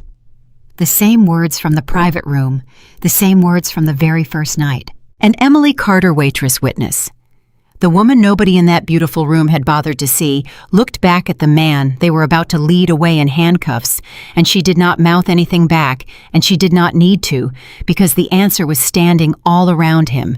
The same words from the private room, the same words from the very first night. And Emily Carter, waitress witness. The woman nobody in that beautiful room had bothered to see looked back at the man they were about to lead away in handcuffs, and she did not mouth anything back, and she did not need to, because the answer was standing all around him.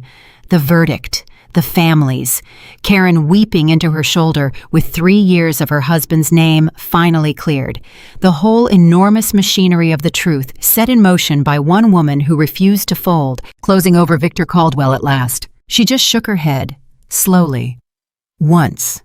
The verdict, the families, Karen weeping into her shoulder with 3 years of her husband's name finally cleared. The whole enormous machinery of the truth set in motion by one woman who refused to fold, closing over Victor Caldwell at last. She just shook her head. Slowly. "Once."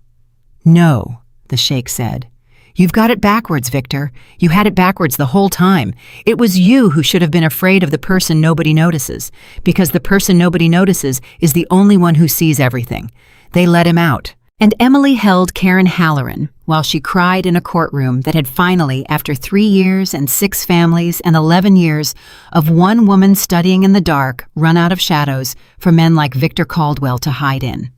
"No," the sheikh said. "You've got it backwards, Victor. You had it backwards the whole time. It was you who should have been afraid of the person nobody notices, because the person nobody notices is the only one who sees everything. They let him out." And Emily held Karen Halloran while she cried in a courtroom that had finally, after 3 years and 6 families and 11 years of one woman studying in the dark, run out of shadows for men like Victor Caldwell to hide in.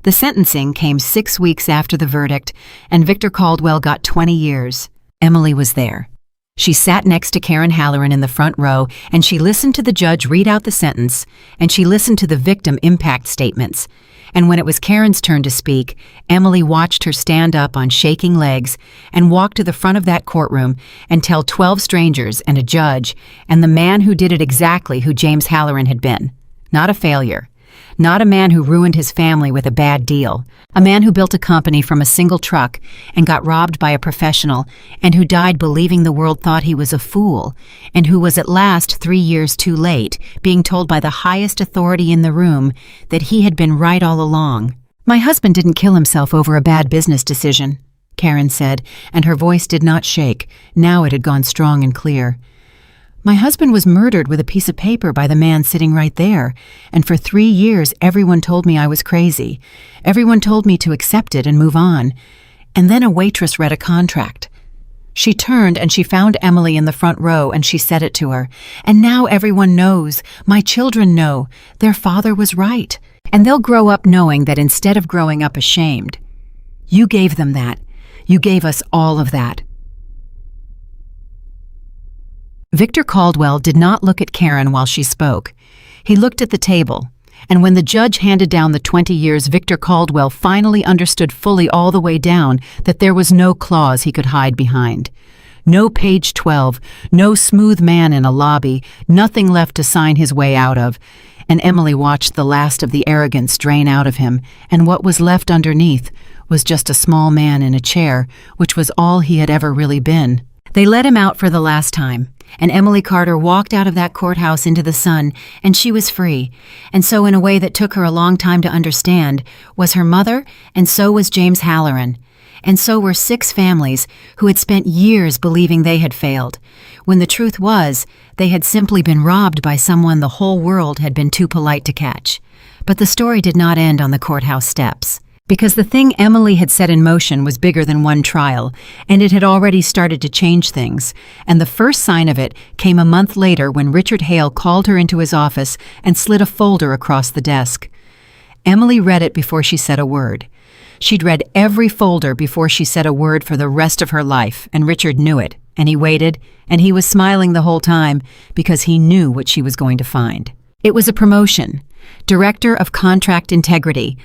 The sentencing came 6 weeks after the verdict, and Victor Caldwell got 20 years. Emily was there. She sat next to Karen Halloran in the front row, and she listened to the judge read out the sentence, and she listened to the victim impact statements. And when it was Karen's turn to speak, Emily watched her stand up on shaking legs and walk to the front of that courtroom and tell 12 strangers and a judge and the man who did it exactly who James Halloran had been. Not a failure. Not a man who ruined his family with a bad deal. A man who built a company from a single truck and got robbed by a professional, and who died believing the world thought he was a fool, and who was at last 3 years too late, being told by the highest authority in the room that he had been right all along. "My husband didn't kill himself over a bad business decision," Karen said, and her voice did not shake. Now it had gone strong and clear. My husband was murdered with a piece of paper by the man sitting right there, and for 3 years everyone told me I was crazy. Everyone told me to accept it and move on. And then a waitress read a contract. She turned and she found Emily in the front row and she said it to her. And now everyone knows. My children know. Their father was right. And they'll grow up knowing that instead of growing up ashamed. You gave them that. You gave us all of that. Victor Caldwell did not look at Karen while she spoke. He looked at the table. And when the judge handed down the 20 years, Victor Caldwell finally understood fully all the way down that there was no clause he could hide behind. No page 12, no smooth man in a lobby, nothing left to sign his way out of. And Emily watched the last of the arrogance drain out of him, and what was left underneath was just a small man in a chair, which was all he had ever really been. They let him out for the last time. And Emily Carter walked out of that courthouse into the sun, and she was free. And so in a way that took her a long time to understand, was her mother, and so was James Halloran. And so were 6 families who had spent years believing they had failed, when the truth was they had simply been robbed by someone the whole world had been too polite to catch. But the story did not end on the courthouse steps. Because the thing Emily had set in motion was bigger than one trial, and it had already started to change things. And the first sign of it came a month later when Richard Hale called her into his office and slid a folder across the desk. Emily read it before she said a word. She'd read every folder before she said a word for the rest of her life, and Richard knew it, and he waited, and he was smiling the whole time because he knew what she was going to find. It was a promotion, Director of Contract Integrity,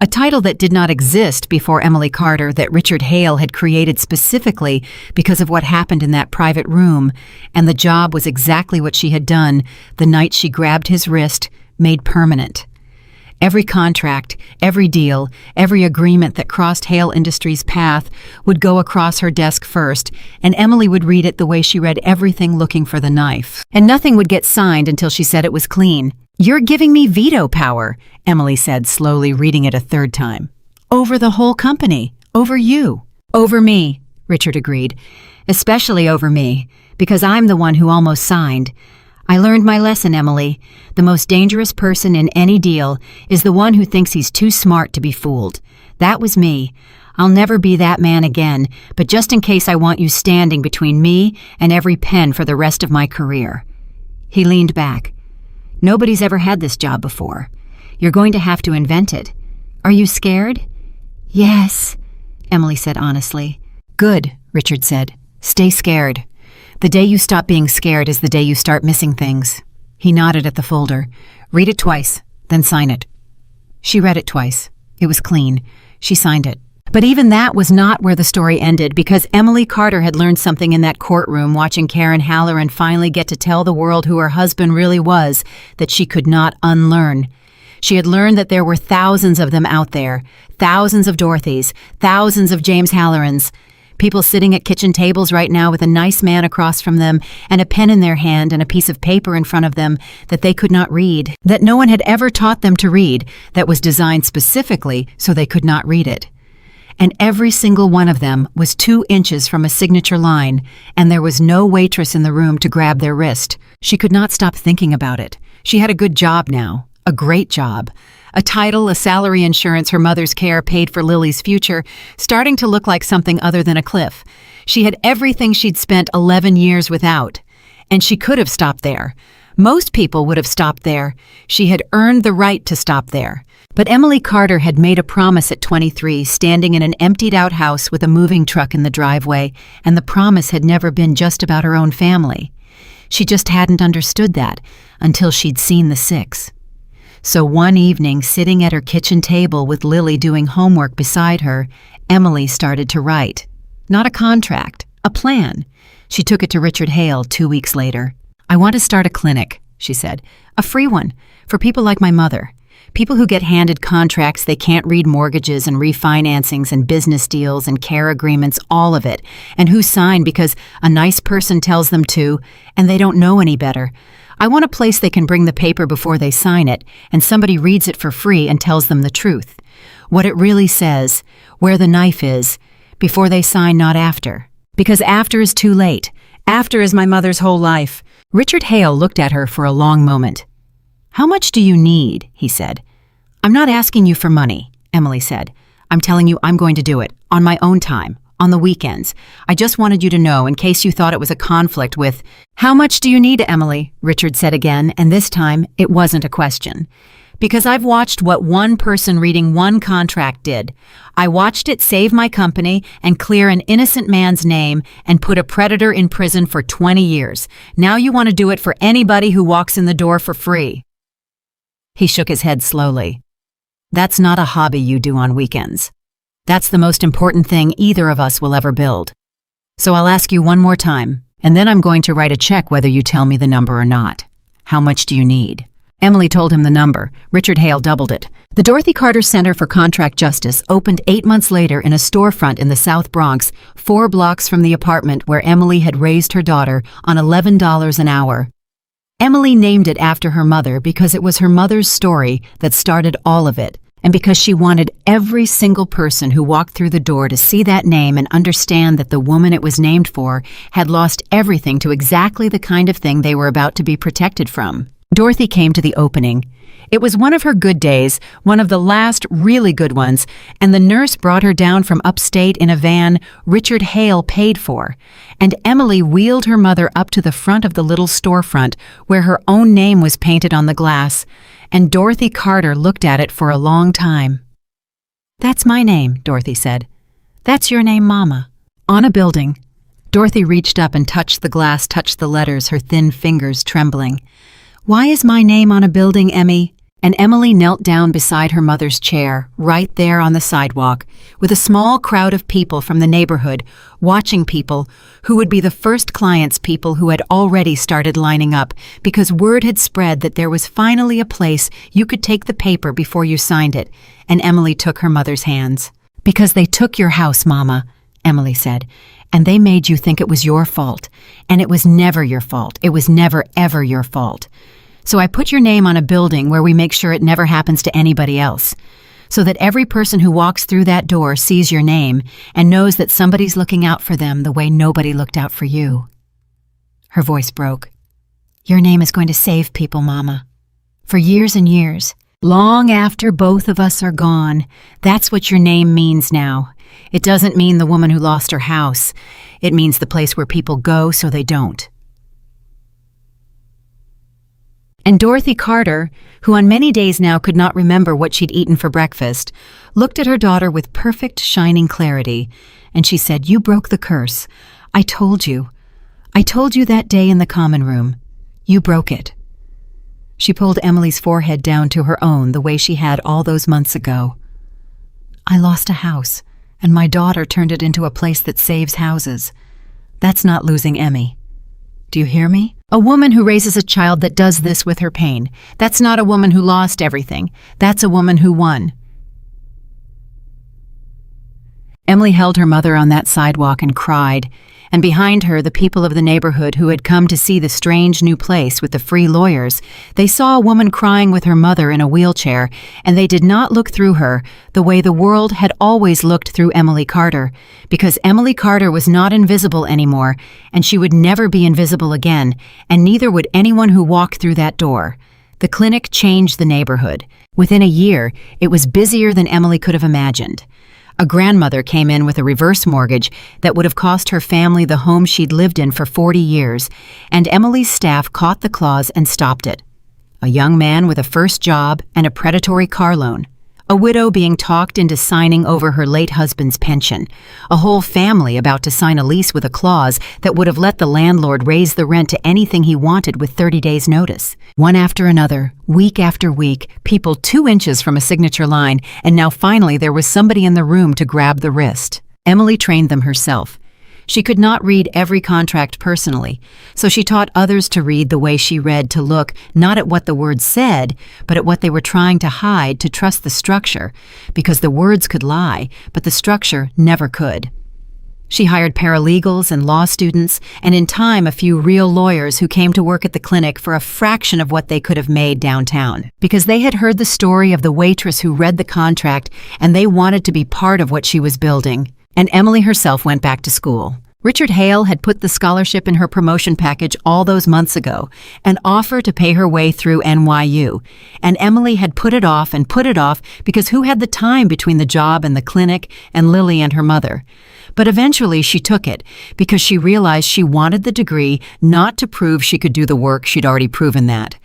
a title that did not exist before Emily Carter, that Richard Hale had created specifically because of what happened in that private room, and the job was exactly what she had done the night she grabbed his wrist, made permanent. Every contract, every deal, every agreement that crossed Hale Industries' path would go across her desk first, and Emily would read it the way she read everything looking for the knife. And nothing would get signed until she said it was clean. "You're giving me veto power," Emily said, slowly reading it a third time. "Over the whole company. Over you." "Over me," Richard agreed. "Especially over me, because I'm the one who almost signed. I learned my lesson, Emily. The most dangerous person in any deal is the one who thinks he's too smart to be fooled. That was me. I'll never be that man again, but just in case I want you standing between me and every pen for the rest of my career." He leaned back. "Nobody's ever had this job before. You're going to have to invent it. Are you scared?" "Yes," Emily said honestly. "Good," Richard said. "Stay scared. The day you stop being scared is the day you start missing things." He nodded at the folder. "Read it twice, then sign it." She read it twice. It was clean. She signed it. But even that was not where the story ended, because Emily Carter had learned something in that courtroom watching Karen Halloran finally get to tell the world who her husband really was that she could not unlearn. She had learned that there were thousands of them out there, thousands of Dorothys, thousands of James Hallorans, people sitting at kitchen tables right now with a nice man across from them and a pen in their hand and a piece of paper in front of them that they could not read, that no one had ever taught them to read, that was designed specifically so they could not read it. And every single one of them was 2 inches from a signature line, and there was no waitress in the room to grab their wrist. She could not stop thinking about it. She had a good job now, a great job. A title, a salary, insurance, her mother's care paid for Lily's future, starting to look like something other than a cliff. She had everything she'd spent 11 years without. And she could have stopped there. Most people would have stopped there. She had earned the right to stop there. But Emily Carter had made a promise at 23, standing in an emptied-out house with a moving truck in the driveway, and the promise had never been just about her own family. She just hadn't understood that until she'd seen the 6. So one evening, sitting at her kitchen table with Lily doing homework beside her, Emily started to write. Not a contract, a plan. She took it to Richard Hale 2 weeks later. "I want to start a clinic," she said. "A free one, for people like my mother. People who get handed contracts they can't read, mortgages and refinancings and business deals and care agreements, all of it, and who sign because a nice person tells them to, and they don't know any better. I want a place they can bring the paper before they sign it, and somebody reads it for free and tells them the truth. What it really says, where the knife is, before they sign, not after. Because after is too late. After is my mother's whole life." Richard Hale looked at her for a long moment. "How much do you need?" he said. "I'm not asking you for money," Emily said. "I'm telling you I'm going to do it, on my own time, on the weekends. I just wanted you to know in case you thought it was a conflict with—" "How much do you need, Emily?" Richard said again, and this time it wasn't a question. "Because I've watched what one person reading one contract did. I watched it save my company and clear an innocent man's name and put a predator in prison for 20 years. Now you want to do it for anybody who walks in the door for free." He shook his head slowly. "That's not a hobby you do on weekends. That's the most important thing either of us will ever build. So I'll ask you one more time, and then I'm going to write a check whether you tell me the number or not. How much do you need?" Emily told him the number. Richard Hale doubled it. The Dorothy Carter Center for Contract Justice opened 8 months later in a storefront in the South Bronx, 4 blocks from the apartment where Emily had raised her daughter, on $11 an hour. Emily named it after her mother because it was her mother's story that started all of it, and because she wanted every single person who walked through the door to see that name and understand that the woman it was named for had lost everything to exactly the kind of thing they were about to be protected from. Dorothy came to the opening. It was one of her good days, one of the last really good ones, and the nurse brought her down from upstate in a van Richard Hale paid for, and Emily wheeled her mother up to the front of the little storefront where her own name was painted on the glass, and Dorothy Carter looked at it for a long time. "That's my name," Dorothy said. "That's your name, Mama." On a building. Dorothy reached up and touched the glass, touched the letters, her thin fingers trembling. "Why is my name on a building, Emmy?" And Emily knelt down beside her mother's chair, right there on the sidewalk, with a small crowd of people from the neighborhood, watching people who would be the first clients, people who had already started lining up, because word had spread that there was finally a place you could take the paper before you signed it, and Emily took her mother's hands. "Because they took your house, Mama," Emily said, "and they made you think it was your fault, and it was never your fault. It was never, ever your fault. So I put your name on a building where we make sure it never happens to anybody else, so that every person who walks through that door sees your name and knows that somebody's looking out for them the way nobody looked out for you." Her voice broke. "Your name is going to save people, Mama. For years and years, long after both of us are gone. That's what your name means now. It doesn't mean the woman who lost her house. It means the place where people go so they don't." And Dorothy Carter, who on many days now could not remember what she'd eaten for breakfast, looked at her daughter with perfect, shining clarity, and she said, "You broke the curse. I told you. I told you that day in the common room. You broke it." She pulled Emily's forehead down to her own the way she had all those months ago. "I lost a house, and my daughter turned it into a place that saves houses. That's not losing Emmy. Do you hear me? A woman who raises a child that does this with her pain. That's not a woman who lost everything. That's a woman who won." Emily held her mother on that sidewalk and cried, and behind her the people of the neighborhood who had come to see the strange new place with the free lawyers. They saw a woman crying with her mother in a wheelchair, and they did not look through her the way the world had always looked through Emily Carter, because Emily Carter was not invisible anymore, and she would never be invisible again, and neither would anyone who walked through that door. The clinic changed the neighborhood. Within a year, it was busier than Emily could have imagined. A grandmother came in with a reverse mortgage that would have cost her family the home she'd lived in for 40 years, and Emily's staff caught the clause and stopped it. A young man with a first job and a predatory car loan. A widow being talked into signing over her late husband's pension. A whole family about to sign a lease with a clause that would have let the landlord raise the rent to anything he wanted with 30 days' notice. One after another, week after week, people 2 inches from a signature line, and now finally there was somebody in the room to grab the wrist. Emily trained them herself. She could not read every contract personally, so she taught others to read the way she read, to look not at what the words said, but at what they were trying to hide, to trust the structure, because the words could lie, but the structure never could. She hired paralegals and law students, and in time a few real lawyers who came to work at the clinic for a fraction of what they could have made downtown, because they had heard the story of the waitress who read the contract, and they wanted to be part of what she was building. And Emily herself went back to school. Richard Hale had put the scholarship in her promotion package all those months ago, an offer to pay her way through NYU, and Emily had put it off because who had the time between the job and the clinic and Lily and her mother? But eventually she took it because she realized she wanted the degree not to prove she could do the work, she'd already proven that,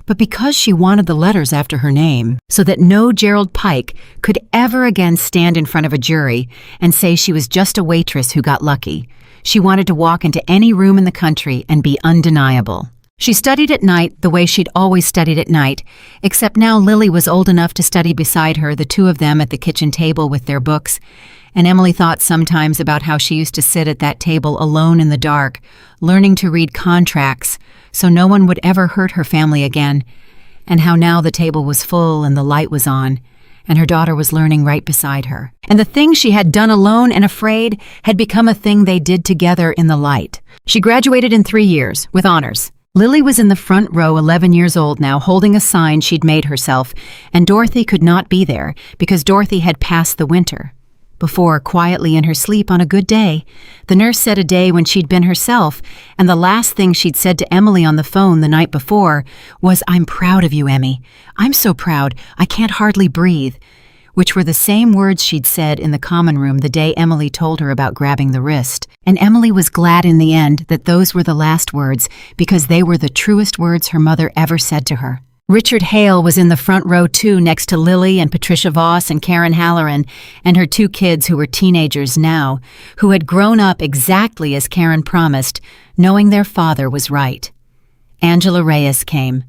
but because she wanted the letters after her name so that no Gerald Pike could ever again stand in front of a jury and say she was just a waitress who got lucky. She wanted to walk into any room in the country and be undeniable. She studied at night the way she'd always studied at night, except now Lily was old enough to study beside her, the two of them at the kitchen table with their books, and Emily thought sometimes about how she used to sit at that table alone in the dark, learning to read contracts so no one would ever hurt her family again, and how now the table was full and the light was on, and her daughter was learning right beside her. And the thing she had done alone and afraid had become a thing they did together in the light. She graduated in 3 years, with honors. Lily was in the front row, 11 years old now, holding a sign she'd made herself, and Dorothy could not be there because Dorothy had passed the winter. Before, quietly in her sleep on a good day, the nurse said a day when she'd been herself, and the last thing she'd said to Emily on the phone the night before was, "I'm proud of you, Emmy. I'm so proud, I can't hardly breathe," which were the same words she'd said in the common room the day Emily told her about grabbing the wrist. And Emily was glad in the end that those were the last words because they were the truest words her mother ever said to her. Richard Hale was in the front row too, next to Lily and Patricia Voss and Karen Halloran and her 2 kids who were teenagers now, who had grown up exactly as Karen promised, knowing their father was right. Angela Reyes came.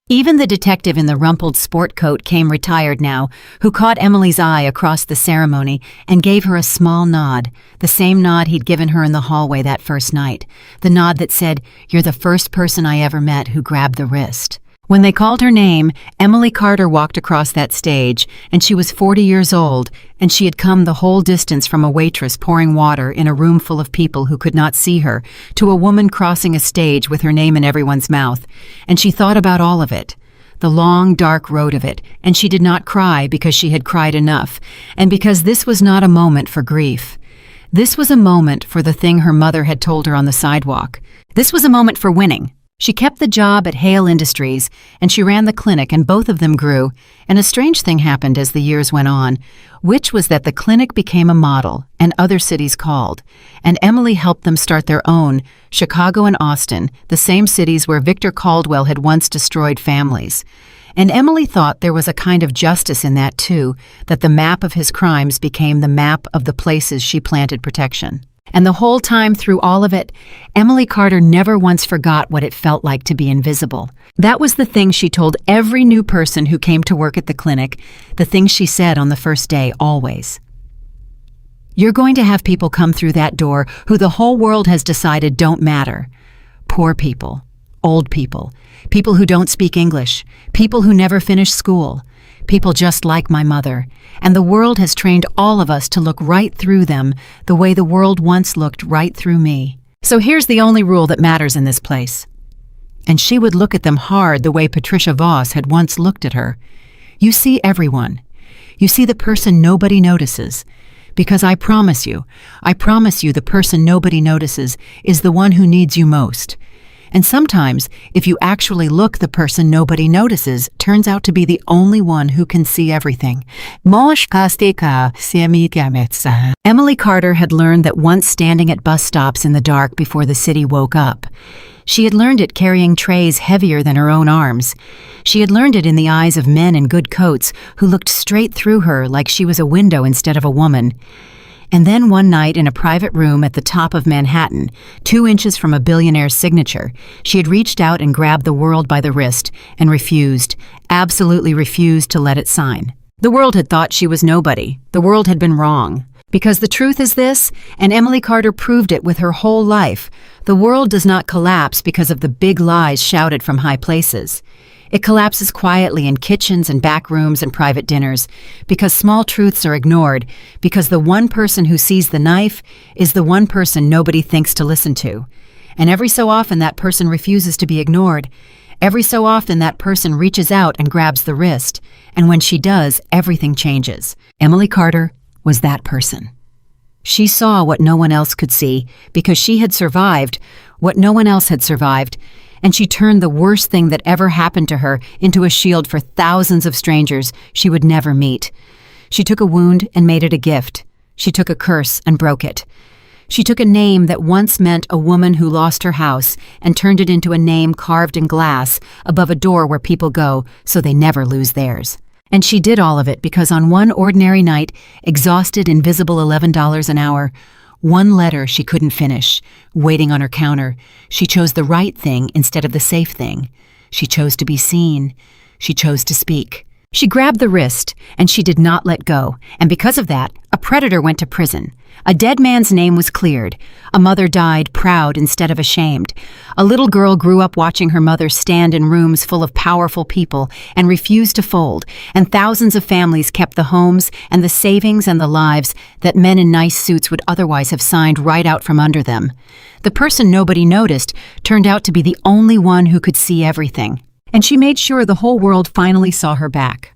Even the detective in the rumpled sport coat came, retired now, who caught Emily's eye across the ceremony and gave her a small nod, the same nod he'd given her in the hallway that first night, the nod that said, "You're the first person I ever met who grabbed the wrist." When they called her name, Emily Carter walked across that stage, and she was 40 years old, and she had come the whole distance from a waitress pouring water in a room full of people who could not see her, to a woman crossing a stage with her name in everyone's mouth, and she thought about all of it, the long, dark road of it, and she did not cry because she had cried enough, and because this was not a moment for grief. This was a moment for the thing her mother had told her on the sidewalk. This was a moment for winning. She kept the job at Hale Industries, and she ran the clinic, and both of them grew, and a strange thing happened as the years went on, which was that the clinic became a model, and other cities called, and Emily helped them start their own, Chicago and Austin, the same cities where Victor Caldwell had once destroyed families. And Emily thought there was a kind of justice in that too, that the map of his crimes became the map of the places she planted protection. And the whole time through all of it, Emily Carter never once forgot what it felt like to be invisible. That was the thing she told every new person who came to work at the clinic, the thing she said on the first day, always. "You're going to have people come through that door who the whole world has decided don't matter. Poor people, old people, people who don't speak English, people who never finished school, people just like my mother, and the world has trained all of us to look right through them the way the world once looked right through me. So here's the only rule that matters in this place." And she would look at them hard the way Patricia Voss had once looked at her. "You see everyone. You see the person nobody notices. Because I promise you the person nobody notices is the one who needs you most. And sometimes, if you actually look, the person nobody notices turns out to be the only one who can see everything." Emily Carter had learned that once standing at bus stops in the dark before the city woke up. She had learned it carrying trays heavier than her own arms. She had learned it in the eyes of men in good coats who looked straight through her like she was a window instead of a woman. And then one night in a private room at the top of Manhattan, 2 inches from a billionaire's signature, she had reached out and grabbed the world by the wrist and refused, absolutely refused to let it sign. The world had thought she was nobody. The world had been wrong. Because the truth is this, and Emily Carter proved it with her whole life, the world does not collapse because of the big lies shouted from high places. It collapses quietly in kitchens and back rooms and private dinners, because small truths are ignored, because the one person who sees the knife is the one person nobody thinks to listen to. And every so often that person refuses to be ignored. Every so often that person reaches out and grabs the wrist, and when she does, everything changes. Emily Carter was that person. She saw what no one else could see, because she had survived what no one else had survived, and she turned the worst thing that ever happened to her into a shield for thousands of strangers she would never meet. She took a wound and made it a gift. She took a curse and broke it. She took a name that once meant a woman who lost her house and turned it into a name carved in glass above a door where people go so they never lose theirs. And she did all of it because on one ordinary night, exhausted, invisible $11 an hour, one letter she couldn't finish, waiting on her counter, she chose the right thing instead of the safe thing. She chose to be seen. She chose to speak. She grabbed the wrist, and she did not let go, and because of that, a predator went to prison. A dead man's name was cleared. A mother died proud instead of ashamed. A little girl grew up watching her mother stand in rooms full of powerful people and refused to fold, and thousands of families kept the homes and the savings and the lives that men in nice suits would otherwise have signed right out from under them. The person nobody noticed turned out to be the only one who could see everything. And she made sure the whole world finally saw her back.